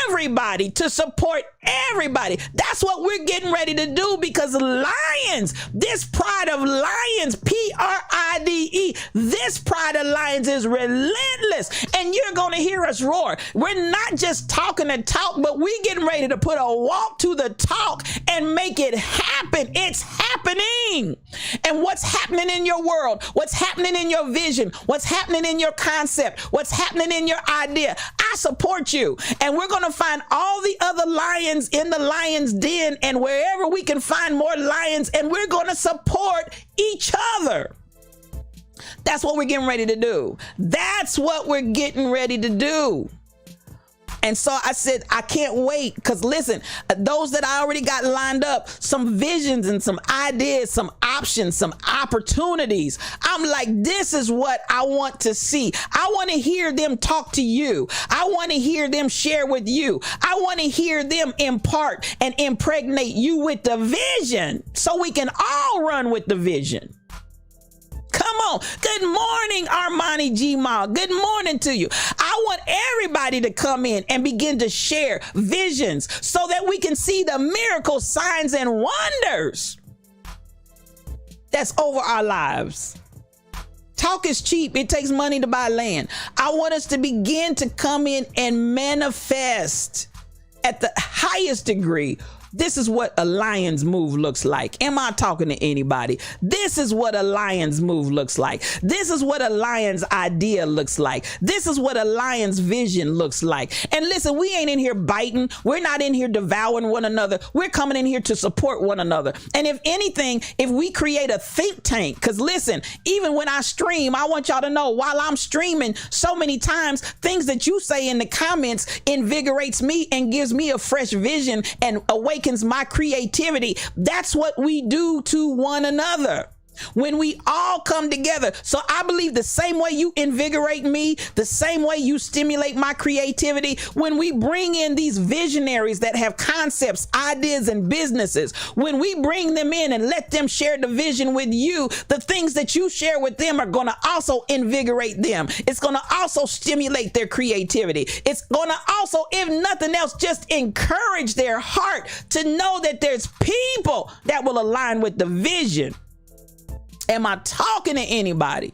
everybody to support everybody. That's what we're getting ready to do, because Lions, this Pride of Lions, PRIDE, this Pride of Lions is relentless, and you're going to hear us roar. We're not just talking the talk, but we're getting ready to put a walk to the talk and make it happen. It's happening. And what's happening in your world, what's happening in your vision, what's happening in your concept, what's happening in your idea, I support you. And we're going to find all the other lions in the lion's den and wherever we can find more lions, and we're going to support each other. That's what we're getting ready to do. That's what we're getting ready to do. And so I said, I can't wait, because listen, those that I already got lined up, some visions and some ideas, some options, some opportunities. I'm like, this is what I want to see. I want to hear them talk to you. I want to hear them share with you. I want to hear them impart and impregnate you with the vision so we can all run with the vision. Come on. Good morning, Armani G. Ma. Good morning to you. I want everybody to come in and begin to share visions so that we can see the miracle signs and wonders that's over our lives. Talk is cheap. It takes money to buy land. I want us to begin to come in and manifest at the highest degree. This is what a lion's move looks like. Am I talking to anybody? This is what a lion's move looks like. This is what a lion's idea looks like. This is what a lion's vision looks like. And listen, we ain't in here biting. We're not in here devouring one another. We're coming in here to support one another. And if anything, if we create a think tank, because listen, even when I stream, I want y'all to know while I'm streaming so many times, things that you say in the comments invigorates me and gives me a fresh vision and awakens my creativity. That's what we do to one another when we all come together. So I believe the same way you invigorate me, the same way you stimulate my creativity, when we bring in these visionaries that have concepts, ideas, and businesses, when we bring them in and let them share the vision with you, the things that you share with them are going to also invigorate them. It's going to also stimulate their creativity. It's going to also, if nothing else, just encourage their heart to know that there's people that will align with the vision. Am I talking to anybody?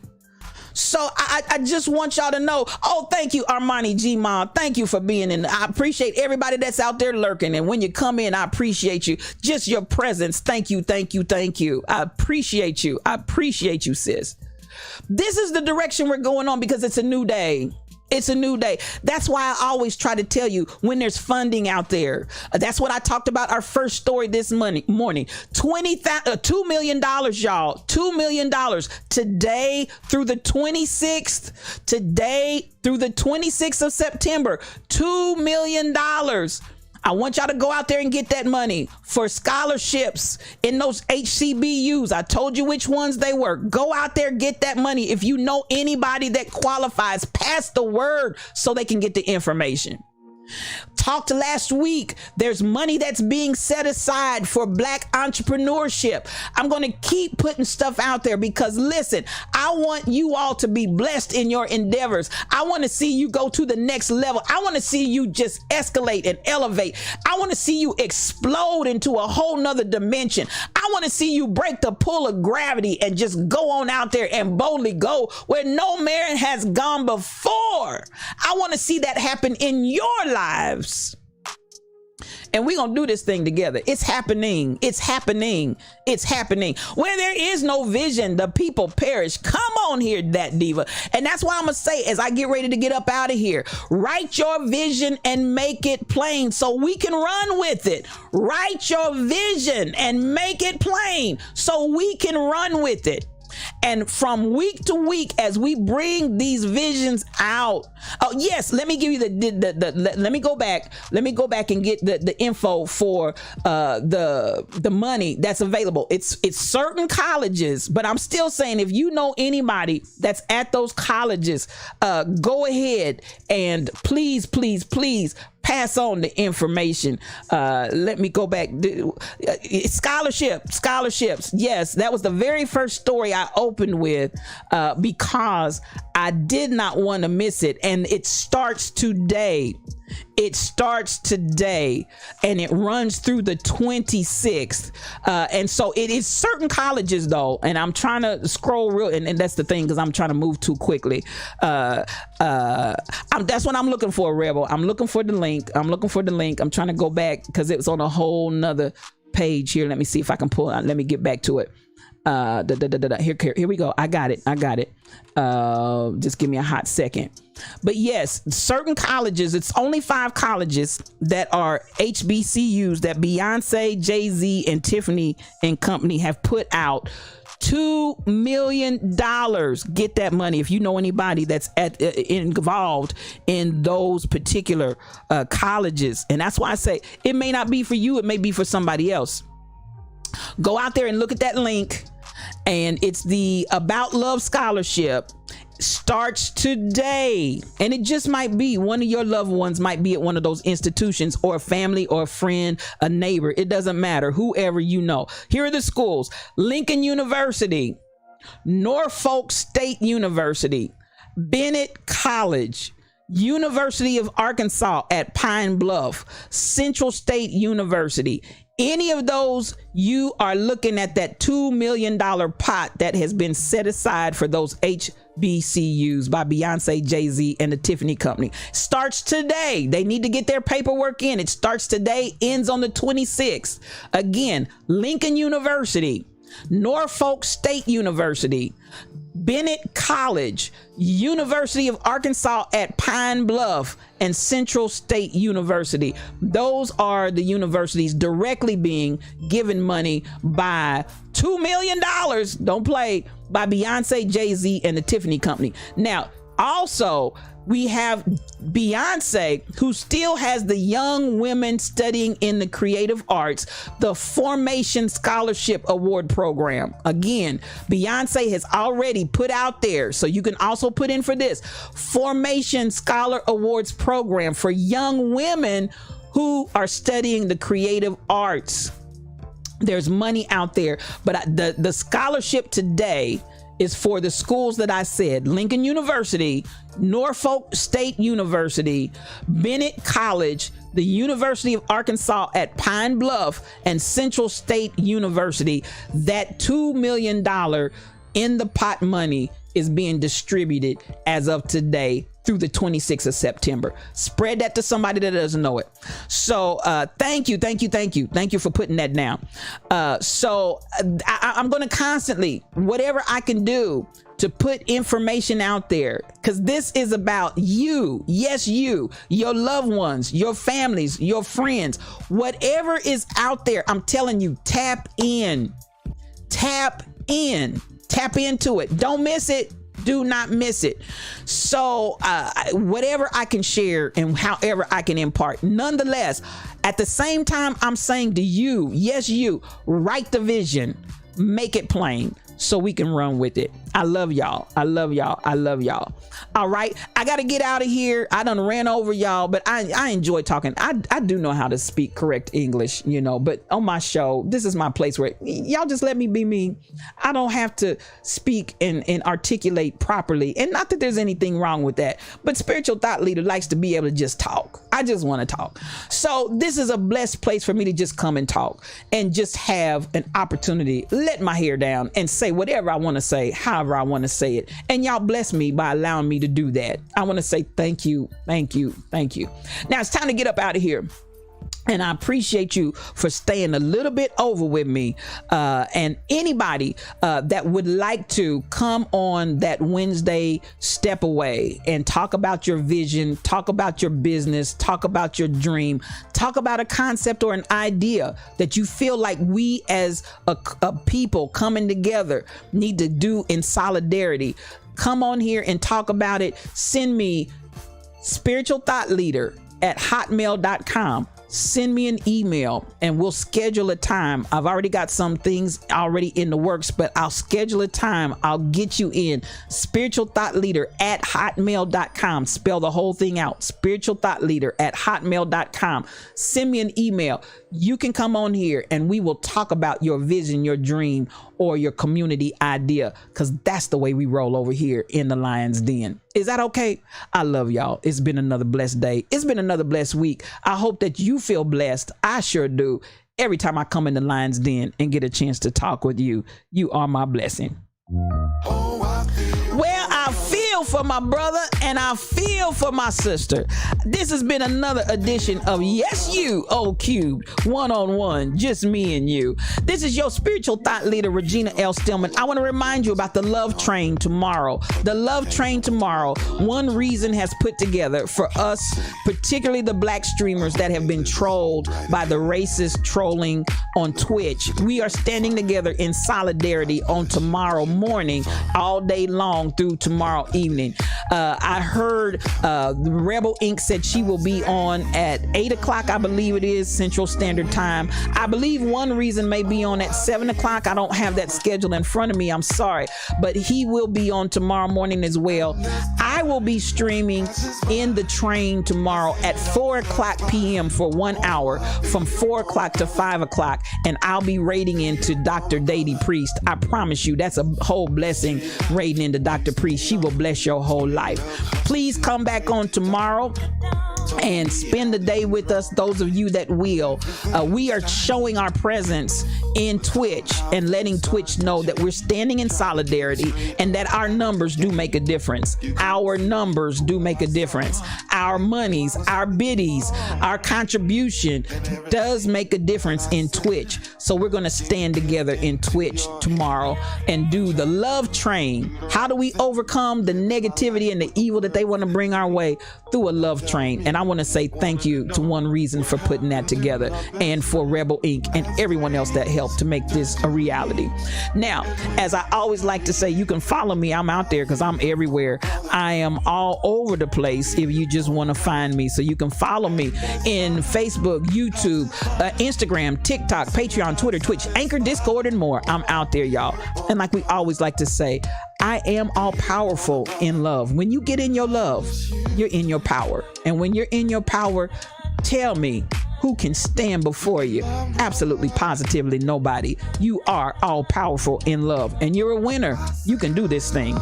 So I just want y'all to know, oh, thank you, Armani G. Ma. Thank you for being in. I appreciate everybody that's out there lurking. And when you come in, I appreciate you. Just your presence. Thank you, thank you, thank you. I appreciate you. I appreciate you, sis. This is the direction we're going on because it's a new day. It's a new day. That's why I always try to tell you when there's funding out there. That's what I talked about our first story this morning. $2 million, y'all. $2 million today through the 26th. Today through the 26th of September. $2 million. I want y'all to go out there and get that money for scholarships in those HCBUs. I told you which ones they were. Go out there, get that money. If you know anybody that qualifies, pass the word so they can get the information. Talked last week. There's money that's being set aside for Black entrepreneurship. I'm going to keep putting stuff out there because listen, I want you all to be blessed in your endeavors. I want to see you go to the next level. I want to see you just escalate and elevate. I want to see you explode into a whole nother dimension. I want to see you break the pull of gravity and just go on out there and boldly go where no man has gone before. I want to see that happen in your lives. And we're going to do this thing together. It's happening. It's happening. It's happening. Where there is no vision, the people perish. Come on here, that diva. And that's why I'm going to say, as I get ready to get up out of here, write your vision and make it plain so we can run with it. Write your vision and make it plain so we can run with it. And from week to week, as we bring these visions out, oh yes, let me give you let me go back and get the info for the money that's available. It's certain colleges, but I'm still saying, if you know anybody that's at those colleges, go ahead and please pass on the information. Let me go back. Scholarships. Yes, that was the very first story I opened with because I did not want to miss it. And it starts today. It starts today and it runs through the 26th. And so it is certain colleges though. And I'm trying to scroll real. And that's the thing, because I'm trying to move too quickly. That's what I'm looking for, Rebel. I'm looking for the link. I'm trying to go back because it was on a whole nother page here. Let me see if I can pull out. Let me get back to it. Here we go. I got it. Just give me a hot second. But yes, certain colleges, it's only 5 colleges that are HBCUs that Beyonce, Jay-Z, and Tiffany and company have put out $2 million. Get that money. If you know anybody that's involved in those particular colleges. And that's why I say it may not be for you. It may be for somebody else. Go out there and look at that link. And it's the About Love Scholarship. Starts today, and it just might be one of your loved ones might be at one of those institutions, or a family or a friend, a neighbor. It doesn't matter, whoever you know. Here are the schools: Lincoln University, Norfolk State University, Bennett College, University of Arkansas at Pine Bluff, Central State University. Any of those, you are looking at that $2 million pot that has been set aside for those HBCUs by Beyonce, Jay-Z, and the Tiffany Company. Starts today. They need to get their paperwork in. It starts today, ends on the 26th. Again, Lincoln University, Norfolk State University, Bennett College, University of Arkansas at Pine Bluff, and Central State University. Those are the universities directly being given money by $2 million, don't play, by Beyonce, Jay-Z, and the Tiffany Company. Now, also, we have Beyonce, who still has the young women studying in the creative arts, the Formation Scholarship Award Program. Again, Beyonce has already put out there, so you can also put in for this Formation Scholar Awards Program for young women who are studying the creative arts. There's money out there, but the scholarship today is for the schools that I said: Lincoln University, Norfolk State University, Bennett College, the University of Arkansas at Pine Bluff, and Central State University. That $2 million in the pot money is being distributed as of today through the 26th of September. Spread that to somebody that doesn't know it. So thank you for putting that down. I'm going to constantly, whatever I can do to put information out there, because this is about you. Yes, you, your loved ones, your families, your friends, whatever is out there. I'm telling you, tap into it. Don't miss it. Do not miss it. So whatever I can share and however I can impart. Nonetheless, at the same time, I'm saying to you, yes, you, write the vision, make it plain so we can run with it. I love y'all. I love y'all. I love y'all. All right. I got to get out of here. I done ran over y'all, but I enjoy talking. I do know how to speak correct English, you know, but on my show, this is my place where y'all just let me be me. I don't have to speak and articulate properly. And not that there's anything wrong with that, but Spiritual Thought Leader likes to be able to just talk. I just want to talk. So this is a blessed place for me to just come and talk and just have an opportunity, let my hair down and say whatever I want to say, however I want to say it. And y'all bless me by allowing me to do that. I want to say thank you, thank you, thank you. Now it's time to get up out of here. And I appreciate you for staying a little bit over with me. And anybody that would like to come on that Wednesday step away and talk about your vision, talk about your business, talk about your dream, talk about a concept or an idea that you feel like we as a people coming together need to do in solidarity, come on here and talk about it. Send me spiritualthoughtleader@hotmail.com. Send me an email and we'll schedule a time. I've already got some things already in the works, but I'll schedule a time. I'll get you in. spiritualthoughtleader@hotmail.com. Spell the whole thing out. spiritualthoughtleader@hotmail.com. Send me an email. You can come on here and we will talk about your vision, your dream, or your community idea, because that's the way we roll over here in the Lion's Den. Is that okay? I love y'all. It's been another blessed day. It's been another blessed week. I hope that you feel blessed. I sure do. Every time I come in the Lion's Den and get a chance to talk with you, you are my blessing. Well, I feel for my brother and I feel for my sister. This has been another edition of Yes You O Cubed, one-on-one, just me and you. This is your spiritual thought leader, Regina L. Stillman. I want to remind you about the Love Train tomorrow. The Love Train tomorrow, One Reason has put together for us, particularly the black streamers that have been trolled by the racist trolling on Twitch. We are standing together in solidarity on tomorrow morning, all day long through tomorrow evening. I heard Rebel Inc. said she will be on at 8 o'clock, I believe it is, Central Standard Time. I believe One Reason may be on at 7 o'clock. I don't have that schedule in front of me. I'm sorry. But he will be on tomorrow morning as well. I will be streaming in the train tomorrow at 4 o'clock p.m. for 1 hour from 4 o'clock to 5 o'clock. And I'll be raiding into Dr. Dady Priest. I promise you, that's a whole blessing, raiding into Dr. Priest. She will bless your whole life. Please come back on tomorrow and spend the day with us, those of you that will. We are showing our presence in Twitch and letting Twitch know that we're standing in solidarity and that our numbers do make a difference. Our numbers do make a difference. Our monies, our biddies, our contribution does make a difference in Twitch. So we're going to stand together in Twitch tomorrow and do the Love Train. How do we overcome the negativity and the evil that they want to bring our way? Through a love train. And I want to say thank you to One Reason for putting that together, and for Rebel Inc. and everyone else that helped to make this a reality. Now, as I always like to say, you can follow me. I'm out there because I'm everywhere. I am all over the place if you just want to find me. So you can follow me in Facebook, YouTube, Instagram, TikTok, Patreon, Twitter, Twitch, Anchor, Discord, and more. I'm out there, y'all. And like we always like to say, I am all powerful in love. When you get in your love, you're in your power. And when you're in your power, tell me, who can stand before you? Absolutely, positively nobody. You are all powerful in love, and you're a winner. You can do this thing.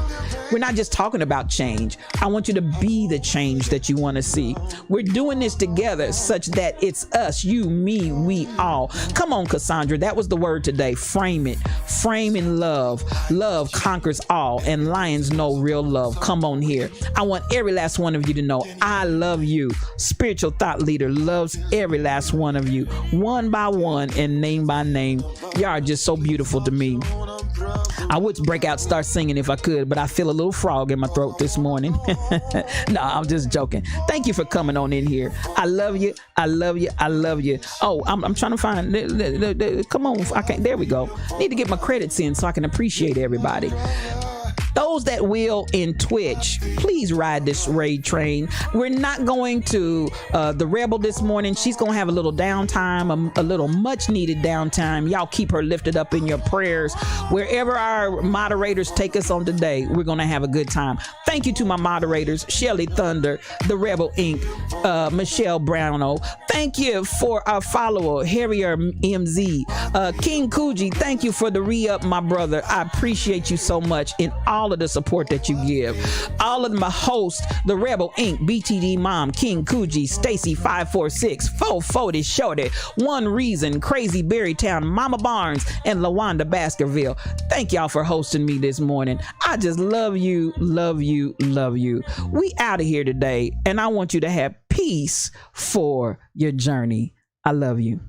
We're not just talking about change. I want you to be the change that you want to see. We're doing this together such that it's us, you, me, we all. Come on, Cassandra. That was the word today. Frame it. Frame in love. Love conquers all, and lions know real love. Come on here. I want every last one of you to know I love you. Spiritual Thought Leader loves every last one of you, one by one and name by name. Y'all are just so beautiful to me. I would break out, start singing if I could, but I feel a little frog in my throat this morning. No, I'm just joking. Thank you for coming on in here. I love you. I love you. I love you. Oh, I'm trying to find come on. I can't. There we go. Need to get my credits in so I can appreciate everybody. Those those that will in Twitch, please ride this raid train. We're not going to the Rebel this morning. She's going to have a little downtime, a little much needed downtime. Y'all keep her lifted up in your prayers. Wherever our moderators take us on today, we're going to have a good time. Thank you to my moderators, Shelly Thunder, The Rebel Inc., Michelle Browno. Thank you for our follower, Harrier MZ. King Kuji, thank you for the re-up, my brother. I appreciate you so much in all of the support that you give. All of my hosts, The Rebel Inc., BTD Mom, King Kuji, Stacy 546, 440 Shorty, One Reason, Crazy Berrytown, Mama Barnes, and LaWanda Baskerville. Thank y'all for hosting me this morning. I just love you, love you, love you. We out of here today, and I want you to have peace for your journey. I love you.